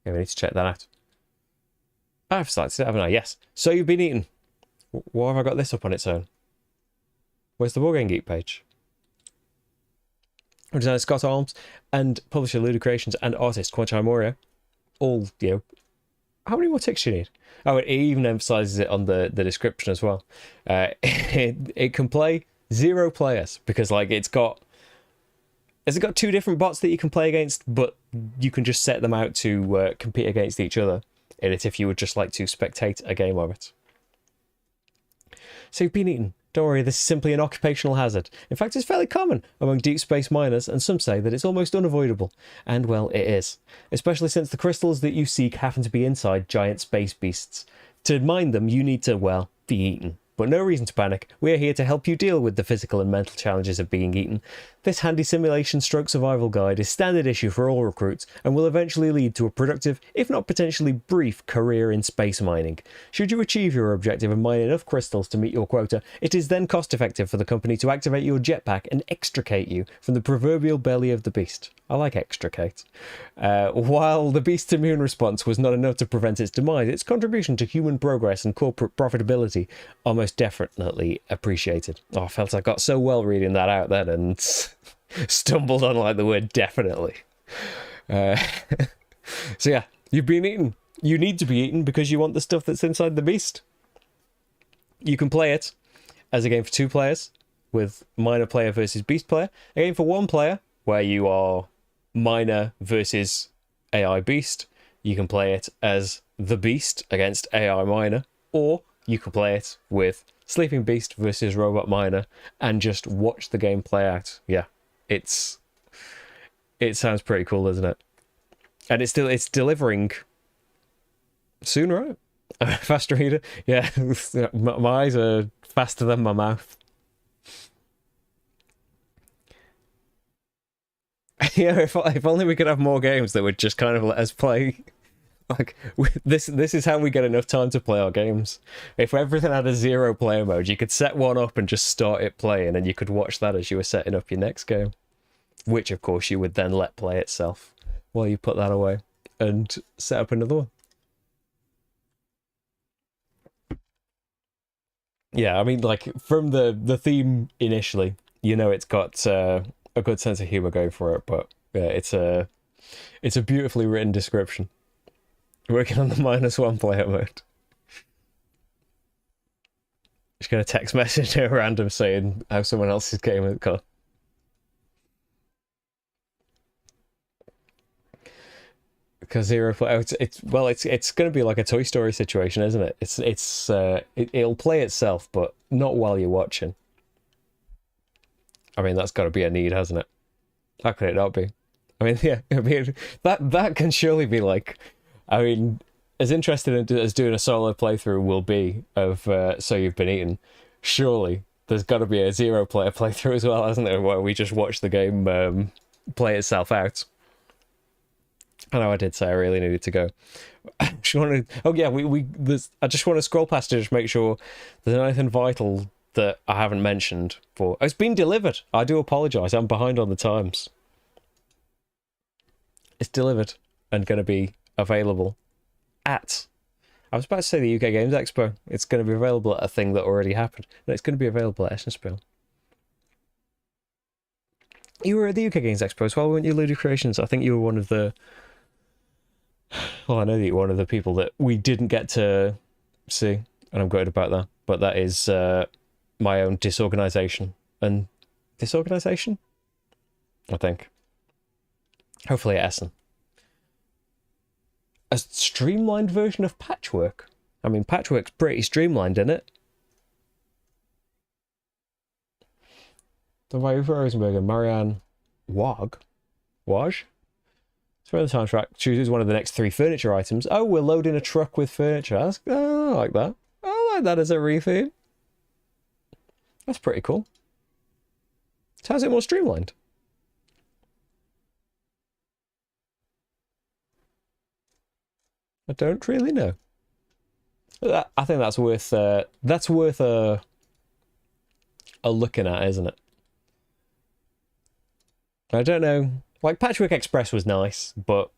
Yeah, we need to check that out. I've started it, haven't I? Yes. So You've Been Eaten. Why have I got this up on its own? Where's the Wargame Geek page? Designer Scott Arms and publisher Luda Creations and artist Quanchai Moria. All, how many more ticks do you need? Oh, it even emphasizes it on the description as well. It can play 0 players because like has it got 2 different bots that you can play against, but you can just set them out to compete against each other in it if you would just like to spectate a game of it. So You've Been Eaten. Don't worry, this is simply an occupational hazard. In fact, it's fairly common among deep space miners, and some say that it's almost unavoidable. And, well, it is. Especially since the crystals that you seek happen to be inside giant space beasts. To mine them, you need to, well, be eaten. But no reason to panic. We're here to help you deal with the physical and mental challenges of being eaten. This handy simulation stroke survival guide is standard issue for all recruits and will eventually lead to a productive, if not potentially brief, career in space mining. Should you achieve your objective and mine enough crystals to meet your quota, it is then cost effective for the company to activate your jetpack and extricate you from the proverbial belly of the beast. I like extricate. While the beast's immune response was not enough to prevent its demise, its contribution to human progress and corporate profitability are most definitely appreciated. Oh, I felt I got so well reading that out then and stumbled on like the word definitely. So yeah, you've been eaten. You need to be eaten because you want the stuff that's inside the beast. You can play it as a game for 2 players with miner player versus beast player. A game for 1 player where you are miner versus AI beast. You can play it as the beast against AI miner, or you can play it with sleeping beast versus robot miner and just watch the game play out. Yeah, it sounds pretty cool, doesn't it? And it's delivering soon, right? Fast reader. Yeah, my eyes are faster than my mouth. Yeah, if only we could have more games that would just kind of let us play. Like this is how we get enough time to play our games. If everything had a 0 player mode, you could set one up and just start it playing, and you could watch that as you were setting up your next game, which of course you would then let play itself while you put that away and set up another one. Yeah, I mean, like from the theme initially, it's got a good sense of humor going for it, but yeah, it's a beautifully written description. Working on the -1 player mode. Just gonna text message a random saying how someone else's game has gone. Because 0 player, it's gonna be like a Toy Story situation, isn't it? It'll play itself, but not while you're watching. I mean, that's got to be a need, hasn't it? How could it not be? I mean, yeah, I mean that can surely be like. I mean, as interested as doing a solo playthrough will be of So You've Been Eaten, surely there's got to be a 0 player playthrough as well, hasn't there? Where we just watch the game play itself out. I know I did say I really needed to go. I just want to scroll past to just make sure there's anything vital that I haven't mentioned. It's been delivered. I do apologise. I'm behind on the times. It's delivered and going to be available at... I was about to say the UK Games Expo. It's going to be available at a thing that already happened. No, it's going to be available at Essen Preview. You were at the UK Games Expo as well, weren't you, Ludwig Creations? I think you were one of the... Well, I know that you're one of the people that we didn't get to see, and I'm gutted about that. But that is my own disorganisation. And disorganisation? I think. Hopefully at Essen. A streamlined version of Patchwork. I mean, Patchwork's pretty streamlined, isn't it? Done by Uwe Rosenberg and Marianne Waj? So the soundtrack chooses one of the next 3 furniture items. Oh, we're loading a truck with furniture. I like that. I like that as a Reef theme. That's pretty cool. So how's it more streamlined? I don't really know. I think that's worth a looking at, isn't it? I don't know. Like, Patchwork Express was nice, but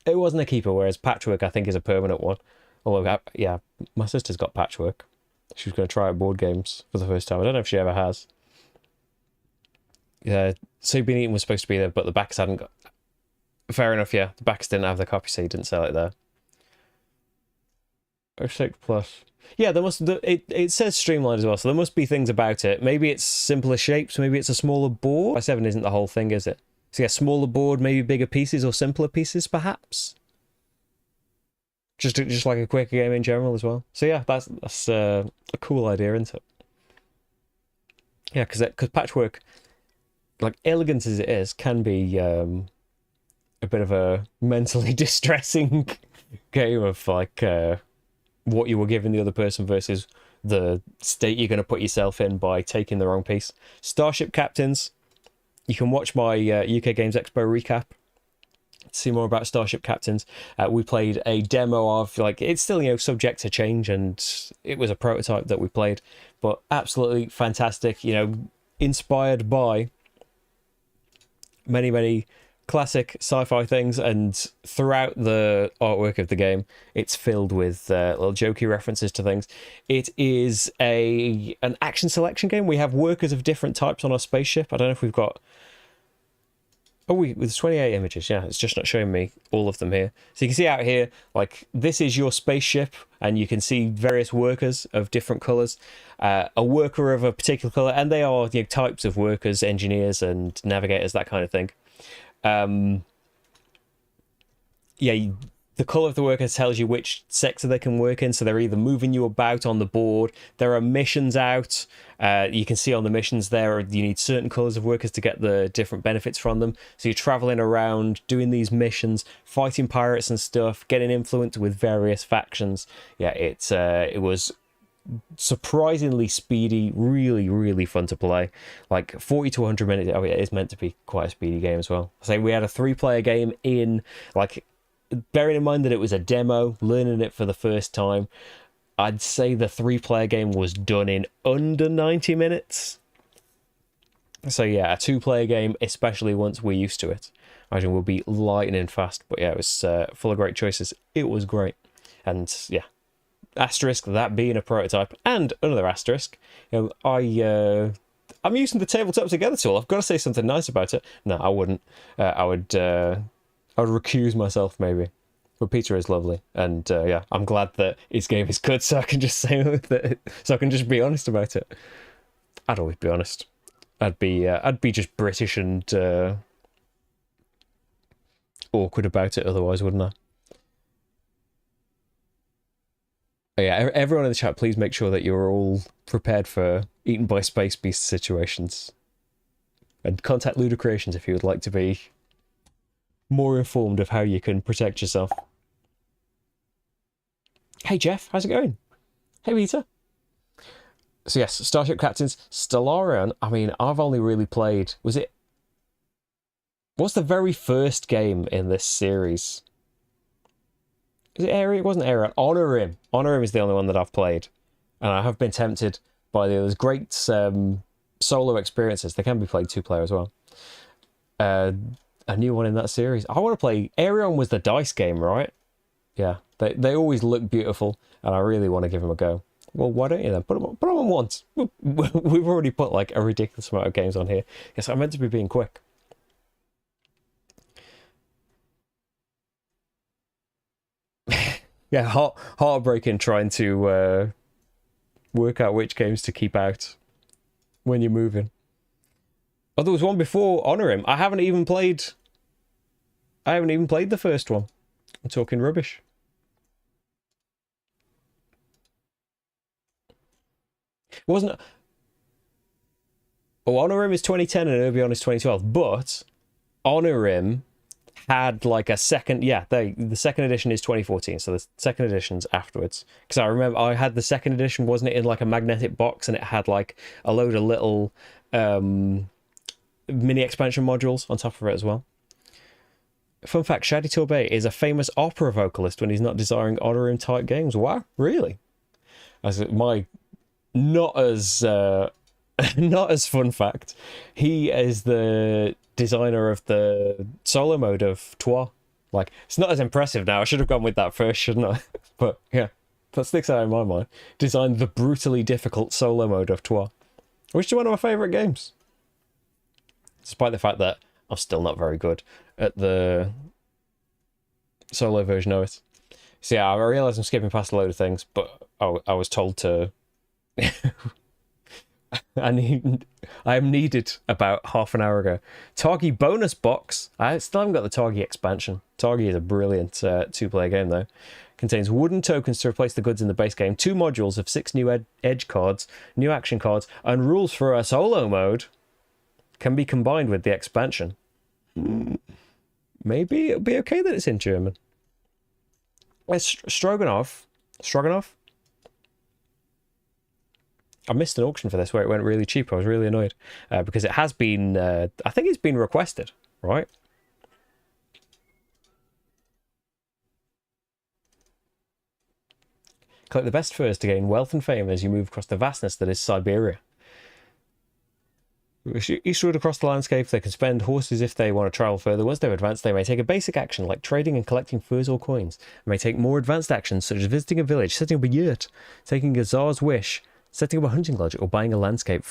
it wasn't a keeper, whereas Patchwork, I think, is a permanent one. Although, yeah, my sister's got Patchwork. She was going to try out board games for the first time. I don't know if she ever has. Yeah, So You've Been Eaten was supposed to be there, but the backers hadn't got... Fair enough, yeah. The backers didn't have the copy, so you didn't sell it there. 06 Plus. Yeah, there must... It says streamlined as well, so there must be things about it. Maybe it's simpler shapes, maybe it's a smaller board. 7 isn't the whole thing, is it? So yeah, smaller board, maybe bigger pieces or simpler pieces, perhaps. Just like a quicker game in general as well. So yeah, that's a cool idea, isn't it? Yeah, because Patchwork, like elegant as it is, can be a bit of a mentally distressing game of like what you were giving the other person versus the state you're going to put yourself in by taking the wrong piece. Starship Captains. You can watch my UK Games Expo recap to see more about Starship Captains. We played a demo of, like, it's still, subject to change, and it was a prototype that we played, but absolutely fantastic, inspired by many, many classic sci-fi things, and throughout the artwork of the game, it's filled with little jokey references to things. It is an action selection game. We have workers of different types on our spaceship. I don't know if we've got... Oh, there's 28 images, yeah. It's just not showing me all of them here. So you can see out here, like, this is your spaceship, and you can see various workers of different colours. A worker of a particular colour, and they are types of workers, engineers and navigators, that kind of thing. The colour of the worker tells you which sector they can work in, so they're either moving you about on the board. There are missions out. You can see on the missions there, you need certain colours of workers to get the different benefits from them. So you're travelling around, doing these missions, fighting pirates and stuff, getting influenced with various factions. Yeah, it was surprisingly speedy, really, really fun to play. Like 40 to 100 minutes. Oh, it is meant to be quite a speedy game as well. So we had a 3-player game in, like, bearing in mind that it was a demo, learning it for the first time, I'd say the 3-player game was done in under 90 minutes. So yeah, a 2-player game, especially once we're used to it, I imagine will be lightning fast. But yeah, it was full of great choices. It was great. And yeah, asterisk that being a prototype, and another asterisk, you know, I'm using the tabletop together tool. I've got to say something nice about it. No, I wouldn't. I would recuse myself maybe. But Peter is lovely, and yeah, I'm glad that his game is good, so I can just say that. So I can just be honest about it. I'd always be honest. I'd be just British and awkward about it otherwise, wouldn't I? But yeah, everyone in the chat, please make sure that you're all prepared for eaten by space beast situations. And contact Luda Creations if you would like to be more informed of how you can protect yourself. Hey Jeff, how's it going? Hey Peter. So yes, Starship Captains, Stellarion. I mean, I've only really played... What's the very first game in this series? Is it Arian? It wasn't Arian. Honorim. Honorim is the only one that I've played. And I have been tempted by the others. Great solo experiences. They can be played 2-player as well. A new one in that series. I want to play... Arion was the dice game, right? Yeah. They always look beautiful, and I really want to give them a go. Well, why don't you then? Put them on once. We've already put like a ridiculous amount of games on here. Yes, I'm meant to be being quick. Yeah, heartbreaking trying to work out which games to keep out when you're moving. Oh, there was one before Honorim. I haven't even played the first one. I'm talking rubbish. Wasn't it? Oh, Honorim is 2010 and Urbion is 2012, but Honorim had like a second... Yeah, the second edition is 2014, so the second edition's afterwards. Because I remember I had the second edition, wasn't it, in like a magnetic box, and it had like a load of little mini expansion modules on top of it as well. Fun fact, Shadi Torbay is a famous opera vocalist when he's not desiring Honorim type games. Wow, really? Not as fun fact, he is the designer of the solo mode of Trois. Like, it's not as impressive now. I should have gone with that first, shouldn't I? But yeah, that sticks out in my mind. Designed the brutally difficult solo mode of Trois, which is one of my favourite games. Despite the fact that I'm still not very good at the solo version of it. So yeah, I realise I'm skipping past a load of things, but I was told to... I am needed about half an hour ago. Targi bonus box. I still haven't got the Targi expansion. Targi is a brilliant 2-player game though. Contains wooden tokens to replace the goods in the base game, 2 modules of 6 new edge cards, new action cards, and rules for a solo mode can be combined with the expansion. Maybe it'll be okay that it's in German. It's Stroganoff. I missed an auction for this where it went really cheap. I was really annoyed because it has been, I think it's been requested, right? Collect the best furs to gain wealth and fame as you move across the vastness that is Siberia. Eastward across the landscape, they can spend horses if they want to travel further. Once they've advanced, they may take a basic action like trading and collecting furs or coins. They may take more advanced actions such as visiting a village, setting up a yurt, taking a Tsar's wish, setting up a hunting lodge, or buying a landscape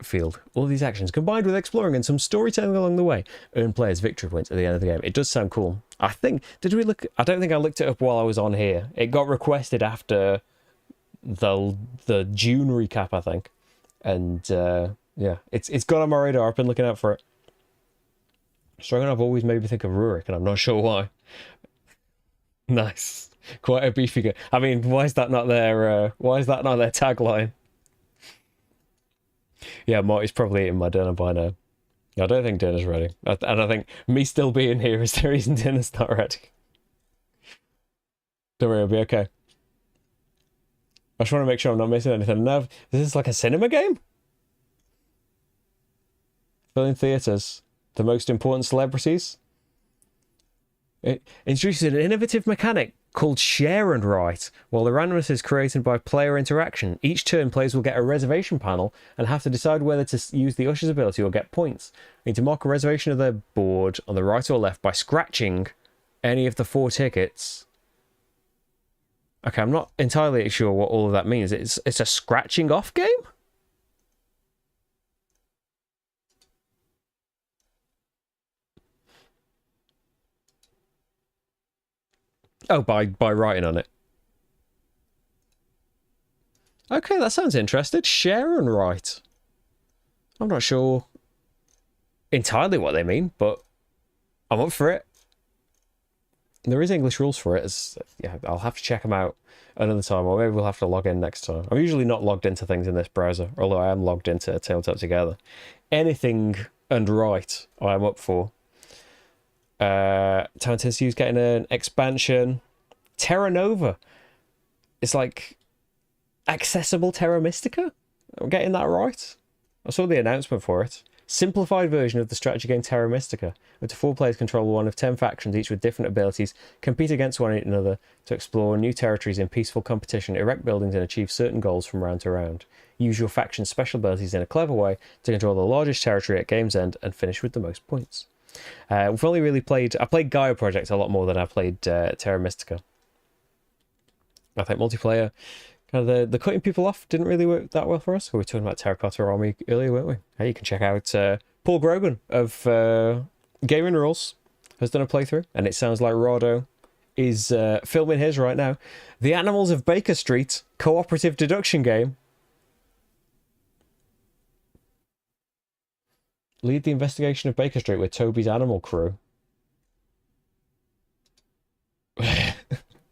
field. All of these actions, combined with exploring and some storytelling along the way, earn players victory points at the end of the game. It does sound cool. I think, did we look? I don't think I looked it up while I was on here. It got requested after the June recap, I think. And yeah, it's gone on my radar. I've been looking out for it. Stroganoff always made me think of Rurik, and I'm not sure why. Nice. Quite a beefy guy. I mean, why is that not their tagline? Yeah, Marty's probably eating my dinner by now. I don't think dinner's ready. And I think me still being here is the reason dinner's not ready. Don't worry, it'll be okay. I just want to make sure I'm not missing anything. No, this is like a cinema game? Filling theatres. The most important celebrities. It introduces an innovative mechanic called Share and Write. While the randomness is created by player interaction, each turn players will get a reservation panel and have to decide whether to use the usher's ability or get points. They need to mark a reservation of their board on the right or left by scratching any of the 4 tickets. Okay, I'm not entirely sure what all of that means. It's a scratching off game? Oh, by writing on it. Okay, that sounds interesting. Share and write. I'm not sure entirely what they mean, but I'm up for it. There is English rules for it. Yeah, I'll have to check them out another time, or maybe we'll have to log in next time. I'm usually not logged into things in this browser, although I am logged into Tabletop Together. Anything and write, I'm up for. Town Tissue's getting an expansion. Terra Nova. It's like accessible Terra Mystica? I'm getting that right? I saw the announcement for it. Simplified version of the strategy game Terra Mystica. Up to 4 players control one of 10 factions, each with different abilities, compete against one another to explore new territories in peaceful competition, erect buildings and achieve certain goals from round to round. Use your faction's special abilities in a clever way to control the largest territory at game's end and finish with the most points. We've only really played... I played Gaia Project a lot more than I played Terra Mystica. I think multiplayer... Kind of the cutting people off didn't really work that well for us. We were talking about Terracotta Army earlier, weren't we? Hey, you can check out Paul Grogan of Gaming Rules has done a playthrough, and it sounds like Rado is filming his right now. The Animals of Baker Street cooperative deduction game. Lead the investigation of Baker Street with Toby's animal crew.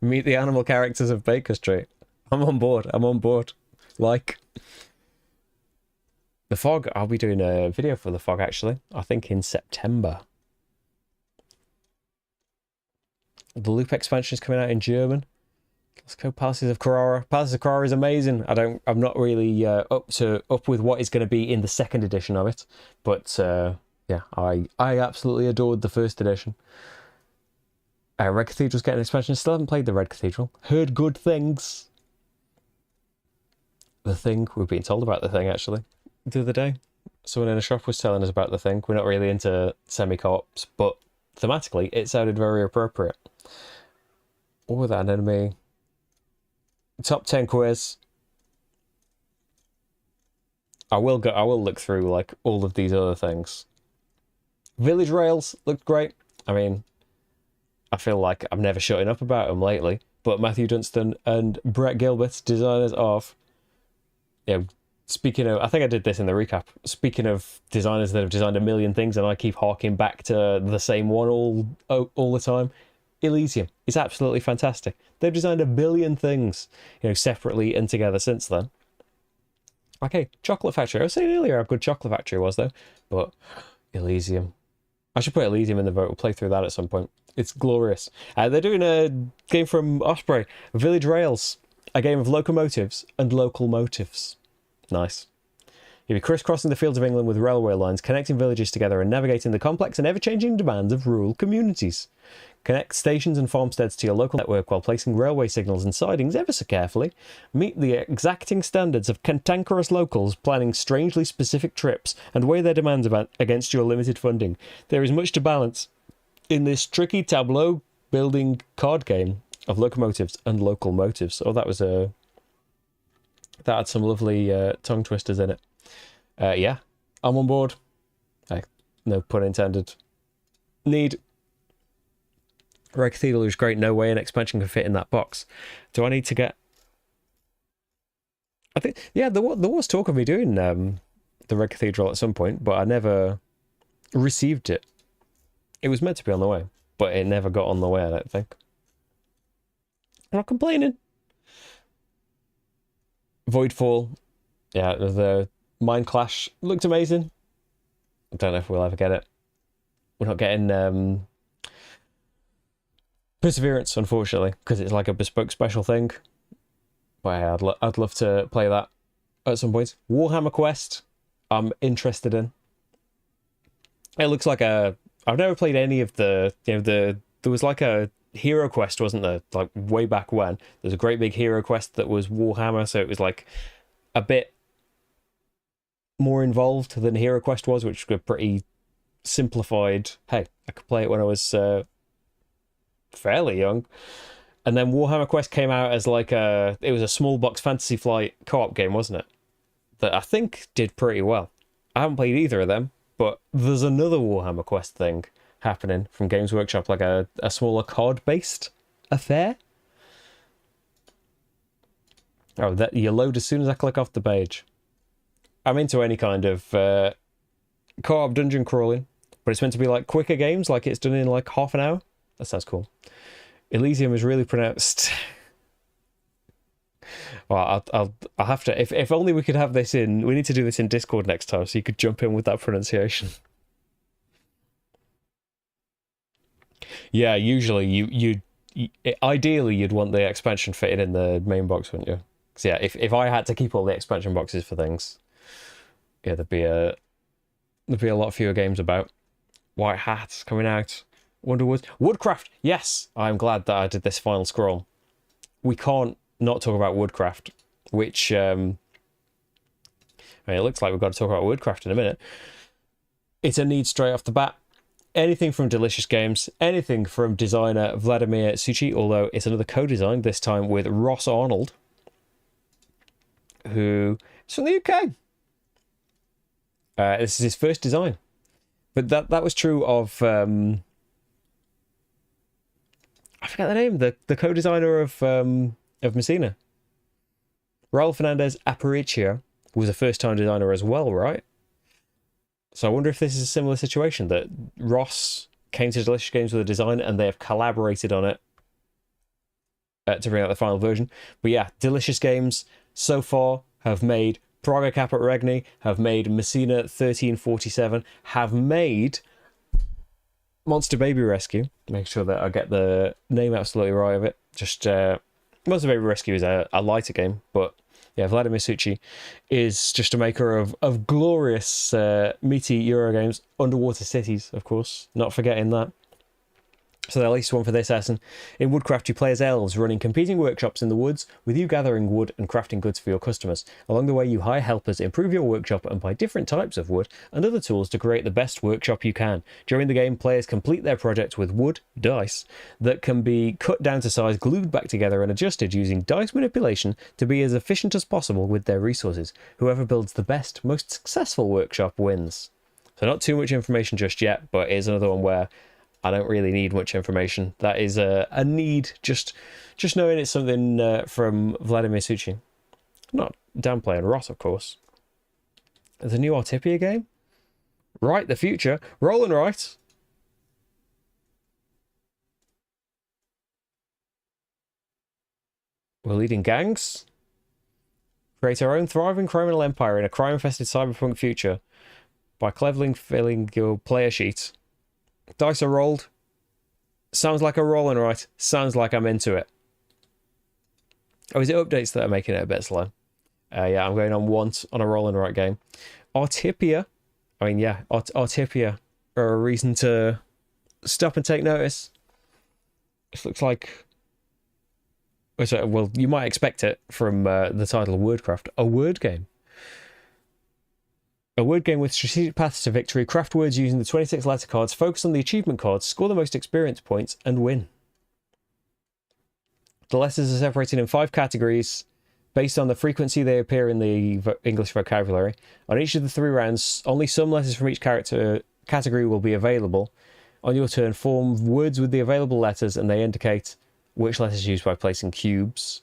Meet the animal characters of Baker Street. I'm on board. I'm on board. Like, The Fog, I'll be doing a video for The Fog, actually. I think in September. The Loop expansion is coming out in German. Let's go Palaces of Carrara. Palaces of Carrara is amazing. I'm not really up with what is going to be in the second edition of it. But, yeah, I absolutely adored the first edition. Red Cathedral's getting an expansion. Still haven't played the Red Cathedral. Heard good things. The Thing, we've been told about The Thing actually the other day. Someone in a shop was telling us about The Thing. We're not really into semi-co-ops, but thematically it sounded very appropriate. Oh, that enemy. Top 10 quiz. I will look through like all of these other things. Village Rails looked great. I mean, I feel like I'm never shutting up about them lately, but Matthew Dunstan and Brett Gilbert, designers of... Yeah, speaking of, I think I did this in the recap. Speaking of designers that have designed a million things, and I keep harking back to the same one all the time. Elysium is absolutely fantastic. They've designed a billion things, separately and together since then. Okay, Chocolate Factory. I was saying earlier how good Chocolate Factory was, though, but Elysium. I should put Elysium in the vote. We'll play through that at some point. It's glorious. They're doing a game from Osprey, Village Rails. A game of locomotives and local motives. Nice. You'll be crisscrossing the fields of England with railway lines, connecting villages together and navigating the complex and ever-changing demands of rural communities. Connect stations and farmsteads to your local network while placing railway signals and sidings ever so carefully. Meet the exacting standards of cantankerous locals planning strangely specific trips and weigh their demands against your limited funding. There is much to balance in this tricky tableau building card game of locomotives and local motives. Oh, that had some lovely tongue twisters in it. Yeah, I'm on board. No pun intended. Need. Red Cathedral is great. No way an expansion can fit in that box. Do I need to get... I think, yeah, there was talk of me doing the Red Cathedral at some point, but I never received it. It was meant to be on the way, but it never got on the way, I don't think. I'm not complaining. Voidfall. Yeah, the Mind Clash looked amazing. I don't know if we'll ever get it. We're not getting Perseverance, unfortunately, because it's like a bespoke special thing. But yeah, I'd love to play that at some point. Warhammer Quest, I'm interested in. It looks like a. I've never played any of the. There was like a Hero Quest, wasn't there? Like way back when. There's a great big Hero Quest that was Warhammer, so it was like a bit more involved than Hero Quest was, which was pretty simplified. Hey, I could play it when I was fairly young. And then Warhammer Quest came out as like it was a small box Fantasy Flight co-op game, wasn't it? That I think did pretty well. I haven't played either of them, but there's another Warhammer Quest thing happening from Games Workshop, like a smaller card-based affair. Oh, that you load as soon as I click off the page. I'm into any kind of co-op dungeon crawling, but it's meant to be like quicker games, like it's done in like half an hour. That sounds cool. Elysium is really pronounced. Well, I'll have to. If only we could have this in. We need to do this in Discord next time, so you could jump in with that pronunciation. Yeah, usually you ideally you'd want the expansion fitted in the main box, wouldn't you? Because yeah, if I had to keep all the expansion boxes for things, yeah, there'd be a lot fewer games about. White Hat coming out. Wonderwood. Woodcraft! Yes! I'm glad that I did this final scroll. We can't not talk about Woodcraft, which, I mean, it looks like we've got to talk about Woodcraft in a minute. It's a need straight off the bat. Anything from Delicious Games, anything from designer Vladimir Suchi, although it's another co-design, this time with Ross Arnold, who is from the UK. This is his first design. But that was true of... I forget the name. The co-designer of Messina. Raul Fernandez Aparicio was a first-time designer as well, right? So I wonder if this is a similar situation, that Ross came to Delicious Games with a design and they have collaborated on it to bring out the final version. But yeah, Delicious Games so far have made Praga Caput Regni, have made Messina 1347, have made Monster Baby Rescue. Make sure that I get the name absolutely right of it. Just Monster Baby Rescue is a lighter game, but yeah, Vladimir Suchi is just a maker of glorious meaty Euro games. Underwater Cities, of course, not forgetting that. So the latest one for this Essen. In Woodcraft, you play as elves, running competing workshops in the woods, with you gathering wood and crafting goods for your customers. Along the way, you hire helpers, improve your workshop, and buy different types of wood and other tools to create the best workshop you can. During the game, players complete their projects with wood, dice, that can be cut down to size, glued back together, and adjusted using dice manipulation to be as efficient as possible with their resources. Whoever builds the best, most successful workshop wins. So not too much information just yet, but here's another one where I don't really need much information. That is a need, just knowing it's something from Vladimir Suchi. Not downplaying Ross, of course. The new Artipia game? Right, the future. Rolling right. We're leading gangs. Create our own thriving criminal empire in a crime-infested cyberpunk future by cleverly filling your player sheet. Dice are rolled. Sounds like a rolling right. Sounds like I'm into it. Oh, is it updates that are making it a bit slow? Yeah, I'm going on once on a rolling right game. Artipia. I mean, yeah, Artipia are a reason to stop and take notice. This looks like... Well, you might expect it from the title of Wordcraft. A word game. A word game with strategic paths to victory. Craft words using the 26 letter cards. Focus on the achievement cards. Score the most experience points and win. The letters are separated in 5 categories based on the frequency they appear in the English vocabulary. On each of the 3 rounds, only some letters from each category will be available. On your turn, form words with the available letters, and they indicate which letters used by placing cubes.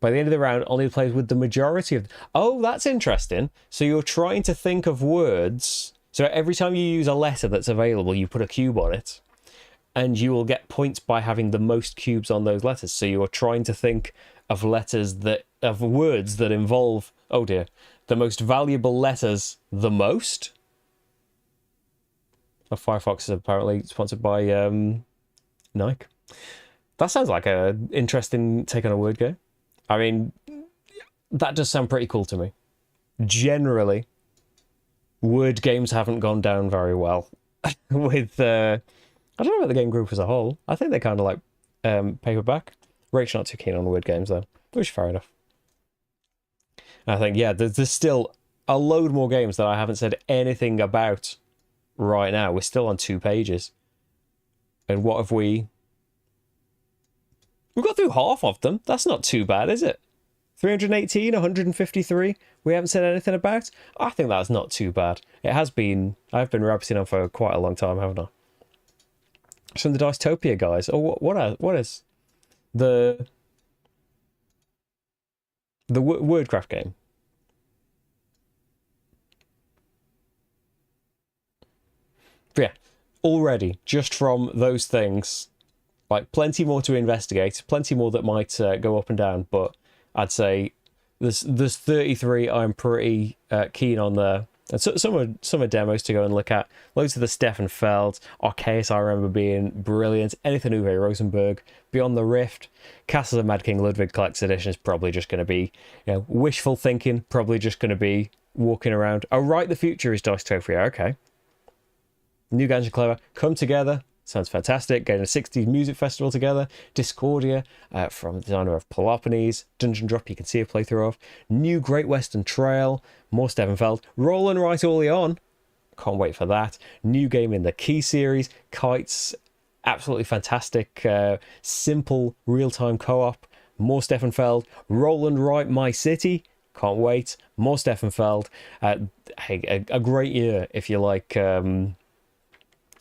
By the end of the round, only the players with the majority of... Oh, that's interesting. So you're trying to think of words. So every time you use a letter that's available, you put a cube on it. And you will get points by having the most cubes on those letters. So you're trying to think of of words that involve... Oh dear. The most valuable letters the most. Firefox is apparently sponsored by Nike. That sounds like an interesting take on a word game. I mean, that does sound pretty cool to me. Generally, word games haven't gone down very well with, I don't know about the game group as a whole. I think they kind of like paperback. Rachel's not too keen on word games, though, which is fair enough. I think, yeah, there's still a load more games that I haven't said anything about right now. We're still on 2 pages. And what have we... We've got through half of them. That's not too bad, is it? 318, 153 we haven't said anything about. I think that's not too bad. It has been... I've been rabbiting on for quite a long time, haven't I? It's from the Dystopia guys. Oh, what is... The Wordcraft game. But yeah, already, just from those things, like plenty more to investigate, plenty more that might go up and down, but I'd say there's 33 I'm pretty keen on there. And so, some are demos to go and look at. Loads of the Stefan Feld, Arceus I remember being brilliant. Anything Uwe Rosenberg, Beyond the Rift, Castles of Mad King Ludwig Collector's Edition is probably just going to be, wishful thinking. Probably just going to be walking around. Oh right, the future is Dystopia. Okay. New Games and Clever come together. Sounds fantastic. Getting a 60s music festival together. Discordia, from the designer of Peloponnese. Dungeon Drop, you can see a playthrough of. New Great Western Trail. More Stevenfeld. Roll and Write Early On. Can't wait for that. New game in the Key series. Kites. Absolutely fantastic. Simple real-time co-op. More Stefanfeld. Roll and Write My City. Can't wait. More Stefanfeld. Hey, a great year if you like...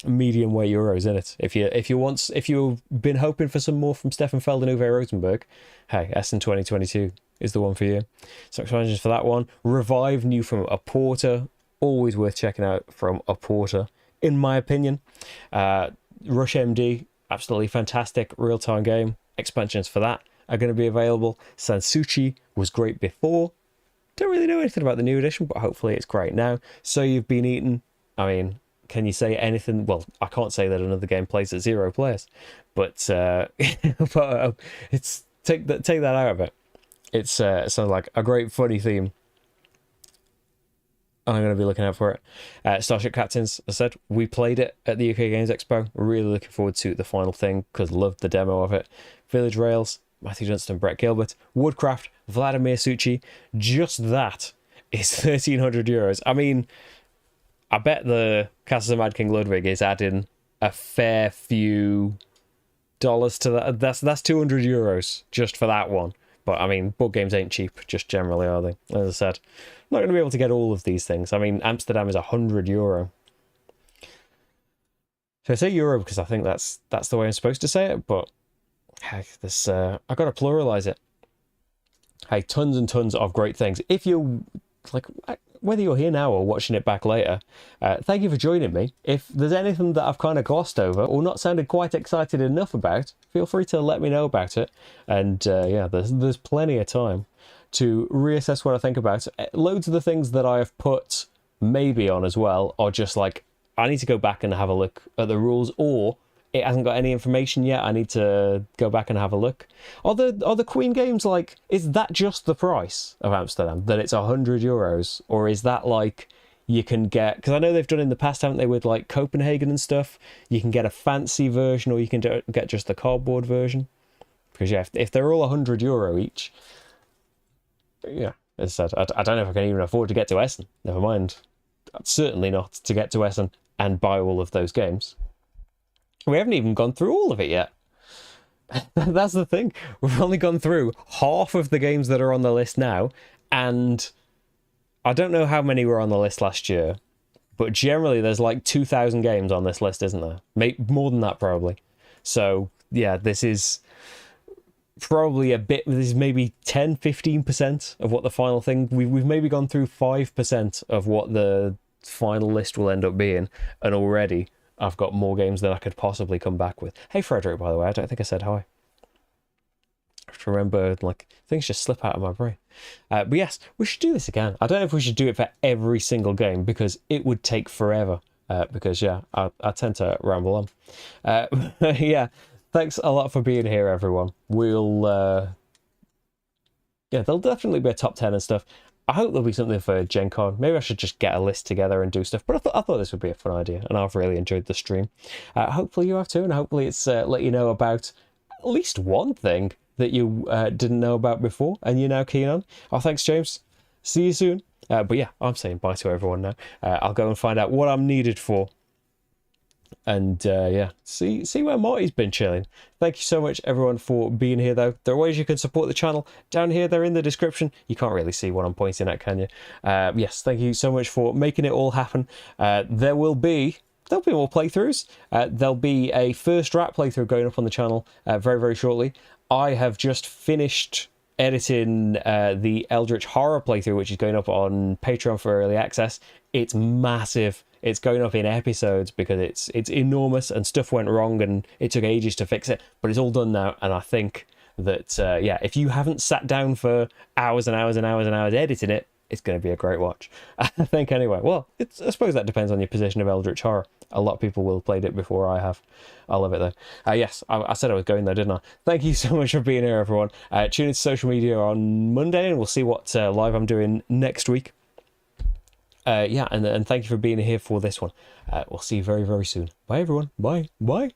medium weight euros in it. If you've been hoping for some more from Stefan Feld and Uwe Rosenberg, hey, Essen 2022 is the one for you. So expansions for that one. Revive, new from a Porter, always worth checking out from a Porter, in my opinion. Rush MD, absolutely fantastic real-time game. Expansions for that are going to be available. Sanshuchi was great before. Don't really know anything about the new edition, but hopefully it's great now. So You've Been Eaten. I mean, can you say anything? Well, I can't say that another game plays at 0 players, but it's take that out of it. It sounds like a great funny theme. I'm going to be looking out for it. Starship Captains, as I said, we played it at the UK Games Expo. We're really looking forward to the final thing because loved the demo of it. Village Rails, Matthew Johnston, Brett Gilbert, Woodcraft, Vladimir Suchi. Just that is €1,300. I mean, I bet the Castles of Mad King Ludwig is adding a fair few dollars to that. That's €200 just for that one. But I mean, board games ain't cheap, just generally, are they? As I said, I'm not going to be able to get all of these things. I mean, Amsterdam is €100. So I say euro because I think that's the way I'm supposed to say it. But heck, this I got to pluralize it. Hey, tons and tons of great things. If you like, whether you're here now or watching it back later, thank you for joining me. If there's anything that I've kind of glossed over or not sounded quite excited enough about, feel free to let me know about it. And yeah, there's plenty of time to reassess what I think about it. Loads of the things that I have put maybe on as well are just like, I need to go back and have a look at the rules, or it hasn't got any information yet. I need to go back and have a look. Are the Queen games like, is that just the price of Amsterdam, that it's €100, or is that like you can get, because I know they've done in the past, haven't they, with like Copenhagen and stuff, you can get a fancy version or you can get just the cardboard version? Because yeah, if they're all €100 each, yeah, as I said, I don't know if I can even afford to get to Essen. Never mind, certainly not to get to Essen and buy all of those games. We haven't even gone through all of it yet. That's the thing. We've only gone through half of the games that are on the list now, and I don't know how many were on the list last year, but generally there's like 2,000 games on this list, isn't there? More than that, probably. So, yeah, this is probably a bit, this is maybe 10-15% of what the final thing, we've maybe gone through 5% of what the final list will end up being, and already I've got more games than I could possibly come back with. Hey, Frederick, by the way, I don't think I said hi. I have to remember, like, things just slip out of my brain. But yes, we should do this again. I don't know if we should do it for every single game, because it would take forever. Because, yeah, I tend to ramble on. Yeah, thanks a lot for being here, everyone. We'll Yeah, there'll definitely be a top 10 and stuff. I hope there'll be something for Gen Con. Maybe I should just get a list together and do stuff. But I thought this would be a fun idea, and I've really enjoyed the stream. Hopefully you have too, and hopefully it's let you know about at least one thing that you didn't know about before, and you're now keen on. Oh, thanks, James. See you soon. But yeah, I'm saying bye to everyone now. I'll go and find out what I'm needed for. And yeah, see where Marty's been chilling. Thank you so much, everyone, for being here, though. There are ways you can support the channel. Down here, they're in the description. You can't really see what I'm pointing at, can you? Yes, thank you so much for making it all happen. There'll be more playthroughs. There'll be a first rap playthrough going up on the channel very, very shortly. I have just finished editing the Eldritch Horror playthrough, which is going up on Patreon for early access. It's massive. It's going up in episodes because it's enormous and stuff went wrong and it took ages to fix it, but it's all done now. And I think that yeah, if you haven't sat down for hours and hours and hours and hours editing it, it's going to be a great watch. I think anyway. Well, I suppose that depends on your position of Eldritch Horror. A lot of people will have played it before I have. I love it though. Yes, I said I was going there, didn't I? Thank you so much for being here, everyone. Tune into social media on Monday and we'll see what live I'm doing next week. Yeah, and thank you for being here for this one. We'll see you very, very soon. Bye, everyone. Bye. Bye.